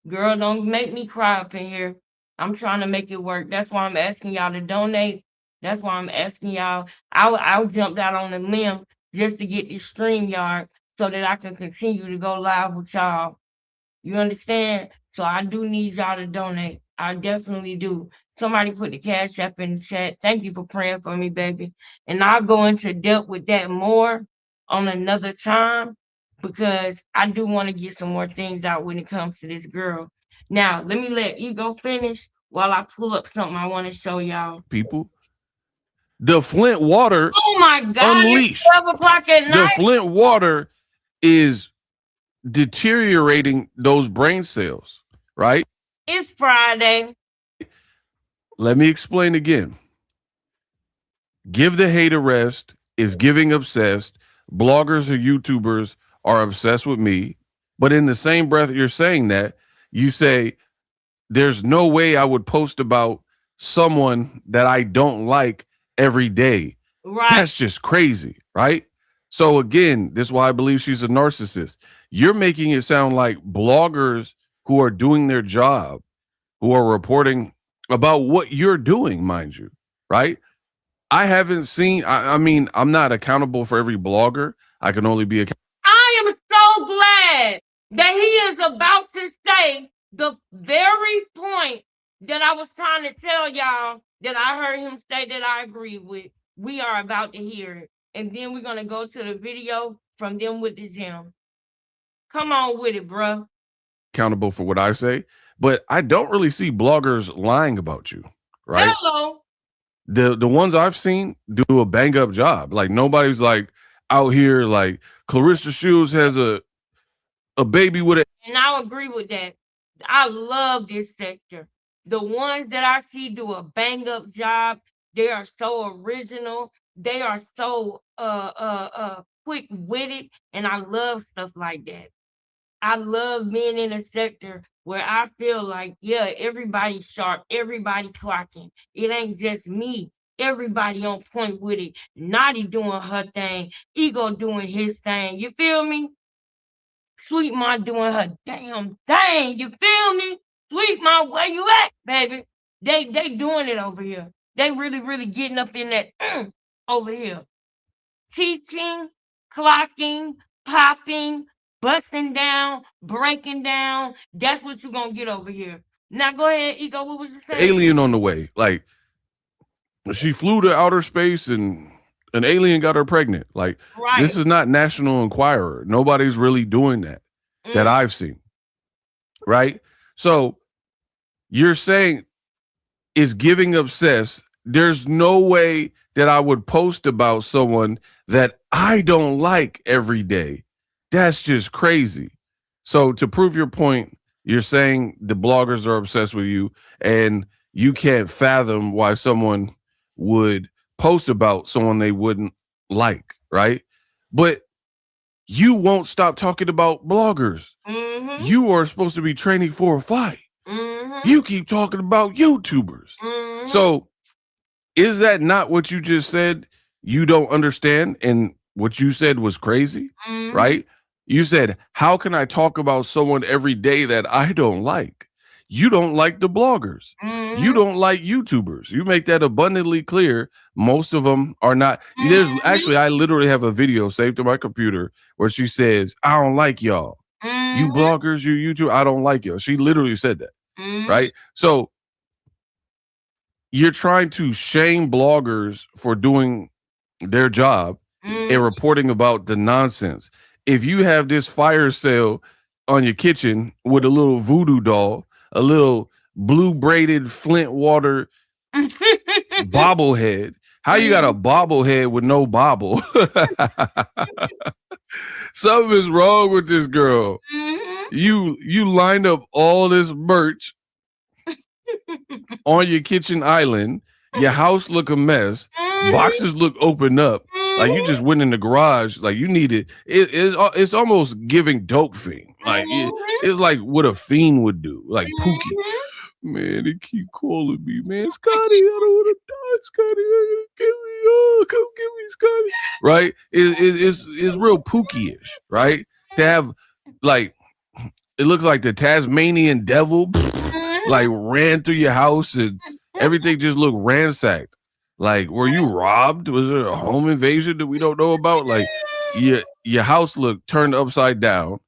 A: Girl, don't make me cry up in here. I'm trying to make it work. That's why I'm asking y'all to donate. That's why I'm asking y'all. I jumped out on the limb just to get this StreamYard so that I can continue to go live with y'all. You understand? So I do need y'all to donate. I definitely do. Somebody put the Cash App in the chat. Thank you for praying for me, baby. And I'll go into depth with that more on another time because I do want to get some more things out when it comes to this girl. Now, let me let Ego finish while I pull up something I want to show y'all.
J: People, the Flint water,
A: Oh my God,
J: unleashed.
A: it's 12 o'clock at night.
J: The Flint water is deteriorating those brain cells, right?
A: It's Friday.
J: Let me explain again. Give the hate a rest is giving obsessed. Bloggers or YouTubers are obsessed with me. But in the same breath you're saying that, you say, there's no way I would post about someone that I don't like every day.
A: Right.
J: That's just crazy, right? So again, this is why I believe she's a narcissist. You're making it sound like bloggers who are doing their job, who are reporting about what you're doing, mind you, right? I haven't seen, I mean, I'm not accountable for every blogger. I can only be accountable.
A: I am so glad that he is about to say the very point that I was trying to tell y'all that I heard him say that I agree with. We are about to hear it. And then we're going to go to the video from them with the gym. Come on with it, bro.
J: Accountable for what I say, but I don't really see bloggers lying about you, right?
A: Hello.
J: The ones I've seen do a bang up job. Like nobody's like out here like Clarissa Shields has a baby with it.
A: And I'll agree with that. I love this sector. The ones that I see do a bang up job, they are so original. They are so quick witted, and I love stuff like that. I love being in a sector where I feel like, yeah, everybody's sharp, everybody clocking. It ain't just me. Everybody on point with it. Naughty doing her thing, Ego doing his thing. You feel me? Sweet Ma doing her damn thing. You feel me? Sweet Ma, where you at, baby? They doing it over here. They really getting up in that over here. Teaching, clocking, popping, busting down, breaking down. That's what you're gonna get over here. Now go ahead, Ego. What was you saying?
J: Alien on the way. Like, she flew to outer space and an alien got her pregnant. Like,
A: Right.
J: this is not National Enquirer. Nobody's really doing that that I've seen. Right? So you're saying is giving obsessed. There's no way that I would post about someone that I don't like every day. That's just crazy. So to prove your point, you're saying the bloggers are obsessed with you and you can't fathom why someone would post about someone they wouldn't like, right? But you won't stop talking about bloggers.
A: Mm-hmm.
J: You are supposed to be training for a fight.
A: Mm-hmm.
J: You keep talking about YouTubers.
A: Mm-hmm.
J: So is that not what you just said? You don't understand, and what you said was crazy, right? You said, how can I talk about someone every day that I don't like? You don't like the bloggers. You don't like YouTubers. You make that abundantly clear. Most of them are not. There's actually, I literally have a video saved to my computer where she says, I don't like y'all. You bloggers, you YouTube, I don't like y'all. She literally said that, right? So you're trying to shame bloggers for doing their job and reporting about the nonsense. If you have this fire sale on your kitchen with a little voodoo doll, a little blue braided Flint water bobblehead, how you got a bobblehead with no bobble? Something is wrong with this girl. You lined up all this merch on your kitchen island. Your house look a mess. Boxes look open up. Like you just went in the garage. Like you needed. It's almost giving dope fiend. Like it's like what a fiend would do. Like Pookie. Man, they keep calling me, man. Scotty, I don't want to die, Scotty. Give me, come get me, Scotty. Right? It's real Pookie-ish, right? To have like, it looks like the Tasmanian devil like ran through your house and everything just looked ransacked. Like, were you robbed? Was there a home invasion that we don't know about? Like, your house looked turned upside down,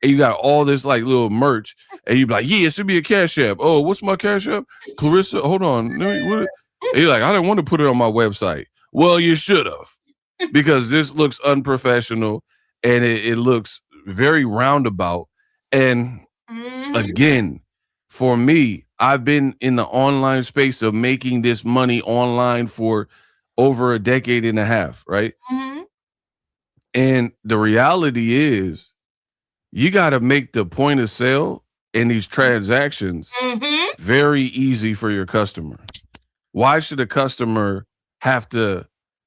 J: and you got all this like little merch, and you be like, yeah, it should be a Cash App. Oh, what's my Cash App? Clarissa, hold on. And you're like, I didn't want to put it on my website. Well, you should have, because this looks unprofessional and it looks very roundabout. And again, for me, I've been in the online space of making this money online for over a decade and a half, right? And the reality is, you got to make the point of sale and these transactions very easy for your customer. Why should a customer have to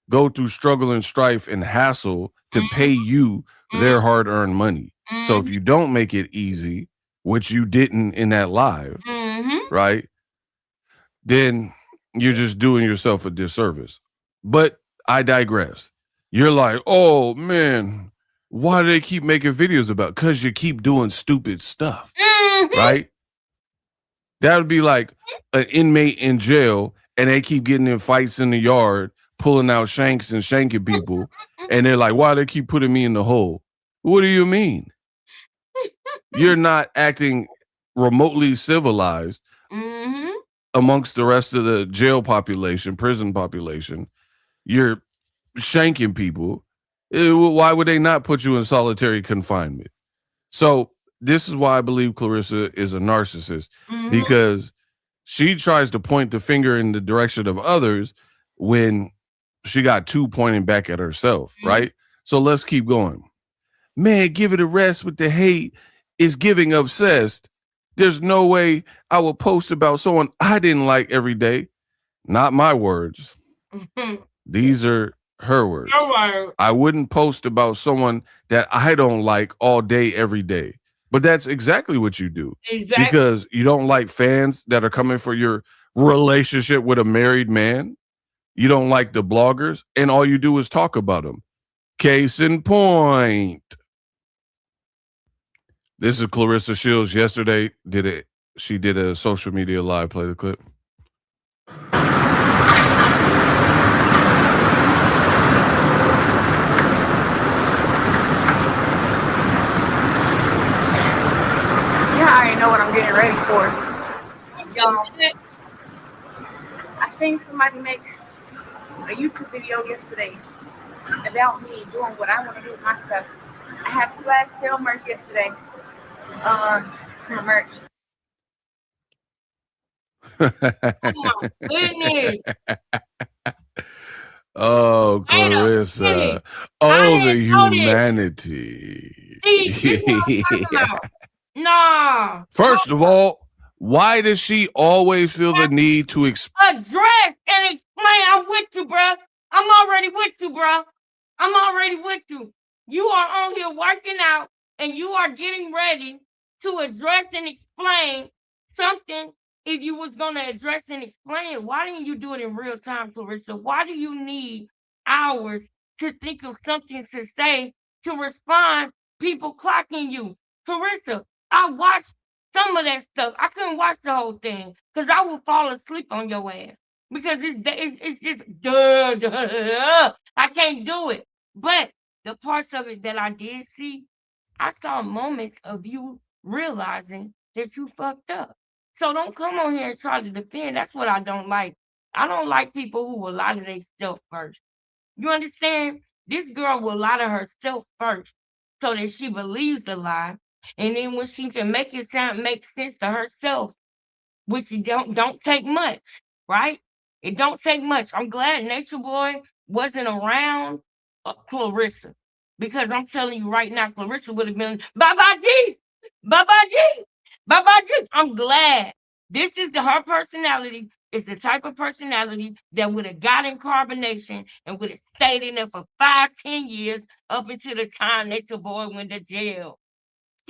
J: go through struggle and strife and hassle to pay you their hard-earned money? So if you don't make it easy, which you didn't in that live, right, then you're just doing yourself a disservice. But I digress. You're like, oh, man, why do they keep making videos about it? Because you keep doing stupid stuff, right? That would be like an inmate in jail and they keep getting in fights in the yard, pulling out shanks and shanking people. And they're like, why do they keep putting me in the hole? What do you mean? You're not acting remotely civilized amongst the rest of the jail population, prison population. You're shanking people. Why would they not put you in solitary confinement? So this is why I believe Clarissa is a narcissist, because she tries to point the finger in the direction of others when she got two pointing back at herself, right? So let's keep going. Man, give it a rest with the hate. Is giving obsessed. There's no way I will post about someone I didn't like every day. Not my words. These are her words. I wouldn't post about someone that I don't like all day, every day. But that's exactly what you do.
A: Exactly.
J: Because you don't like fans that are coming for your relationship with a married man. You don't like the bloggers, and all you do is talk about them. Case in point. This is Clarissa Shields. Yesterday, she did a social media live. Play the clip.
D: getting ready for. I seen somebody make a YouTube video yesterday about me doing what I want to do with my stuff. I had flash sale merch yesterday. My merch.
A: Oh my goodness.
J: Oh, Clarissa. Oh, the humanity.
A: See, this is what I'm talking about. Nah.
J: First of all, why does she always feel the need to
A: address and explain? I'm with you, bruh. I'm already with you, bruh. I'm already with you. You are on here working out and you are getting ready to address and explain something. If you was going to address and explain it, why didn't you do it in real time, Clarissa? Why do you need hours to think of something to say to respond? People clocking you. Clarissa, I watched some of that stuff. I couldn't watch the whole thing because I would fall asleep on your ass because it's just I can't do it. But the parts of it that I did see, I saw moments of you realizing that you fucked up. So don't come on here and try to defend. That's what I don't like. I don't like people who will lie to themselves first. You understand? This girl will lie to herself first so that she believes the lie. And then when she can make it make sense to herself, which it don't take much, right? It don't take much. I'm glad Nature Boy wasn't around Clarissa. Because I'm telling you right now, Clarissa would have been Baba G, Baba G, Baba G. I'm glad. This is her personality. It's the type of personality that would have got in carbonation and would have stayed in there for 5-10 years up until the time Nature Boy went to jail.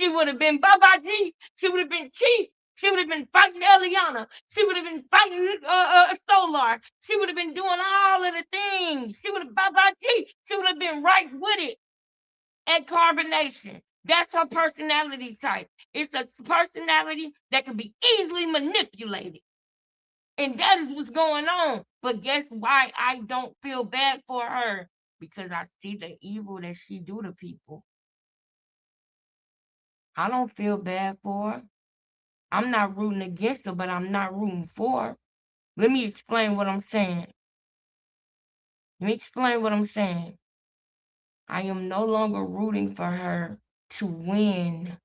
A: She would have been Baba G. She would have been Chief. She would have been fighting Eliana. She would have been fighting Solar. She would have been doing all of the things. She would have Baba G. She would have been right with it at carbonation. That's her personality type. It's a personality that can be easily manipulated. And that is what's going on. But guess why I don't feel bad for her? Because I see the evil that she do to people. I don't feel bad for her. I'm not rooting against her, but I'm not rooting for her. Let me explain what I'm saying. Let me explain what I'm saying. I am no longer rooting for her to win.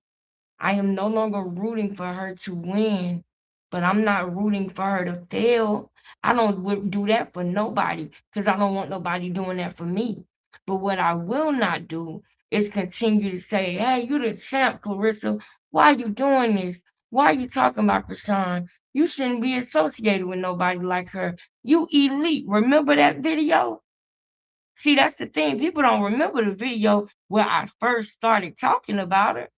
A: I am no longer rooting for her to win, but I'm not rooting for her to fail. I don't do that for nobody because I don't want nobody doing that for me. But what I will not do is continue to say, hey, you the champ, Clarissa. Why are you doing this? Why are you talking about Krishan? You shouldn't be associated with nobody like her. You elite. Remember that video? See, that's the thing. People don't remember the video where I first started talking about her.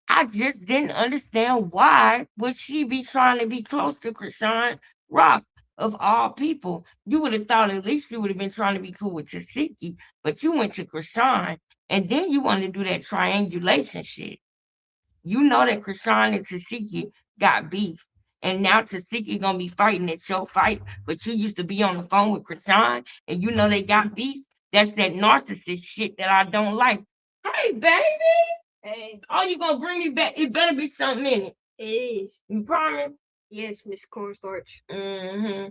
A: I just didn't understand why would she be trying to be close to Krishan Rock of all people. You would have thought at least you would have been trying to be cool with Tasiki, but you went to Krishan and then you wanted to do that triangulation shit. You know that Krishan and Tasiki got beef. And now Tasiki gonna be fighting at your fight, but you used to be on the phone with Krishan and you know they got beef. That's that narcissist shit that I don't like. Hey, baby. Hey. Oh, you gonna bring me back? It better be something in it.
G: It is.
A: You promise?
G: Yes, Miss Cornstarch.
A: Mm-hmm.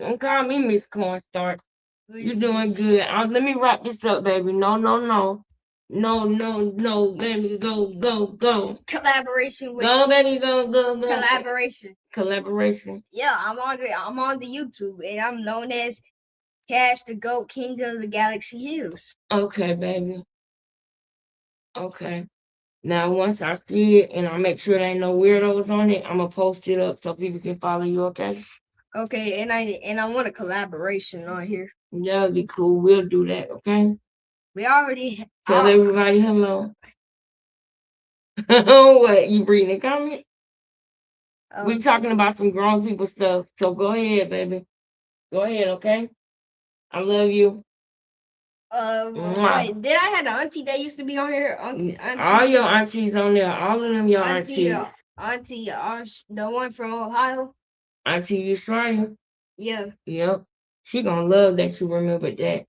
A: Don't call me Miss Cornstarch. You're doing good. Let me wrap this up, baby. No. No, baby, go.
G: Collaboration with
A: Go, baby, go. Collaboration.
G: Yeah, I'm on the YouTube and I'm known as Cash the Goat King of the Galaxy Hills.
A: Okay, baby. Okay. Now, once I see it and I make sure there ain't no weirdos on it, I'm gonna post it up so people can follow you. Okay.
G: Okay, and I want a collaboration on here.
A: That'll be cool. We'll do that. Okay.
G: We already
A: tell everybody hello. What you reading a comment? We talking about some grown people stuff. So go ahead, baby. Go ahead. Okay. I love you.
G: Wait, did I have the auntie that used to be on here? Auntie,
A: all your aunties on there. All of them your aunties.
G: Auntie, the one from Ohio.
A: Auntie Australia.
G: Yeah.
A: Yep. She gonna love that you remembered that.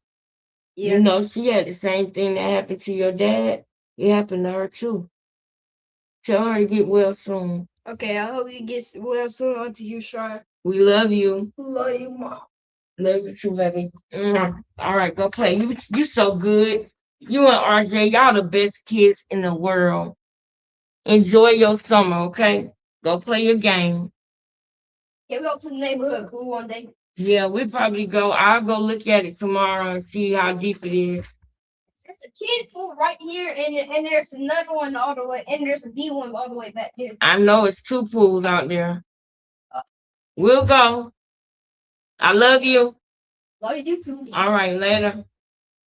G: Yeah.
A: You know, she had the same thing that happened to your dad. It happened to her too. Tell her to get well soon.
G: Okay, I hope you get well soon. Onto you, Shy.
A: We love you.
G: Love you, Mom.
A: Love you too, baby. All right, go play. You so good. You and RJ, y'all the best kids in the world. Enjoy your summer, okay? Go play your game.
G: Can we go to the neighborhood pool one day?
A: Yeah, we probably go. I'll go look at it tomorrow and see how deep it is.
G: There's a kid pool right here, and there's another one all the way, and there's a D one all the way back there.
A: I know it's 2 pools out there. We'll go. I love you.
G: Love you too.
A: All right, later.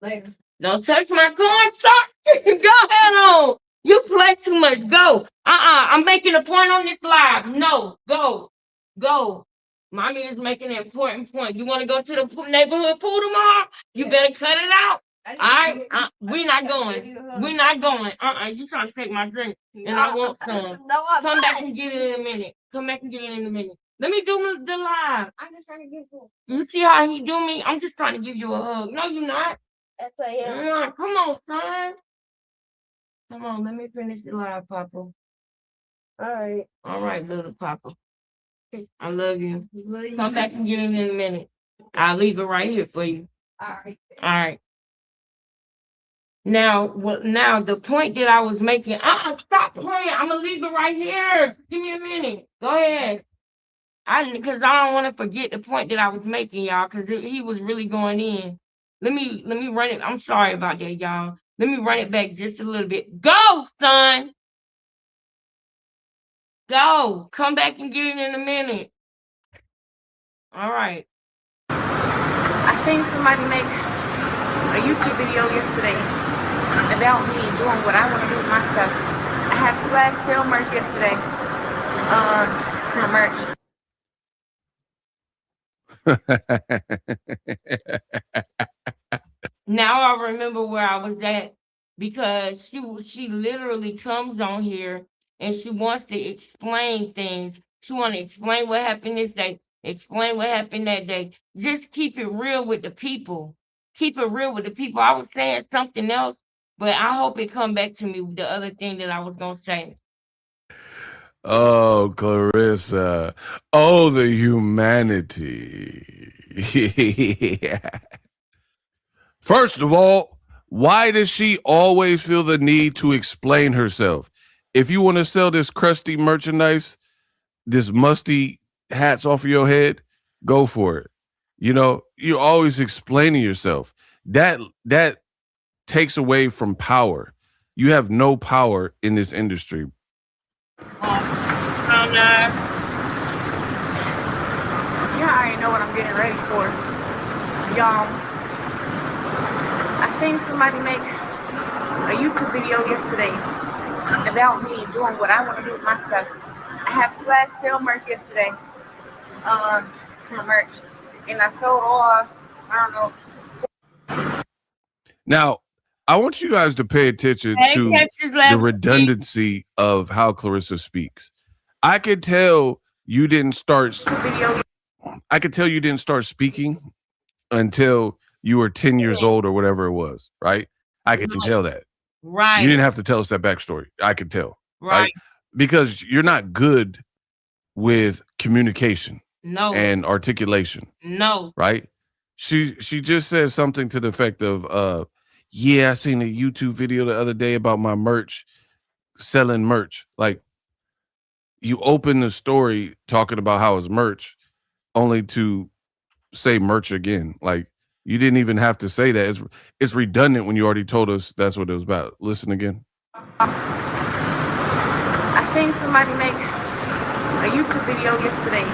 G: Later.
A: Don't touch my cornstarch. Go ahead on. You play too much. Go. I'm making a point on this live. No, go. Go. Mommy is making an important point. You want to go to the neighborhood pool tomorrow? You better cut it out. All right. We're not going. We're not going. You trying to take my drink. And I want some. Come back and get it in a minute. Come back and get it in a minute. Let me do the live.
G: I'm just trying to get you.
A: You see how he do me? I'm just trying to give you a hug. No, you're not.
G: That's what I am.
A: Come on, son. Come on, let me finish the live, Papa. All right, little Papa. I love you. Come back and get it in a minute. I'll leave it right here for you.
G: All right.
A: All right. Now, the point that I was making. Stop playing. I'm gonna leave it right here. Just give me a minute. Go ahead. Because I don't want to forget the point that I was making, y'all. Because he was really going in. Let me run it. I'm sorry about that, y'all. Let me run it back just a little bit. Go, son. Go. Come back and get it in a minute. All right.
D: I seen somebody make a YouTube video yesterday about me doing what I want to do with my stuff. I had flash sale merch yesterday. Merch.
A: Now I remember where I was at, because she literally comes on here and she wants to explain things. She want to explain what happened this day, explain what happened that day. Just keep it real with the people. Keep it real with the people. I was saying something else, but I hope it come back to me with the other thing that I was gonna say.
J: Oh, Clarissa. Oh, the humanity. First of all, why does she always feel the need to explain herself? If you want to sell this crusty merchandise, this musty hats off of your head, go for it. You know, you're always explaining yourself. That takes away from power. You have no power in this industry.
D: Yeah, I already know what I'm getting ready for. Y'all, I seen somebody make a YouTube video yesterday about me doing what I want to do with my stuff. I had flash sale merch yesterday. Merch. And I sold all, I don't know.
J: Now, I want you guys to pay attention to the redundancy of how Clarissa speaks. I could tell you didn't start speaking until you were 10 years old or whatever it was, right? I can tell that.
A: Right.
J: You didn't have to tell us that backstory. I could tell. Right. Because you're not good with communication.
A: No.
J: And articulation.
A: No.
J: Right? She just said something to the effect of, yeah, I seen a YouTube video the other day about my merch, selling merch. Like, you open the story talking about how it's merch, only to say merch again. Like, you didn't even have to say that. It's redundant when you already told us that's what it was about. Listen again.
D: I seen somebody make a YouTube video yesterday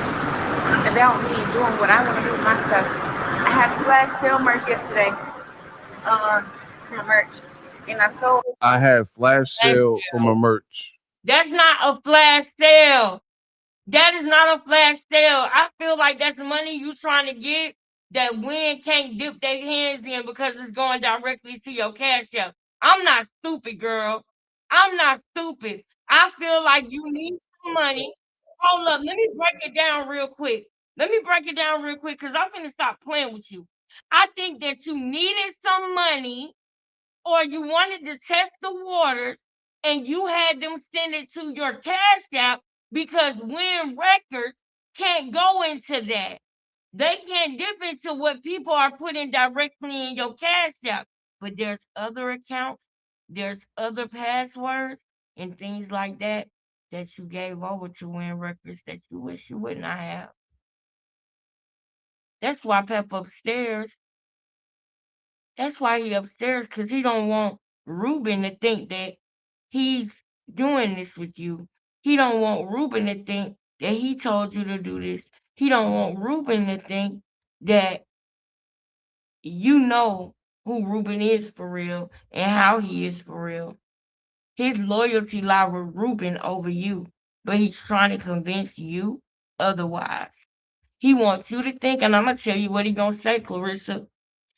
D: about me doing what I want to do with my stuff. I had flash sale merch yesterday. Merch. And I
J: had flash sale for my merch.
A: That's not a flash sale. That is not a flash sale. I feel like that's money you trying to get that Win can't dip their hands in because it's going directly to your cash app. I'm not stupid, girl. I'm not stupid. I feel like you need some money. Hold up. Let me break it down real quick. Because I'm finna stop playing with you. I think that you needed some money, or you wanted to test the waters, and you had them send it to your cash app because Win Records can't go into that. They can't dip into what people are putting directly in your Cash App. But there's other accounts, there's other passwords and things like that that you gave over to Win Records that you wish you would not have. That's why Pep upstairs. That's why he upstairs, because he don't want Ruben to think that he's doing this with you. He don't want Ruben to think that he told you to do this. He don't want Ruben to think that you know who Ruben is for real and how he is for real. His loyalty lie with Ruben over you, but he's trying to convince you otherwise. He wants you to think, and I'm gonna tell you what he gonna say, Clarissa.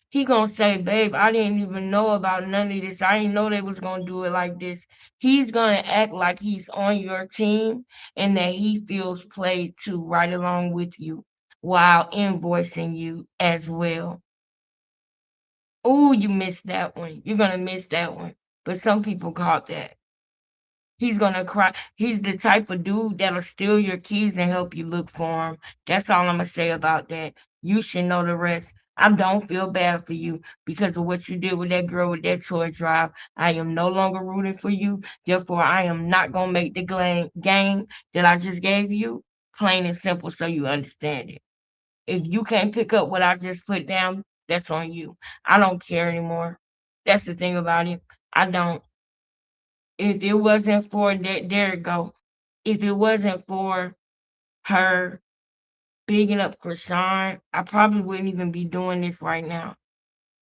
A: He gonna say, babe, I didn't even know about none of this. I didn't know they was gonna do it like this. He's gonna act like he's on your team and that he feels played too right along with you while invoicing you as well. Oh, you missed that one. You're gonna miss that one. But some people caught that. He's gonna cry. He's the type of dude that'll steal your keys and help you look for him. That's all I'm gonna say about that. You should know the rest. I don't feel bad for you because of what you did with that girl with that toy drive. I am no longer rooting for you. Therefore, I am not gonna make the game that I just gave you plain and simple so you understand it. If you can't pick up what I just put down, that's on you. I don't care anymore. That's the thing about it. I don't. If it wasn't for that, there it go. If it wasn't for her bigging up Krishan, I probably wouldn't even be doing this right now.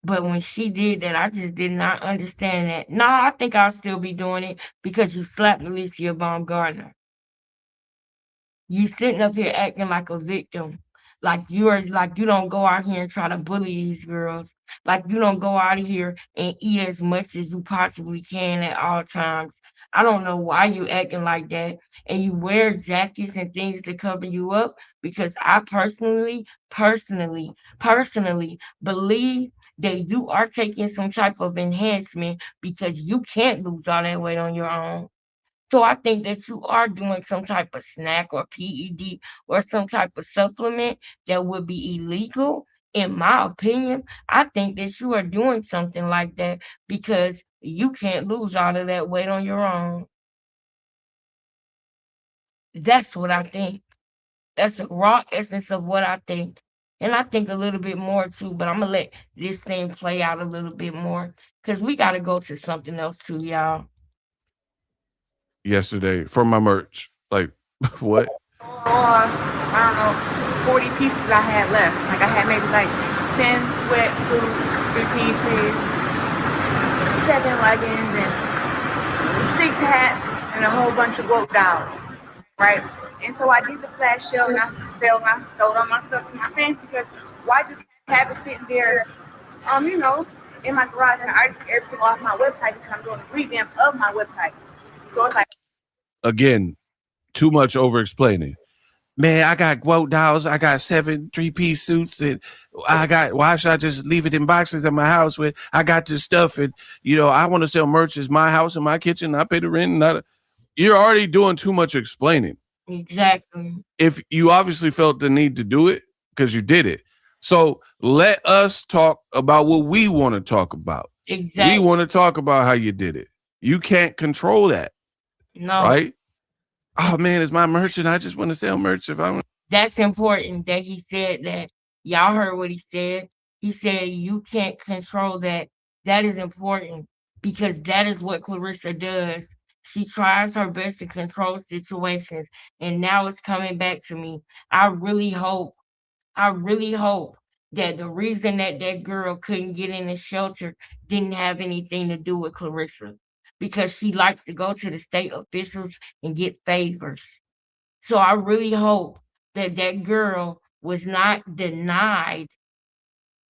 A: But when she did that, I just did not understand that. No, I think I'll still be doing it because you slapped Alicia Baumgardner. You sitting up here acting like a victim. Like you don't go out here and try to bully these girls. Like you don't go out of here and eat as much as you possibly can at all times. I don't know why you acting like that. And you wear jackets and things to cover you up because I personally believe that you are taking some type of enhancement because you can't lose all that weight on your own. So I think that you are doing some type of snack or PED or some type of supplement that would be illegal. In my opinion, I think that you are doing something like that because you can't lose all of that weight on your own. That's what I think. That's the raw essence of what I think. And I think a little bit more too, but I'm gonna let this thing play out a little bit more because we gotta go to something else too, y'all.
J: Yesterday for my merch. Like, what?
D: I don't know, 40 pieces I had left. Like I had maybe like 10 sweatsuits, 3 pieces, 7 leggings, and 6 hats, and a whole bunch of woke dolls, right? And so I did the flash sale and I sold all my stuff to my fans because why just have it sitting there, in my garage, and I already took everything off my website because I'm doing a revamp of my website. So it's like,
J: Again, too much over explaining. Man, I got woke dolls. I got 7 3-piece suits, and why should I just leave it in boxes at my house when I got this stuff? And I want to sell merch. It's my house and my kitchen. I pay the rent. You're already doing too much explaining.
A: Exactly.
J: If you obviously felt the need to do it because you did it. So let us talk about what we want to talk about.
A: Exactly.
J: We want to talk about how you did it. You can't control that.
A: No.
J: Right? Oh man, it's my merch and I just want to sell merch if I want.
A: That's important that he said that. Y'all heard what he said. He said you can't control that. That is important because that is what Clarissa does. She tries her best to control situations, and now it's coming back to me. I really hope that the reason that that girl couldn't get in the shelter didn't have anything to do with Clarissa because she likes to go to the state officials and get favors. So I really hope that that girl was not denied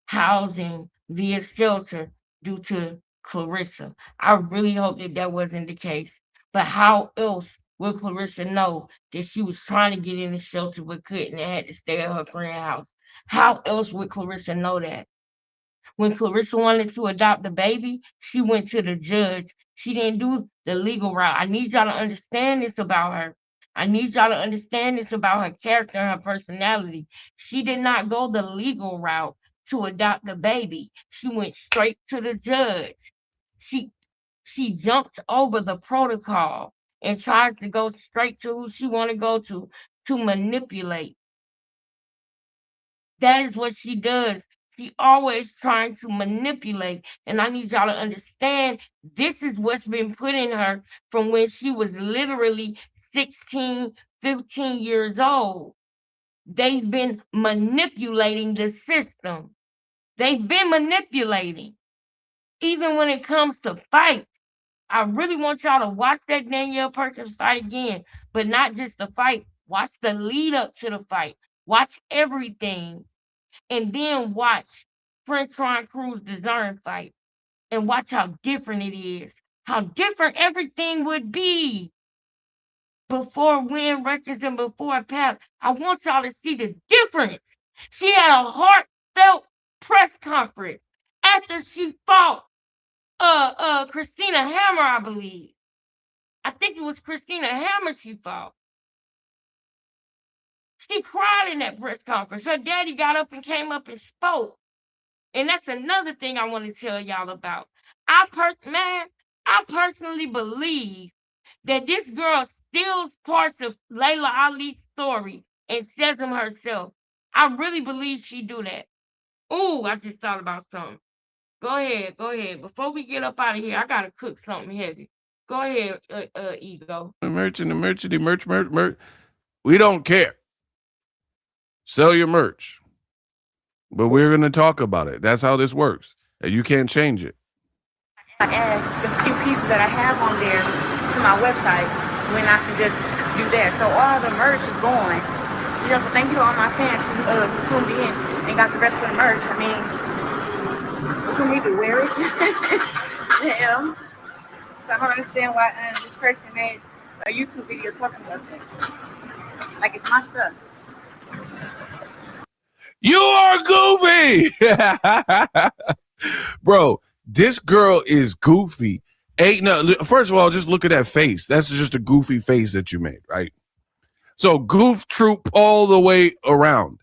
A: housing via shelter due to Clarissa. I really hope that that wasn't the case. But how else would Clarissa know that she was trying to get in the shelter but couldn't and had to stay at her friend's house? How else would Clarissa know that? When Clarissa wanted to adopt the baby, she went to the judge. She didn't do the legal route. I need y'all to understand this about her. I need y'all to understand this about her character and her personality. She did not go the legal route to adopt the baby. She went straight to the judge. She jumps over the protocol and tries to go straight to who she want to go to manipulate. That is what she does. She always trying to manipulate. And I need y'all to understand this is what's been put in her from when she was literally 16, 15 years old. They've been manipulating the system. They've been manipulating. Even when it comes to fights. I really want y'all to watch that Danielle Perkins fight again, but not just the fight. Watch the lead up to the fight. Watch everything. And then watch French Ron Cruz Deserve fight. And watch how different it is. How different everything would be before Win Records and before Pap. I want y'all to see the difference. She had a heartfelt press conference after she fought Christina Hammer, I believe. I think it was Christina Hammer she fought. She cried in that press conference. Her daddy got up and came up and spoke. And that's another thing I want to tell y'all about. I personally believe that this girl steals parts of Layla Ali's story and says them herself. I really believe she do that. Ooh, I just thought about something. Go ahead. Before we get up out of here, I gotta cook something heavy. Go ahead, Ego.
J: The merch. We don't care. Sell your merch. But we're going to talk about it. That's how this works. You can't change it.
D: I add the few pieces that I have on there to my website when I can just do that. So all the merch is going. So thank you to all my fans who tuned in and got the rest of the merch. I mean, you need to wear it. Yeah. So I don't understand why this person made a YouTube video talking about that. Like it's my stuff.
J: You are goofy. Bro, this girl is goofy. First of all, just look at that face. That's just a goofy face that you made, right? So goof troop all the way around.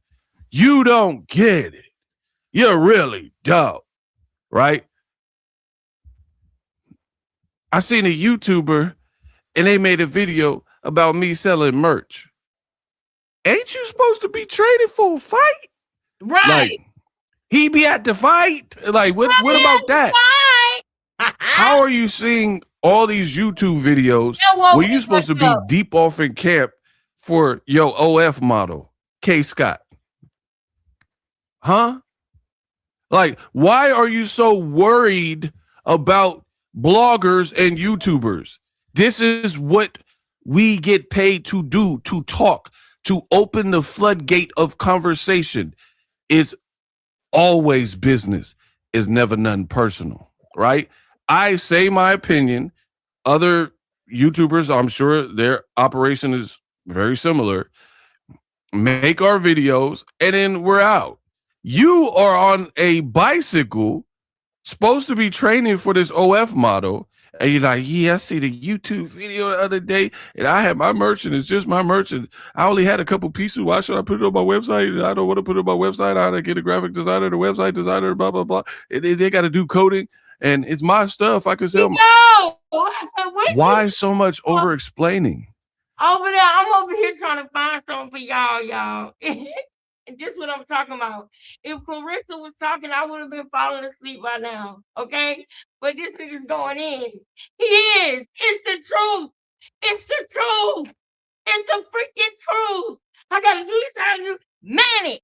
J: You don't get it. You really don't, right? I seen a YouTuber and they made a video about me selling merch. Ain't you supposed to be traded for a fight?
A: Right.
J: Like, he be at the fight? Like, what about that? How are you seeing all these YouTube videos where you supposed to be deep off in camp for your OF model, K. Scott? Huh? Like, why are you so worried about bloggers and YouTubers? This is what we get paid to do, to talk, to open the floodgate of conversation. It's always business. It's never none personal, right? I say my opinion. Other YouTubers, I'm sure their operation is very similar. Make our videos, and then we're out. You are on a bicycle, supposed to be training for this OF model, and you're like, yeah, I see the YouTube video the other day, and I had my merch, and it's just my merch, and I only had a couple pieces. Why should I put it on my website? I don't want to put it on my website. I got to get a graphic designer, the website designer, blah, blah, blah. They got to do coding, and it's my stuff. I can sell. Why so much over-explaining?
A: Over there, I'm over here trying to find something for y'all. And this is what I'm talking about. If Clarissa was talking, I would have been falling asleep by now, okay? But this nigga's going in. He is. It's the truth. It's the truth. It's the freaking truth. I gotta do this. I gotta do. Man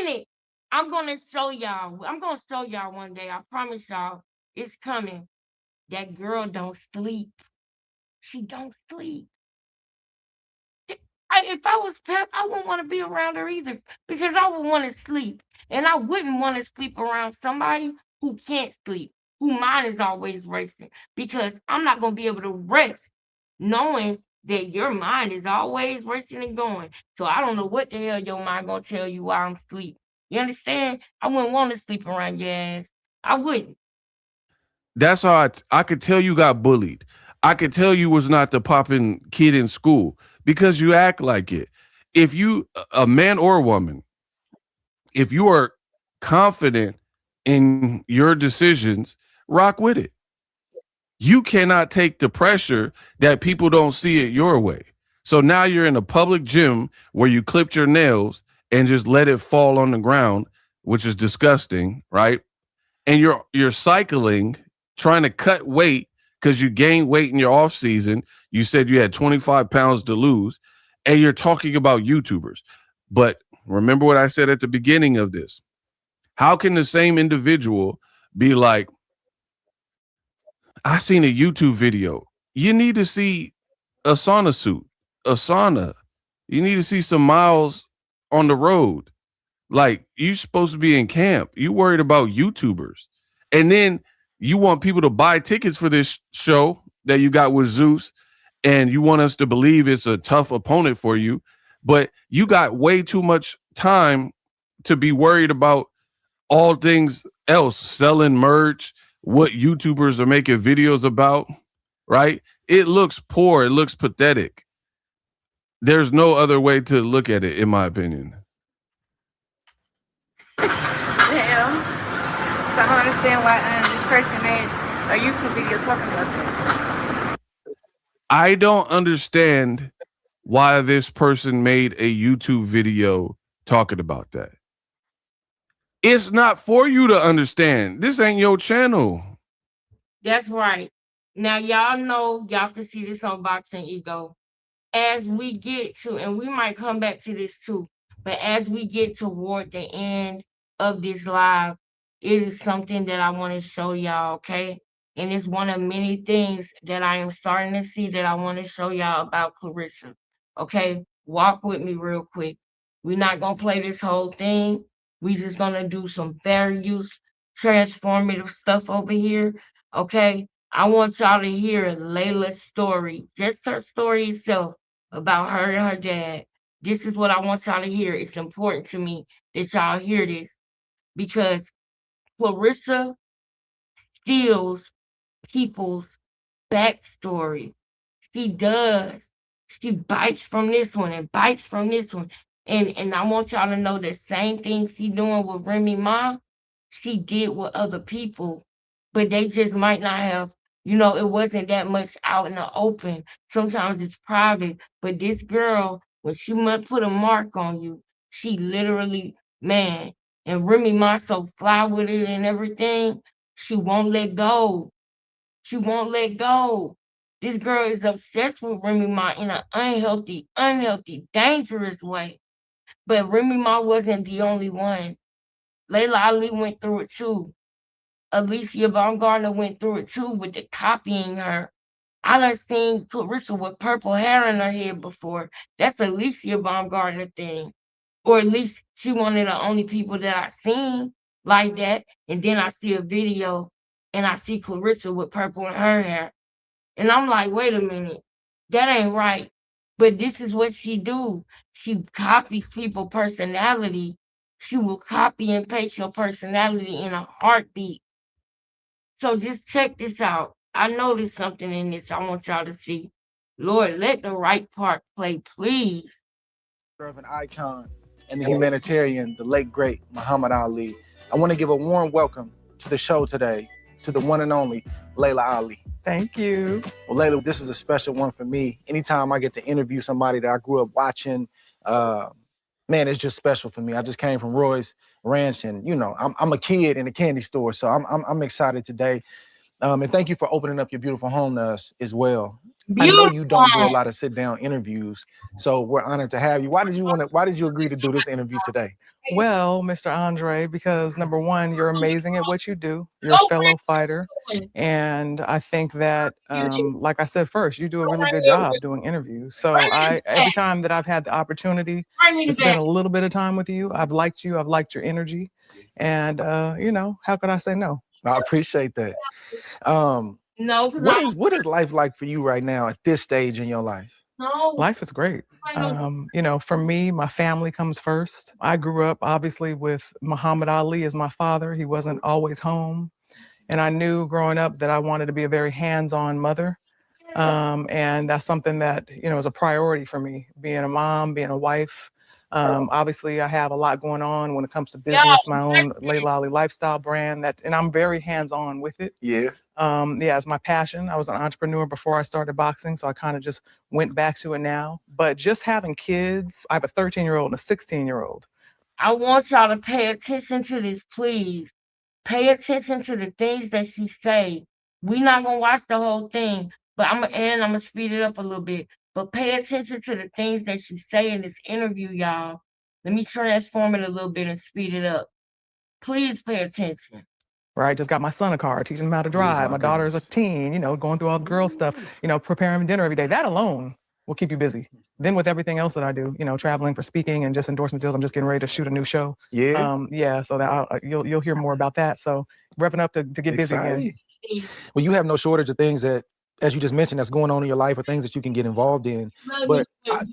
A: it. I'm gonna show y'all. I'm gonna show y'all one day. I promise y'all. It's coming. That girl don't sleep. She don't sleep. If I was Pep, I wouldn't want to be around her either because I would want to sleep. And I wouldn't want to sleep around somebody who can't sleep, whose mind is always racing, because I'm not going to be able to rest knowing that your mind is always racing and going. So I don't know what the hell your mind going to tell you while I'm asleep. You understand? I wouldn't want to sleep around your ass. I wouldn't.
J: That's how I could tell you got bullied. I could tell you was not the popping kid in school because you act like it. If you, a man or a woman, if you are confident in your decisions, rock with it. You cannot take the pressure that people don't see it your way. So now you're in a public gym where you clipped your nails and just let it fall on the ground, which is disgusting, right? And you're cycling, trying to cut weight because you gained weight in your off season. You said you had 25 pounds to lose, and you're talking about YouTubers. But remember what I said at the beginning of this. How can the same individual be like, I seen a YouTube video. You need to see a sauna suit, a sauna. You need to see some miles on the road. Like, you supposed to be in camp. You worried about YouTubers. And then you want people to buy tickets for this show that you got with Zeus, and you want us to believe it's a tough opponent for you, but you got way too much time to be worried about all things else, selling merch, what YouTubers are making videos about, right? It looks poor. It looks pathetic. There's no other way to look at it, in my opinion.
D: Yeah. So I don't understand why this person made a YouTube video talking about that.
J: I don't understand why this person made a YouTube video talking about that. It's not for you to understand. This ain't your channel.
A: That's right. Now, y'all know, y'all can see this on Boxing Ego. As we get to, and we might come back to this too, but as we get toward the end of this live, it is something that I want to show y'all, okay? And it's one of many things that I am starting to see that I want to show y'all about Clarissa, okay? Walk with me real quick. We're not going to play this whole thing. We just going to do some fair use, transformative stuff over here, okay? I want y'all to hear Layla's story, just her story itself about her and her dad. This is what I want y'all to hear. It's important to me that y'all hear this because Clarissa steals people's backstory. She does. She bites from this one and bites from this one. And I want y'all to know the same thing she doing with Remy Ma, she did with other people, but they just might not have, it wasn't that much out in the open. Sometimes it's private. But this girl, when she might put a mark on you, she literally, man, and Remy Ma so fly with it and everything, she won't let go. She won't let go. This girl is obsessed with Remy Ma in an unhealthy, dangerous way. But Remy Ma wasn't the only one. Layla Ali went through it too. Alicia Baumgartner went through it too with the copying her. I done seen Clarissa with purple hair in her head before. That's Alicia Baumgartner thing. Or at least she one of the only people that I seen like that. And then I see a video and I see Clarissa with purple in her hair. And I'm like, wait a minute, that ain't right. But this is what she do. She copies people's personality. She will copy and paste your personality in a heartbeat. So just check this out. I noticed something in this I want y'all to see. Lord, let the right part play, please.
K: Of an icon and the humanitarian, the late great Muhammad Ali. I want to give a warm welcome to the show today to the one and only Layla Ali.
L: Thank you.
K: Well, Layla, this is a special one for me. Anytime I get to interview somebody that I grew up watching, man, it's just special for me. I just came from Roy's Ranch, and I'm a kid in a candy store, so I'm excited today. And thank you for opening up your beautiful home to us as well. Beautiful. I know you don't do a lot of sit-down interviews, so we're honored to have you. Why did you agree to do this interview today?
L: Well, Mr. Andre, because number one, you're amazing at what you do. You're a fellow fighter. And I think that, like I said first, you do a really good job doing interviews. So every time that I've had the opportunity to spend a little bit of time with you, I've liked you. I've liked your energy. And, how could I say no?
K: I appreciate that.
A: No,
K: what is life like for you right now at this stage in your life?
A: No.
L: Life is great. For me, my family comes first. I grew up obviously with Muhammad Ali as my father. He wasn't always home. And I knew growing up that I wanted to be a very hands-on mother. And that's something that, you know, is a priority for me, being a mom, being a wife. Obviously I have a lot going on when it comes to business, my own Layla Ali lifestyle brand and I'm very hands-on with it.
K: Yeah.
L: Yeah, it's my passion. I was an entrepreneur before I started boxing, so I kind of just went back to it now. But just having kids, I have a 13-year-old and a 16-year-old.
A: I want y'all to pay attention to this, please. Pay attention to the things that she say. We're not gonna watch the whole thing, but I'm gonna speed it up a little bit. But pay attention to the things that she say in this interview, y'all. Let me transform it a little bit and speed it up. Please pay attention.
L: Right, just got my son a car, teaching him how to drive. My daughter's a teen, you know, going through all the girl stuff, you know, preparing dinner every day. That alone will keep you busy. Then with everything else that I do, you know, traveling for speaking and just endorsement deals, I'm just getting ready to shoot a new show.
K: Yeah.
L: Yeah, so that you'll hear more about that. So revving up to get busy again.
K: Well, you have no shortage of things that, as you just mentioned, that's going on in your life or things that you can get involved in. But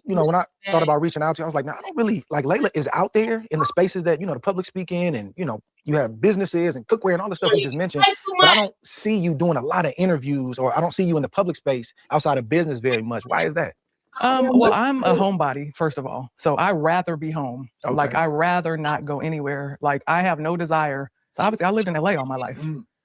K: you know, when I thought about reaching out to you, I was like, no, I don't really like Layla is out there in the spaces that, you know, the public speaking and, you know, you have businesses and cookware and all the stuff you just mentioned. But I don't see you doing a lot of interviews, or I don't see you in the public space outside of business very much. Why is that?
L: Well, I'm a homebody, first of all. So I rather be home.
K: Okay.
L: Like I rather not go anywhere. Like I have no desire. So obviously I lived in LA all my life.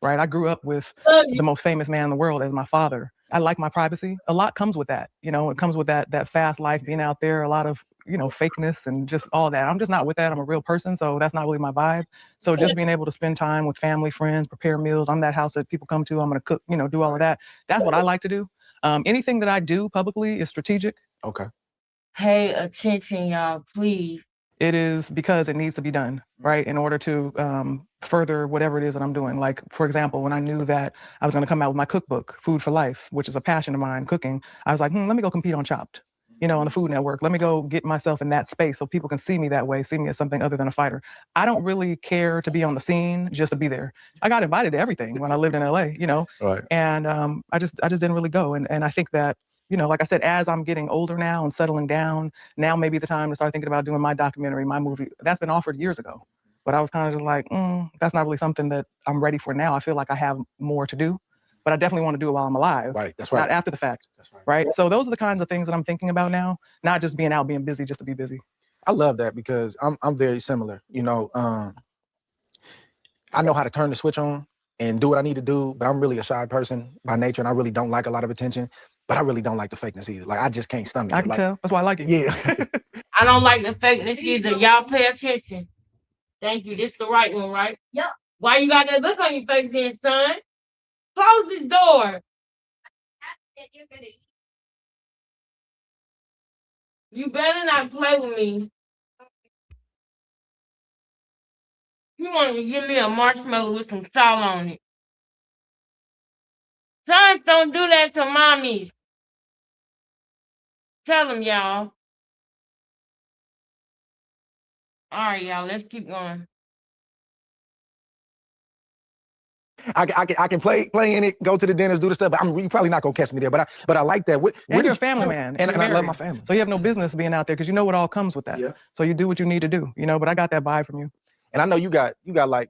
L: Right. I grew up with the most famous man in the world as my father. I like my privacy. A lot comes with that. You know, it comes with that fast life, being out there, a lot of, you know, fakeness and just all that. I'm just not with that. I'm a real person. So that's not really my vibe. So just being able to spend time with family, friends, prepare meals. I'm that house that people come to. I'm going to cook, you know, do all of that. That's what I like to do. Anything that I do publicly is strategic.
K: Okay.
A: Pay attention, y'all, please.
L: It is because it needs to be done, right? In order to further whatever it is that I'm doing. Like, for example, when I knew that I was going to come out with my cookbook, Food for Life, which is a passion of mine, cooking, I was like, let me go compete on Chopped, you know, on the Food Network. Let me go get myself in that space so people can see me that way, see me as something other than a fighter. I don't really care to be on the scene just to be there. I got invited to everything when I lived in LA, you know,
K: right.
L: And I just didn't really go. And I think that, you know, like I said, as I'm getting older now and settling down, now may be the time to start thinking about doing my documentary, my movie. That's been offered years ago. But I was kind of just like, that's not really something that I'm ready for now. I feel like I have more to do, but I definitely want to do it while I'm alive.
K: Right, that's right.
L: Not after the fact. That's right. So those are the kinds of things that I'm thinking about now, not just being out, being busy just to be busy.
K: I love that because I'm very similar. You know, I know how to turn the switch on and do what I need to do, but I'm really a shy person by nature, and I really don't like a lot of attention. But I really don't like the fakeness either. Like I just can't stomach it.
L: I can tell. That's why I like it.
K: Yeah.
A: I don't like the fakeness either. Y'all pay attention. Thank you. This the right one, right?
G: Yep.
A: Why you got that look on your face then, son? Close this door. You better not play with me. You want to give me a marshmallow with some salt on it. Sons don't do that to mommies. Tell them, y'all. All right, y'all, let's keep going.
K: I can play in it, go to the dinners, do the stuff, but you probably not gonna catch me there. But I like that.
L: And you're a family man,
K: and I love my family.
L: So you have no business being out there because you know what all comes with that.
K: Yeah.
L: So you do what you need to do, you know. But I got that vibe from you.
K: And I know you got like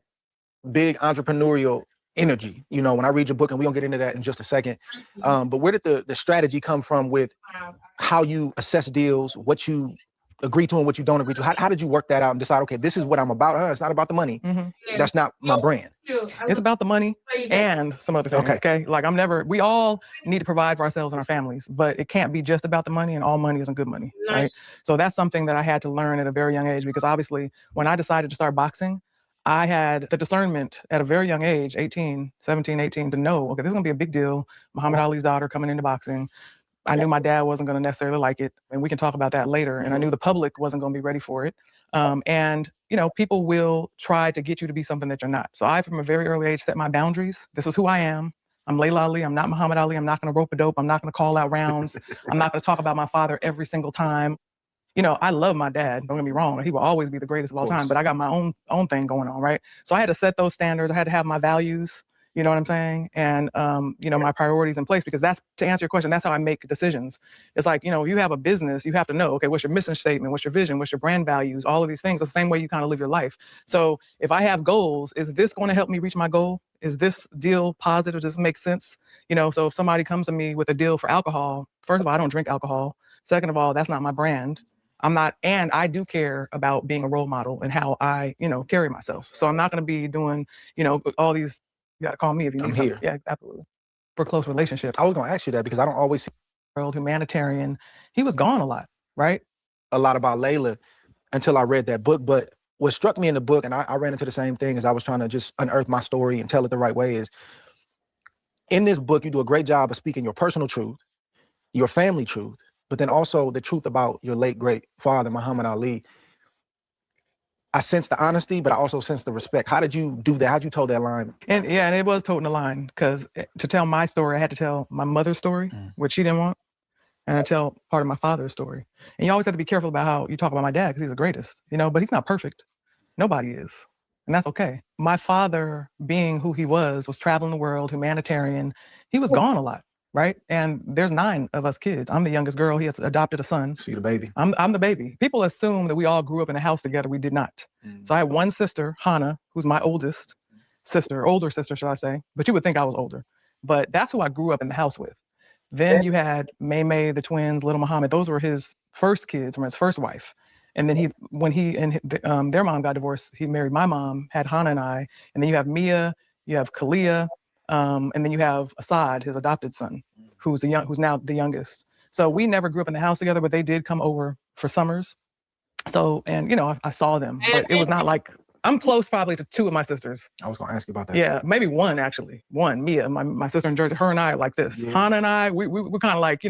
K: big entrepreneurial energy. You know, when I read your book, and we're gonna get into that in just a second. But where did the strategy come from with how you assess deals, what you agree to and what you don't agree to? How did you work that out and decide, okay, this is what I'm about? It's not about the money. That's not my brand.
L: It's about the money and some other things, okay? Like we all need to provide for ourselves and our families, but it can't be just about the money, and all money isn't good money, right? So that's something that I had to learn at a very young age, because obviously when I decided to start boxing, I had the discernment at a very young age, 17, 18, to know, okay, this is gonna be a big deal. Muhammad Ali's daughter coming into boxing. I knew my dad wasn't going to necessarily like it, and we can talk about that later. And I knew the public wasn't going to be ready for it. And, you know, people will try to get you to be something that you're not. So I, from a very early age, set my boundaries. This is who I am. I'm Layla Ali. I'm not Muhammad Ali. I'm not going to rope a dope. I'm not going to call out rounds. I'm not going to talk about my father every single time. You know, I love my dad. Don't get me wrong. He will always be the greatest of all time, but I got my own thing going on, right? So I had to set those standards. I had to have my values. You know what I'm saying? And, my priorities in place, because that's, to answer your question, that's how I make decisions. It's like, you have a business, you have to know, okay, what's your mission statement? What's your vision? What's your brand values? All of these things, the same way you kind of live your life. So if I have goals, is this going to help me reach my goal? Is this deal positive? Does this make sense? So if somebody comes to me with a deal for alcohol, first of all, I don't drink alcohol. Second of all, that's not my brand. I'm not, and I do care about being a role model and how I, carry myself. So I'm not going to be doing, all these. You got to call me if you need
K: I'm
L: something.
K: here.
L: Yeah, absolutely. For close relationship.
K: I was going to ask you that because I don't always see
L: World humanitarian. He was gone a lot, right?
K: a lot about Layla until I read that book. But what struck me in the book, and I ran into the same thing as I was trying to just unearth my story and tell it the right way, is in this book, you do a great job of speaking your personal truth, your family truth, but then also the truth about your late great father, Muhammad Ali. I sense the honesty, but I also sense the respect. How did you do that? How'd you toe that line?
L: And it was toting the line, because to tell my story, I had to tell my mother's story, which she didn't want, and I tell part of my father's story. And you always have to be careful about how you talk about my dad, because he's the greatest, but he's not perfect. Nobody is. And that's okay. My father, being who he was traveling the world, humanitarian. He was gone a lot, right? And there's 9 of us kids. I'm the youngest girl. He has adopted a son.
K: So you're the baby.
L: I'm the baby. People assume that we all grew up in a house together. We did not. So I have one sister, Hannah, who's my oldest sister, older sister, should I say. But you would think I was older. But that's who I grew up in the house with. Then you had May, the twins, little Muhammad. Those were his first kids from his first wife. And then when he and their mom got divorced, he married my mom, had Hannah and I. And then you have Mia, you have Kalia, and then you have Assad, his adopted son, who's now the youngest. So we never grew up in the house together, but they did come over for summers. So, and I saw them, but it was not like, I'm close probably to 2 of my sisters.
K: I was going to ask you about that.
L: Yeah, maybe 1 actually. 1, Mia, my sister in Jersey. Her and I are like this.
K: Yeah.
L: Hannah and I, we're kind of like,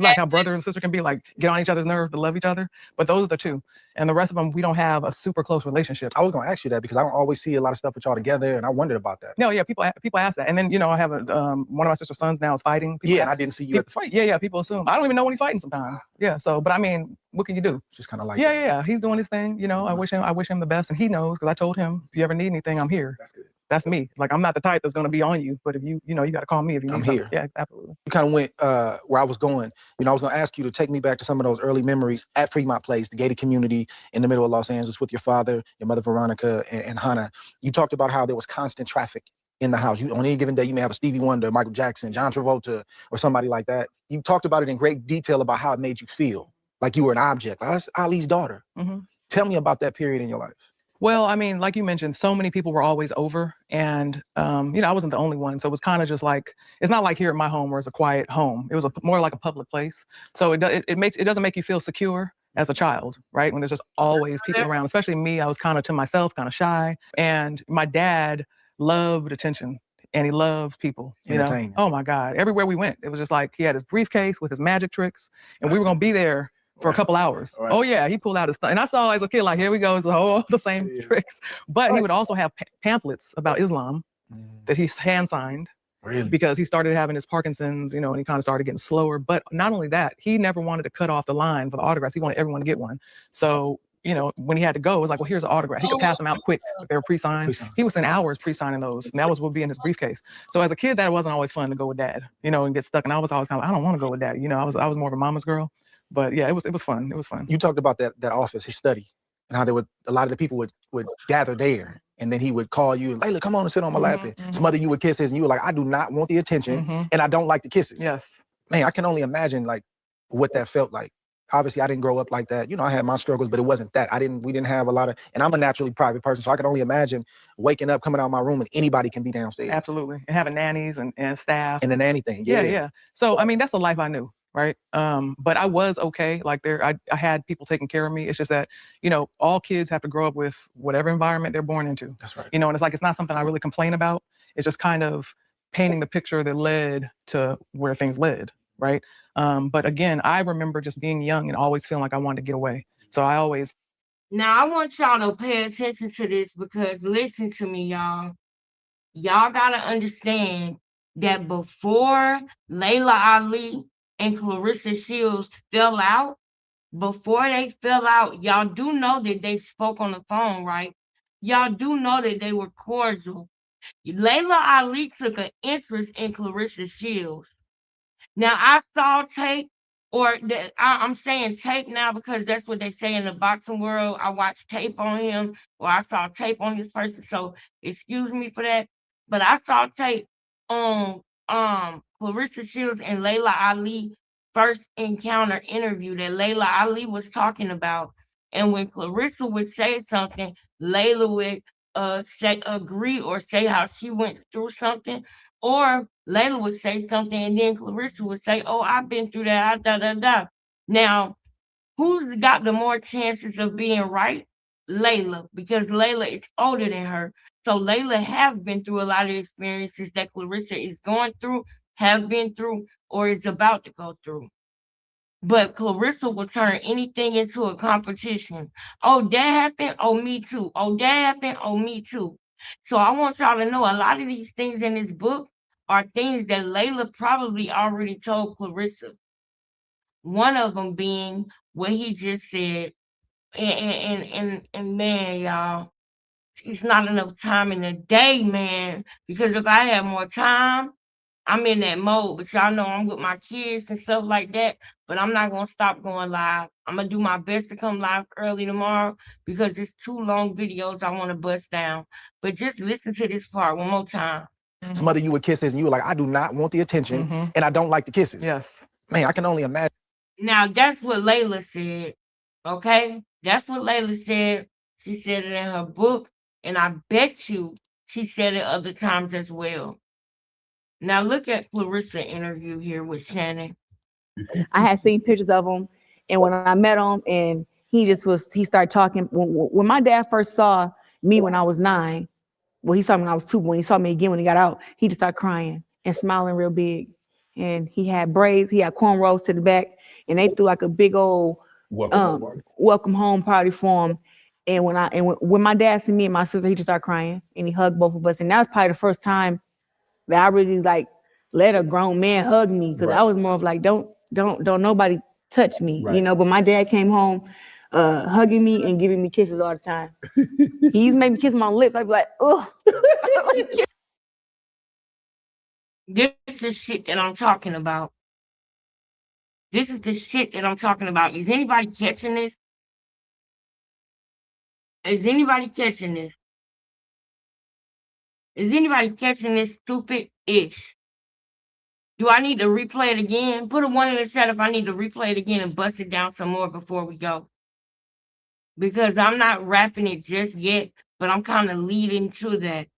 L: like how brother and sister can be, like, get on each other's nerve to love each other. But those are the 2. And the rest of them, we don't have a super close relationship.
K: I was going to ask you that because I don't always see a lot of stuff with y'all together, and I wondered about that.
L: No, yeah, people ask that. And then, I have one of my sister's sons now is fighting.
K: And I didn't see you at the fight.
L: Yeah, people assume. I don't even know when he's fighting sometimes. Yeah, so, but I mean, what can you do?
K: Just kind of like
L: Yeah, he's doing his thing. I wish him the best, and he knows, because I told him, if you ever need anything, I'm here.
K: That's good.
L: That's me. Like, I'm not the type that's going to be on you, but if you got to call me if you need
K: I'm
L: something.
K: here.
L: Yeah, absolutely.
K: You kind of went where I was going. I was going to ask you to take me back to some of those early memories at Fremont Place, the gated community in the middle of Los Angeles with your father, your mother Veronica, and Hannah. You talked about how there was constant traffic in the house. On any given day, you may have a Stevie Wonder, Michael Jackson, John Travolta, or somebody like that. You talked about it in great detail about how it made you feel, like you were an object. Like, that's Ali's daughter.
L: Mm-hmm.
K: Tell me about that period in your life.
L: Well, I mean, like you mentioned, so many people were always over, and I wasn't the only one. So it was kind of just like, it's not like here at my home where it's a quiet home. It was more like a public place. So it doesn't make you feel secure as a child, right? When there's just always people around. Especially me, I was kind of to myself, kind of shy. And my dad loved attention, and he loved people.
K: Entertaining.
L: Oh my God! Everywhere we went, it was just like he had his briefcase with his magic tricks, and we were gonna be there for a couple hours.
K: Right.
L: Oh yeah, he pulled out his stuff. And I saw as a kid, like, here we go, it's all the same tricks. But he would also have pamphlets about Islam that he hand signed.
K: Really?
L: Because he started having his Parkinson's, and he kind of started getting slower. But not only that, he never wanted to cut off the line for the autographs. He wanted everyone to get one. So, when he had to go, it was like, well, here's an autograph. He could pass them out quick if they were pre-signed. He would spend hours pre-signing those, and that would be in his briefcase. So as a kid, that wasn't always fun to go with dad, and get stuck. And I was always kind of like, I don't want to go with dad. I was more of a mama's girl. But yeah, it was fun. It was fun.
K: You talked about that office, his study, and how a lot of the people would gather there, and then he would call you, Layla, come on and sit on my lap, and smother you with kisses, and you were like, I do not want the attention, and I don't like the kisses.
L: Yes.
K: Man, I can only imagine like what that felt like. Obviously, I didn't grow up like that. I had my struggles, but it wasn't that. We didn't have a lot of, and I'm a naturally private person, so I can only imagine waking up, coming out of my room, and anybody can be downstairs.
L: Absolutely. And having nannies and staff.
K: And the nanny thing.
L: Yeah. So, I mean, that's the life I knew. Right. But I was okay. Like I had people taking care of me. It's just that, all kids have to grow up with whatever environment they're born into.
K: That's right.
L: And it's like, it's not something I really complain about. It's just kind of painting the picture that led to where things led. Right. But again, I remember just being young and always feeling like I wanted to get away. So I always.
A: Now I want y'all to pay attention to this, because listen to me, y'all. Y'all gotta understand that before Layla Ali and Clarissa Shields fell out, before they fell out, y'all do know that they spoke on the phone, right? Y'all do know that they were cordial. Layla Ali took an interest in Clarissa Shields. Now I saw tape, I'm saying tape now because that's what they say in the boxing world. I watched tape on him, or I saw tape on this person. So excuse me for that, but I saw tape on Clarissa Shields and Layla Ali first encounter interview that Layla Ali was talking about, and when Clarissa would say something, Layla would say agree or say how she went through something, or Layla would say something and then Clarissa would say, "Oh, I've been through that, da da da." Now, who's got the more chances of being right? Layla, because Layla is older than her. So Layla have been through a lot of experiences that Clarissa is going through, have been through, or is about to go through. But Clarissa will turn anything into a competition. Oh, that happened. Oh, me too. Oh, that happened. Oh, me too. So I want y'all to know a lot of these things in this book are things that Layla probably already told Clarissa. One of them being what he just said. And man, y'all, it's not enough time in the day, man. Because if I had more time, I'm in that mode, but y'all know I'm with my kids and stuff like that. But I'm not gonna stop going live. I'm gonna do my best to come live early tomorrow because it's 2 long videos I want to bust down. But just listen to this part one more time.
K: Smother you with kisses, and you were like, I do not want the attention, and I don't like the kisses.
L: Yes.
K: Man, I can only imagine.
A: Now that's what Layla said. Okay, that's what Layla said. She said it in her book, and I bet you she said it other times as well. Now look at Clarissa interview here with Shannon.
M: I had seen pictures of him, and when I met him, and he started talking. When my dad first saw me when I was 9, well, he saw me when I was 2. When he saw me again when he got out, he just started crying and smiling real big. And he had braids, he had cornrows to the back, and they threw like a big old welcome home party for him. And when my dad see me and my sister, he just started crying and he hugged both of us. And that was probably the first time that I really like let a grown man hug me, because I was more of like, don't nobody touch me, you know. But my dad came home hugging me and giving me kisses all the time. He used to make me kiss my lips. I'd be like, ugh.
A: This is the shit that I'm talking about. This is the shit that I'm talking about. Is anybody catching this? Is anybody catching this? Is anybody catching this stupid-ish? Do I need to replay it again? Put a 1 in the chat if I need to replay it again and bust it down some more before we go. Because I'm not rapping it just yet, but I'm kind of leading to that.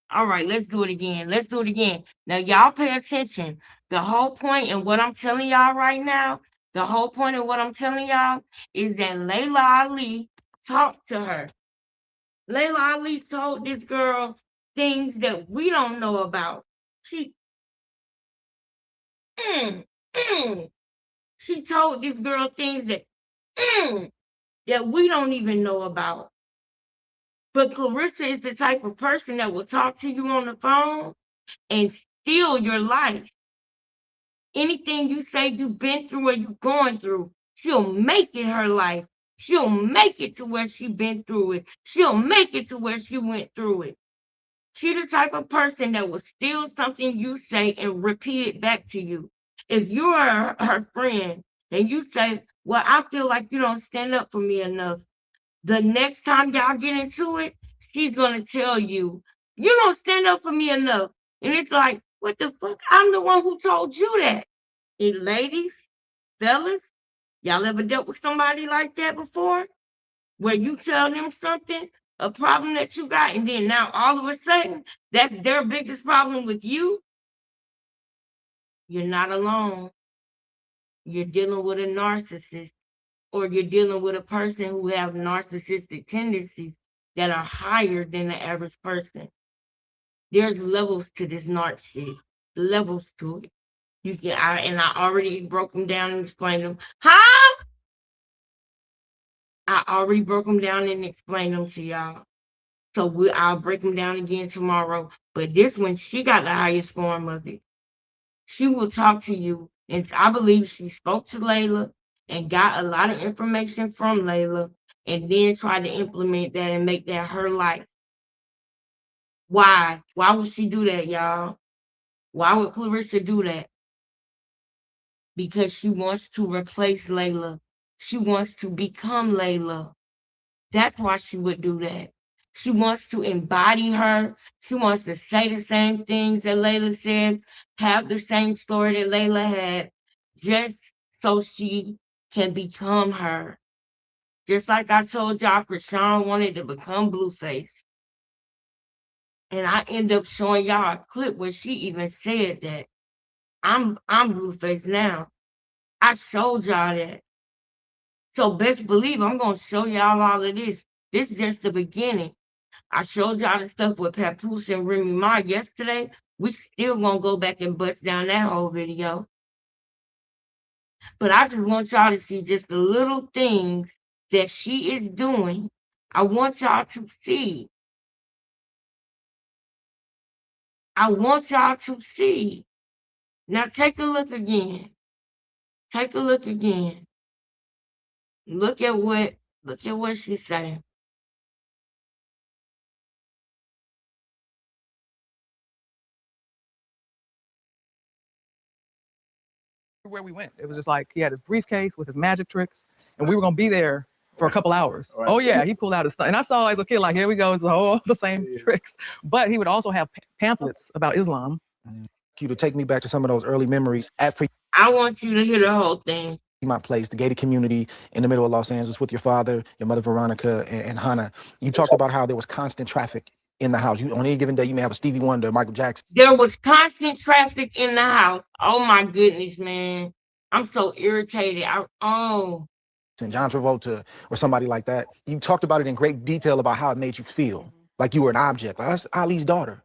A: All right, let's do it again. Let's do it again. Now, y'all pay attention. The whole point in what I'm telling y'all right now, the whole point of what I'm telling y'all is that Layla Ali talked to her. Layla Ali told this girl things that we don't know about. She told this girl things that that we don't even know about. But Clarissa is the type of person that will talk to you on the phone and steal your life. Anything you say you've been through or you're going through, she'll make it her life. She'll make it to where she been through it. She'll make it to where she went through it. She the type of person that will steal something you say and repeat it back to you. If you're her friend and you say, well, I feel like you don't stand up for me enough, the next time y'all get into it, she's going to tell you, you don't stand up for me enough. And it's like, what the fuck? I'm the one who told you that. And ladies, fellas, y'all ever dealt with somebody like that before? Where you tell them something, a problem that you got, and then now all of a sudden, that's their biggest problem with you? You're not alone. You're dealing with a narcissist, or you're dealing with a person who have narcissistic tendencies that are higher than the average person. There's levels to this narc shit. Levels to it. I already broke them down and explained them. Huh? I already broke them down and explained them to y'all. So I'll break them down again tomorrow. But this one, she got the highest form of it. She will talk to you, and I believe she spoke to Layla and got a lot of information from Layla, and then tried to implement that and make that her life. Why? Why would she do that, y'all? Why would Clarissa do that? Because she wants to replace Layla. She wants to become Layla. That's why she would do that. She wants to embody her. She wants to say the same things that Layla said, have the same story that Layla had, just so she can become her. Just like I told y'all, Krishan wanted to become Blueface. And I end up showing y'all a clip where she even said that I'm Blueface now. I showed y'all that. So best believe I'm gonna show y'all all of this. This is just the beginning. I showed y'all the stuff with Papoose and Remy Ma yesterday. We still gonna go back and bust down that whole video. But I just want y'all to see just the little things that she is doing. I want y'all to see. I want y'all to see. Now take a look again. Take a look again. Look at what she's saying.
L: Where we went, it was just like he had his briefcase with his magic tricks, and we were gonna be there for a couple hours. Oh yeah, he pulled out his stuff, and I saw as a kid like, here we go, it's all the same tricks. But he would also have pamphlets about Islam.
K: You to take me back to some of those early memories at
A: I want you to hear the whole thing.
K: my place, the gated community in the middle of Los Angeles with your father, your mother Veronica, and Hannah. You talked about how there was constant traffic in the house. You on any given day, you may have a Stevie Wonder, Michael Jackson.
A: There was constant traffic in the house. Oh my goodness, man. I'm so irritated.
K: And John Travolta or somebody like that. You talked about it in great detail about how it made you feel. Like you were an object. Like, that's Ali's daughter.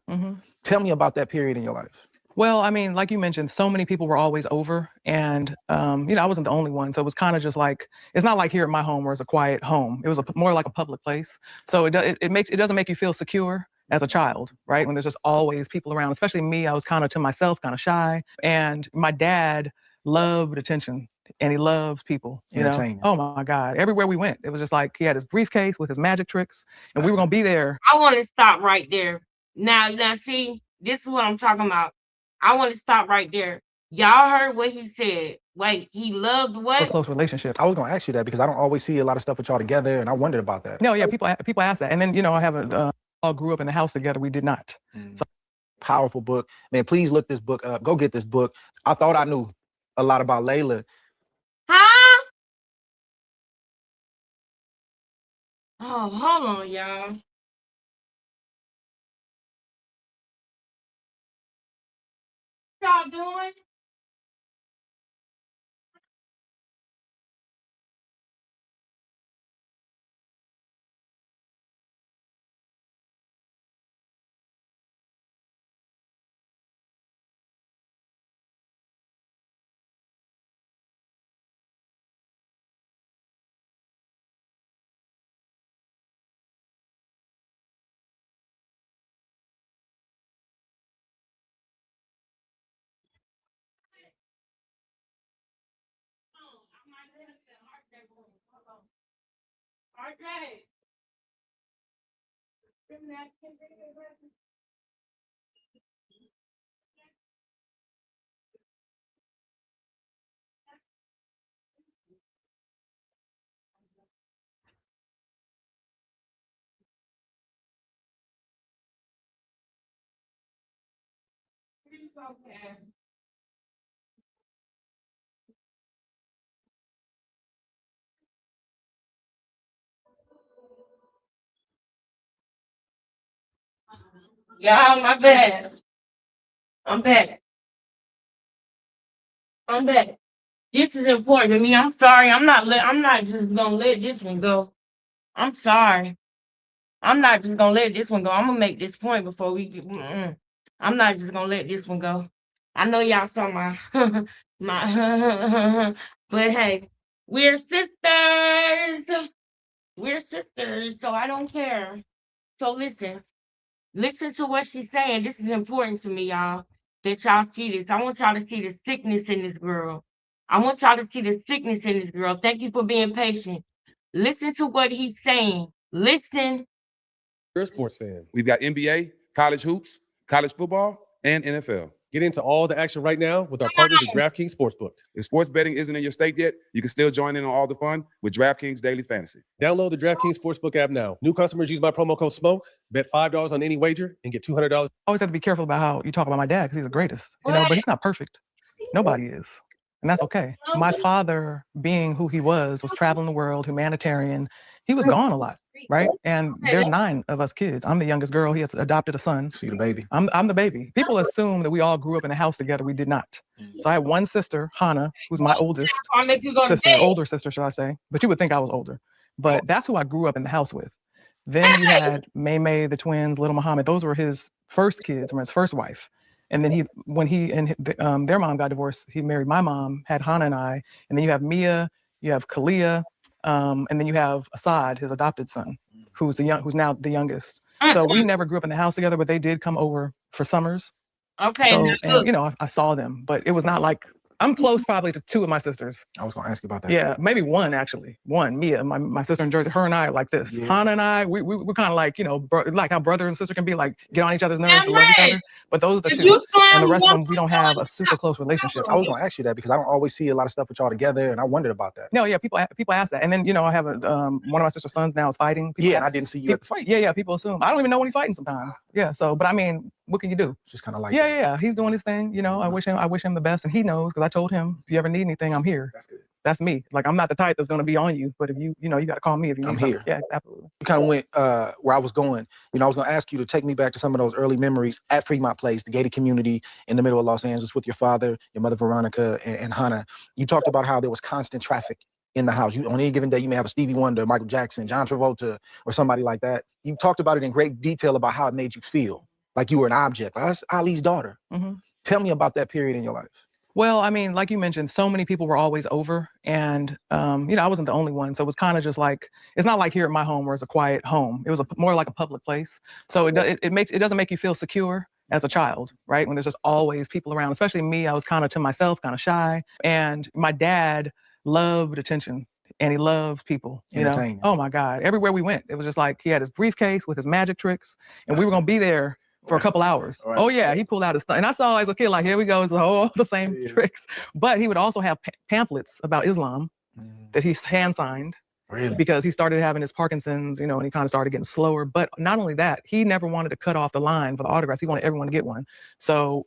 K: Tell me about that period in your life.
L: Well, I mean, like you mentioned, so many people were always over, and you know, I wasn't the only one. So it was kind of just like, it's not like here at my home where it's a quiet home. It was more like a public place. So it doesn't make you feel secure as a child, right? When there's just always people around. Especially me, I was kind of to myself, kind of shy. And my dad loved attention, and he loved people. You know? Oh my God! Everywhere we went, it was just like he had his briefcase with his magic tricks, and we were gonna be there.
A: I want to stop right there. Now, see, this is what I'm talking about. I want to stop right there. Y'all heard what he said. Wait, he loved what?
L: A close relationship.
K: I was gonna ask you that because I don't always see a lot of stuff with y'all together, and I wondered about that.
L: No, yeah, people ask that, and then you know, I haven't all grew up in the house together. We did not. So.
K: Powerful book, man. Please look this book up. Go get this book. I thought I knew a lot about Layla.
A: Huh? Oh, hold on, y'all. What y'all doing? RJ. Okay. Y'all, my bad. I'm back. I'm back. This is important to me. I'm sorry. I'm not just gonna let this one go. I'm sorry. I'm not just gonna let this one go. I'm gonna make this point before we get. I'm not just gonna let this one go. I know y'all saw my my, but hey, we're sisters. We're sisters, so I don't care. So listen to what she's saying. This is important to me, y'all. That y'all see this. I want y'all to see the sickness in this girl. I want y'all to see the sickness in this girl. Thank you for being patient. Listen to what he's saying. Listen.
N: You're a sports fan. We've got NBA, college hoops, college football, and NFL.
O: Get into all the action right now with our partners at DraftKings Sportsbook.
N: If sports betting isn't in your state yet, you can still join in on all the fun with DraftKings Daily Fantasy.
O: Download the DraftKings Sportsbook app now. New customers use my promo code SMOKE, bet $5 on any wager, and get $200.
L: I always have to be careful about how you talk about my dad because he's the greatest, but he's not perfect. Nobody is. And that's okay. My father, being who he was traveling the world, humanitarian. He was gone a lot, right? And there's 9 of us kids. I'm the youngest girl. He has adopted a son.
K: So you're the baby.
L: I'm the baby. People assume that we all grew up in a house together. We did not. So I have one sister, Hannah, who's my oldest sister, older sister, should I say. But you would think I was older. But that's who I grew up in the house with. Then you had May, the twins, little Muhammad. Those were his first kids, or his first wife. And then when he and their mom got divorced, he married my mom, had Hannah and I. And then you have Mia, you have Kalia, and then you have Assad, his adopted son, who's now the youngest. So we never grew up in the house together, but they did come over for summers.
A: Okay.
L: So, and, I saw them, but it was not like, I'm close probably to 2 of my sisters.
K: I was gonna ask you about that.
L: Yeah, maybe 1 actually. 1, Mia, my sister in Jersey. Her and I are like this.
K: Yeah.
L: Hannah and I, we're kind of like, like how brother and sister can be like, get on each other's nerves, but love each other. But those are the 2. And the rest of them, we don't have a super close relationship.
K: I was gonna ask you that because I don't always see a lot of stuff with y'all together, and I wondered about that.
L: No, yeah, people ask that. And then, I have one of my sister's sons now is fighting. People
K: and I didn't see you at the fight.
L: Yeah, people assume. I don't even know when he's fighting sometimes. Yeah, so, but I mean, what can you do?
K: Just kind of like
L: yeah, he's doing his thing. I wish him the best, and he knows because I told him if you ever need anything, I'm here.
K: That's good.
L: That's me. Like I'm not the type that's gonna be on you, but if you got to call me if you need something.
K: Here.
L: Yeah, absolutely.
K: You kind of went where I was going. I was gonna ask you to take me back to some of those early memories at Fremont Place, the gated community in the middle of Los Angeles with your father, your mother Veronica, and Hannah. You talked about how there was constant traffic in the house. On any given day, you may have a Stevie Wonder, Michael Jackson, John Travolta, or somebody like that. You talked about it in great detail about how it made you feel, like you were an object. Like, that's Ali's daughter.
L: Mm-hmm.
K: Tell me about that period in your life.
L: Well, I mean, like you mentioned, so many people were always over, and I wasn't the only one. So it was kind of just like, it's not like here at my home where it's a quiet home. It was more like a public place. So it doesn't make you feel secure as a child, right? When there's just always people around. Especially me, I was kind of to myself, kind of shy. And my dad loved attention. And he loved people,
K: Entertaining.
L: Oh my God. Everywhere we went, it was just like he had his briefcase with his magic tricks, and we were gonna be there for a couple hours.
K: Right.
L: Oh yeah, he pulled out his stuff. And I saw as a kid, like, here we go, it's all the same tricks. But he would also have pamphlets about Islam that he hand signed.
K: Really?
L: Because he started having his Parkinson's, and he kind of started getting slower. But not only that, he never wanted to cut off the line for the autographs. He wanted everyone to get one. So,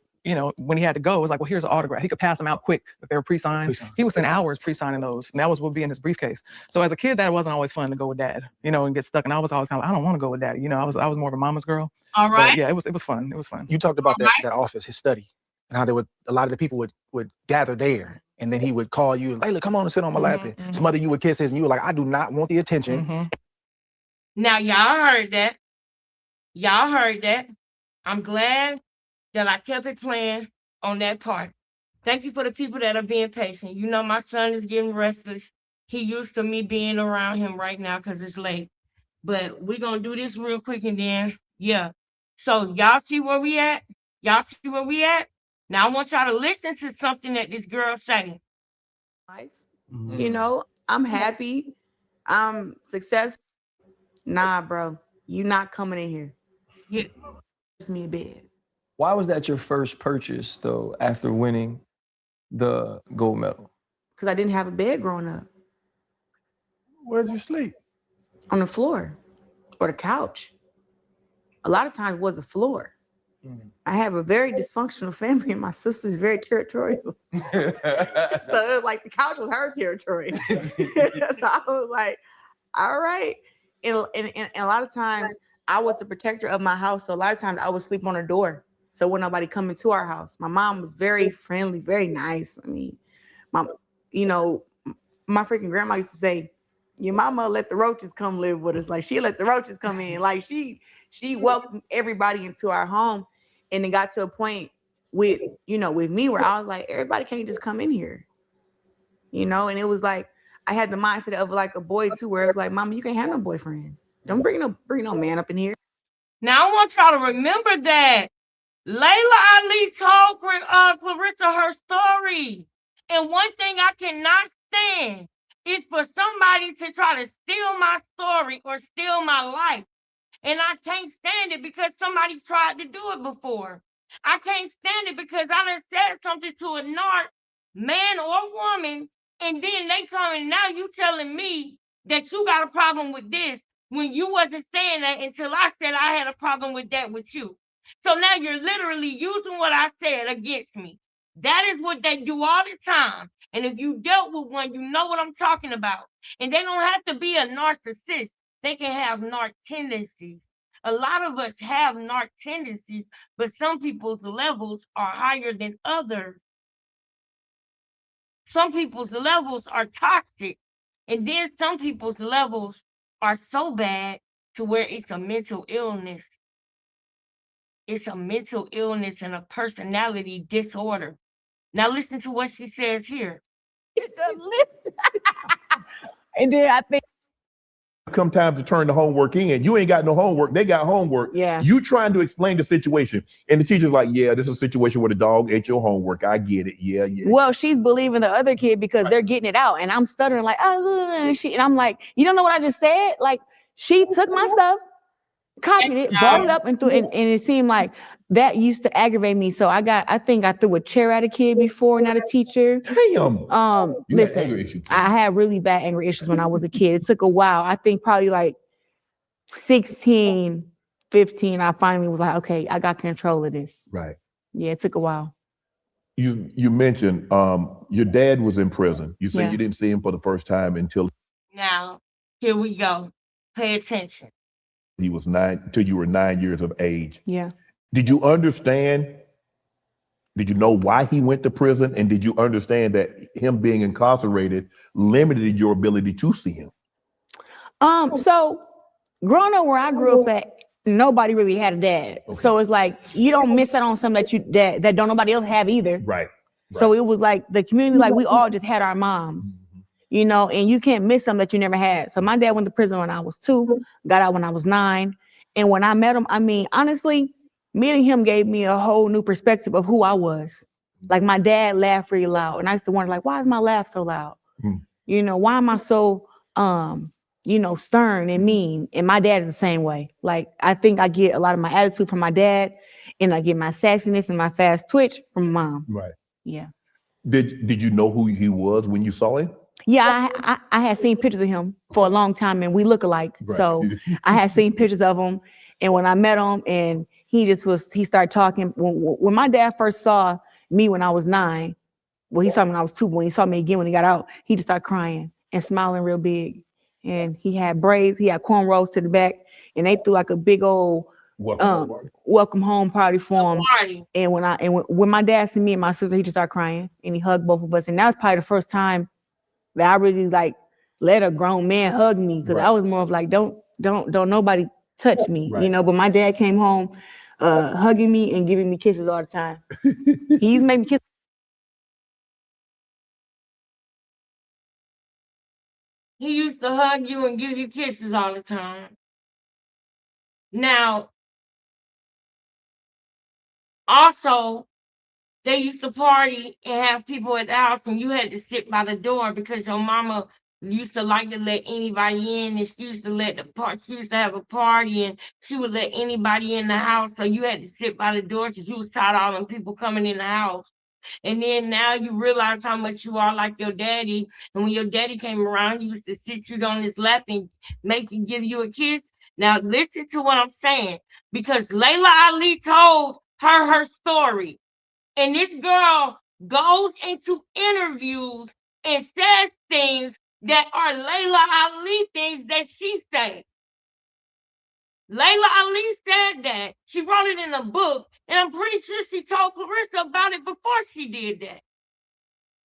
L: when he had to go, it was like, well, here's an autograph. He could pass them out quick if they were pre-signed. He would spend hours pre-signing those, and that would be in his briefcase. So as a kid, that wasn't always fun to go with dad, and get stuck. And I was always kind of like, I don't want to go with daddy. I was more of a mama's girl.
A: All right.
L: But yeah, it was fun. It was fun.
K: You talked about that office, his study, and how a lot of the people would gather there, and then he would call you, Layla, come on and sit on my lap, and smother you with kisses, and you were like, I do not want the attention.
A: Now y'all heard that. I'm glad that I kept it playing on that part. Thank you for the people that are being patient. My son is getting restless. He used to me being around him right now because it's late. But we're going to do this real quick and then, yeah. So y'all see where we at? Now I want y'all to listen to something that this girl saying.
M: I'm happy. I'm successful. Nah, bro, you not coming in here.
A: Yeah.
M: It's me a bed.
P: Why was that your first purchase, though, after winning the gold medal?
M: Because I didn't have a bed growing up.
K: Where'd you sleep?
M: On the floor or the couch. A lot of times it was the floor. I have a very dysfunctional family, and my sister's very territorial. So it was like the couch was her territory. So I was like, all right. And a lot of times I was the protector of my house. So a lot of times I would sleep on the door. So when nobody come into our house, my mom was very friendly, very nice. I mean, my freaking grandma used to say, your mama let the roaches come live with us. Like she let the roaches come in. Like she welcomed everybody into our home. And it got to a point with me where I was like, everybody can't just come in here. And it was like, I had the mindset of like a boy too, where it was like, mama, you can't have no boyfriends. Don't bring no man up in here.
A: Now I want y'all to remember that Layla Ali told Clarissa her story. And one thing I cannot stand is for somebody to try to steal my story or steal my life. And I can't stand it because somebody tried to do it before. I can't stand it because I done said something to a narc, man or woman, and then they come and now you telling me that you got a problem with this when you wasn't saying that until I said I had a problem with that with you. So now you're literally using what I said against me. That is what they do all the time. And if you dealt with one, you know what I'm talking about. And they don't have to be a narcissist. They can have narc tendencies. A lot of us have narc tendencies, but some people's levels are higher than others. Some people's levels are toxic, and then some people's levels are so bad to where it's a mental illness. It's a mental illness and a personality disorder. Now listen to what she says here.
M: And then I think
Q: come time to turn the homework in, you ain't got no homework. They got homework.
M: Yeah.
Q: You trying to explain the situation, and the teacher's like, "Yeah, this is a situation where the dog ate your homework. I get it. Yeah, yeah."
M: well, she's believing the other kid because they're getting it out, and I'm stuttering like, and I'm like, you don't know what I just said? Like, she took my stuff, copied it, brought it up, and threw, and it seemed like that used to aggravate me. So I think I threw a chair at a kid before, not a teacher.
Q: Damn. You had
M: Listen,
Q: anger issues.
M: I had really bad anger issues when I was a kid. It took a while. I think probably like 16, 15, I finally was like, okay, I got control of this.
Q: Right.
M: Yeah, it took a while.
Q: You mentioned your dad was in prison. You said
M: Yeah.
Q: you didn't see him for the first time until
A: Now, here we go. Pay attention.
Q: he was 9, until you were 9 years of age.
M: Yeah.
Q: Did you understand? Did you know why he went to prison? And did you understand that him being incarcerated limited your ability to see him?
M: So growing up where I grew up at, nobody really had a dad.
Q: Okay.
M: So it's like you don't miss out on something that don't nobody else have either.
Q: Right.
M: So it was like the community, like we all just had our moms, you know, and you can't miss something that you never had. So my dad went to prison when I was 2, got out when I was 9. And when I met him, I mean, honestly, meeting him gave me a whole new perspective of who I was. Like my dad laughed really loud. And I used to wonder, like, why is my laugh so loud? You know, why am I so, you know, stern and mean? And my dad is the same way. Like, I think I get a lot of my attitude from my dad, and I get my sassiness and my fast twitch from mom.
Q: Right.
M: Yeah.
Q: Did you know who he was when you saw him?
M: Yeah, I had seen pictures of him for a long time, and we look alike.
Q: Right.
M: So I had seen pictures of him, and when I met him, and he started talking. When my dad first saw me when I was 9, well, he saw me when I was 2, but when he saw me again when he got out, he just started crying and smiling real big. And he had braids, he had cornrows to the back, and they threw like a big old welcome home party for him. And when my dad see me and my sister, he just started crying, and he hugged both of us. And that was probably the first time that I really like let a grown man hug me, because I was more of like, don't nobody touch me, you know. But my dad came home hugging me and giving me kisses all the time. He used to make me kiss.
A: He used to hug you and give you kisses all the time. Now, also, they used to party and have people at the house, and you had to sit by the door because your mama used to like to let anybody in, and she used to have a party, and she would let anybody in the house, so you had to sit by the door because you was tired of all them people coming in the house. And then now you realize how much you are like your daddy, and when your daddy came around, he used to sit you on his lap and give you a kiss. Now listen to what I'm saying, because Layla Ali told her story. And this girl goes into interviews and says things that are Layla Ali things that she said. Layla Ali said that. She wrote it in a book, and I'm pretty sure she told Clarissa about it before she did that.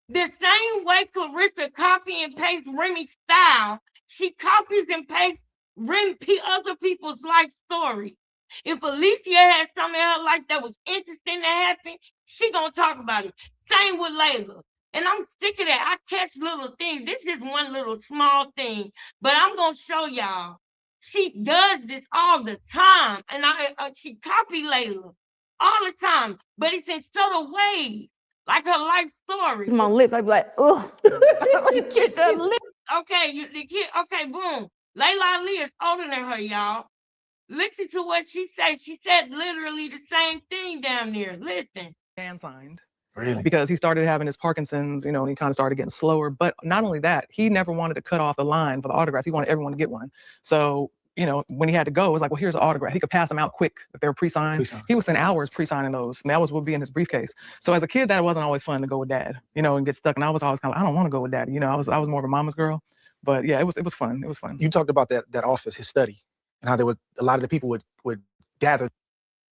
A: The same way Clarissa copy and paste Remy's style, she copies and pastes other people's life story. If Alicia had something in her life that was interesting that happened, she gonna talk about it. Same with Layla. And I'm sick of that. I catch little things. This is one little small thing, but I'm gonna show y'all. She does this all the time, and she copy Layla all the time, but it's in subtle ways, like her life story.
M: My lips, I'd be like, oh, kiss her lips.
A: Okay, okay, boom. Layla Ali is older than her, y'all. Listen to what she said. She said literally the same thing down there. Listen.
L: And signed.
K: Really?
L: Because he started having his Parkinson's, you know, and he kind of started getting slower. But not only that, he never wanted to cut off the line for the autographs. He wanted everyone to get one. So, you know, when he had to go, it was like, well, here's an autograph. He could pass them out quick if they were pre-signed. He would spend hours pre-signing those, and that would be in his briefcase. So as a kid, that wasn't always fun to go with dad, you know, and get stuck. And I was always kind of like, I don't want to go with daddy. You know, I was more of a mama's girl. But yeah, it was fun. It was fun.
K: You talked about that office, his study, and how there would a lot of the people would gather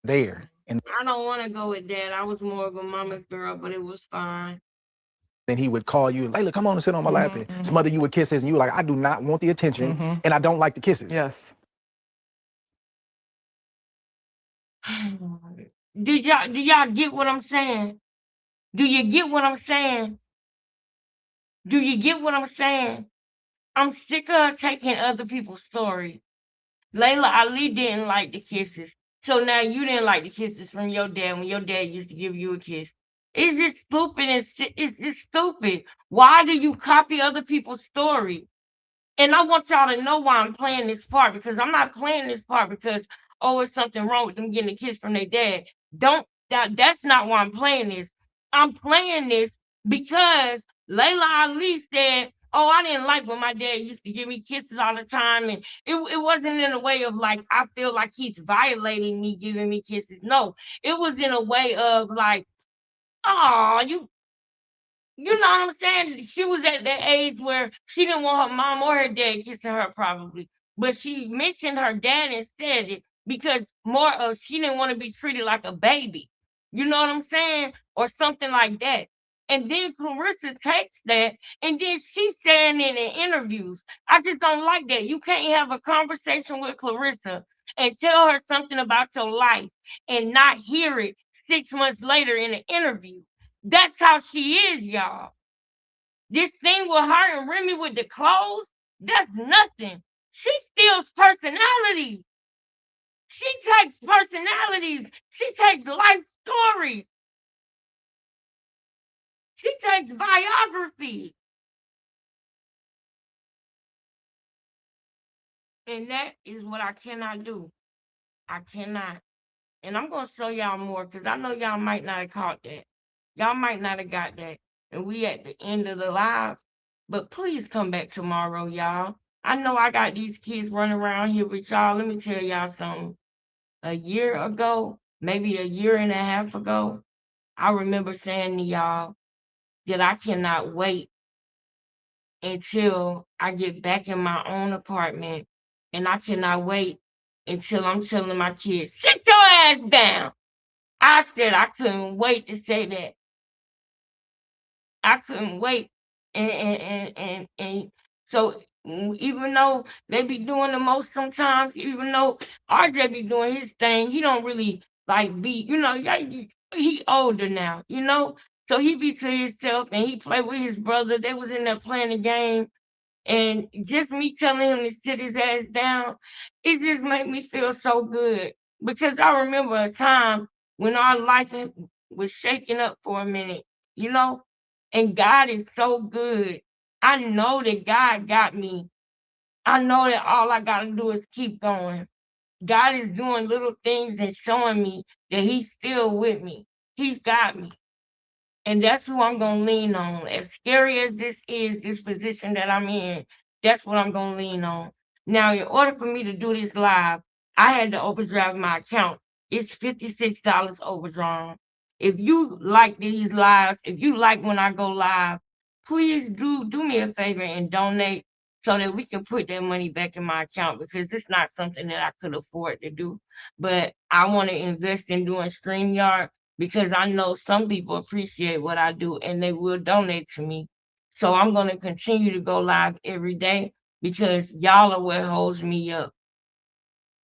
K: there. And
A: I don't want to go with that. I was more of a mama's girl, but it was fine.
K: then he would call you, Layla, come on and sit on my lap and smother you with kisses. And you were like, I do not want the attention and I don't like the kisses.
L: Yes.
A: Do y'all get what I'm saying? Do you get what I'm saying? Do you get what I'm saying? I'm sick of taking other people's stories. Layla Ali didn't like the kisses. So now you didn't like the kisses from your dad when your dad used to give you a kiss. It's just stupid and it's stupid. Why do you copy other people's story? And I want y'all to know why I'm playing this part, because I'm not playing this part because, oh, it's something wrong with them getting a kiss from their dad. That's not why I'm playing this. I'm playing this because Layla Ali said, oh, I didn't like when my dad used to give me kisses all the time. And it wasn't in a way of like, I feel like he's violating me, giving me kisses. No, it was in a way of like, oh, you know what I'm saying? She was at that age where she didn't want her mom or her dad kissing her probably. But she mentioned her dad and said it because more of she didn't want to be treated like a baby. You know what I'm saying? Or something like that. And then Clarissa takes that and then she's saying it in interviews. I just don't like that. You can't have a conversation with Clarissa and tell her something about your life and not hear it 6 months later in an interview. That's how she is, y'all. This thing with her and Remy with the clothes, that's nothing. She steals personality. She takes personalities. She takes life stories. She takes biography. And that is what I cannot do. I cannot. And I'm going to show y'all more because I know y'all might not have caught that. Y'all might not have got that. And we at the end of the live. But please come back tomorrow, y'all. I know I got these kids running around here with y'all. Let me tell y'all something. A year ago, maybe a year and a half ago, I remember saying to y'all that I cannot wait until I get back in my own apartment. And I cannot wait until I'm telling my kids, sit your ass down. I said I couldn't wait to say that. I couldn't wait. And so even though they be doing the most sometimes, even though RJ be doing his thing, he don't really like be, you know, he older now, you know? So he be to himself and he play with his brother. They was in there playing the game. And just me telling him to sit his ass down, it just made me feel so good. Because I remember a time when our life was shaking up for a minute, you know? And God is so good. I know that God got me. I know that all I got to do is keep going. God is doing little things and showing me that he's still with me. He's got me. And that's who I'm going to lean on. As scary as this is, this position that I'm in, that's what I'm going to lean on. Now, in order for me to do this live, I had to overdraft my account. It's $56 overdrawn. If you like these lives, if you like when I go live, please do me a favor and donate so that we can put that money back in my account, because it's not something that I could afford to do. But I want to invest in doing StreamYard, because I know some people appreciate what I do and they will donate to me. So I'm going to continue to go live every day because y'all are what holds me up.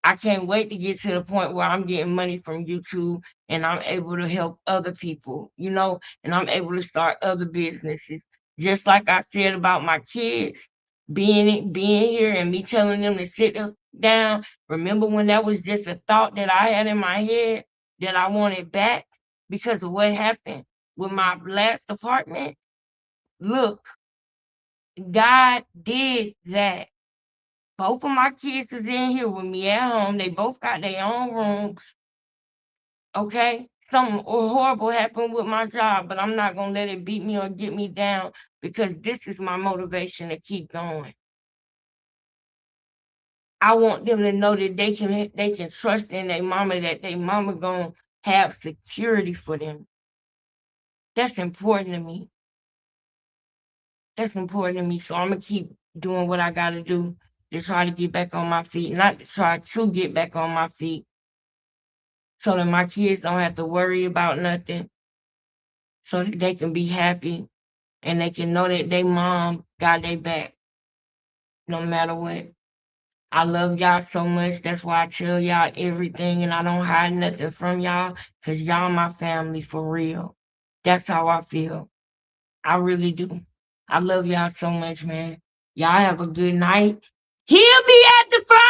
A: I can't wait to get to the point where I'm getting money from YouTube and I'm able to help other people, you know, and I'm able to start other businesses. Just like I said about my kids being here and me telling them to sit down. Remember when that was just a thought that I had in my head that I wanted back because of what happened with my last apartment? Look, God did that. Both of my kids is in here with me at home. They both got their own rooms. Okay? Something horrible happened with my job, but I'm not gonna let it beat me or get me down because this is my motivation to keep going. I want them to know that they can trust in their mama, that their mama gonna have security for them. That's important to me. That's important to me. So I'm gonna keep doing what I gotta do to try to get back on my feet, not to try to get back on my feet, so that my kids don't have to worry about nothing, so that they can be happy and they can know that their mom got their back no matter what. I love y'all so much. That's why I tell y'all everything and I don't hide nothing from y'all because y'all my family for real. That's how I feel. I really do. I love y'all so much, man. Y'all have a good night. He'll be at the front.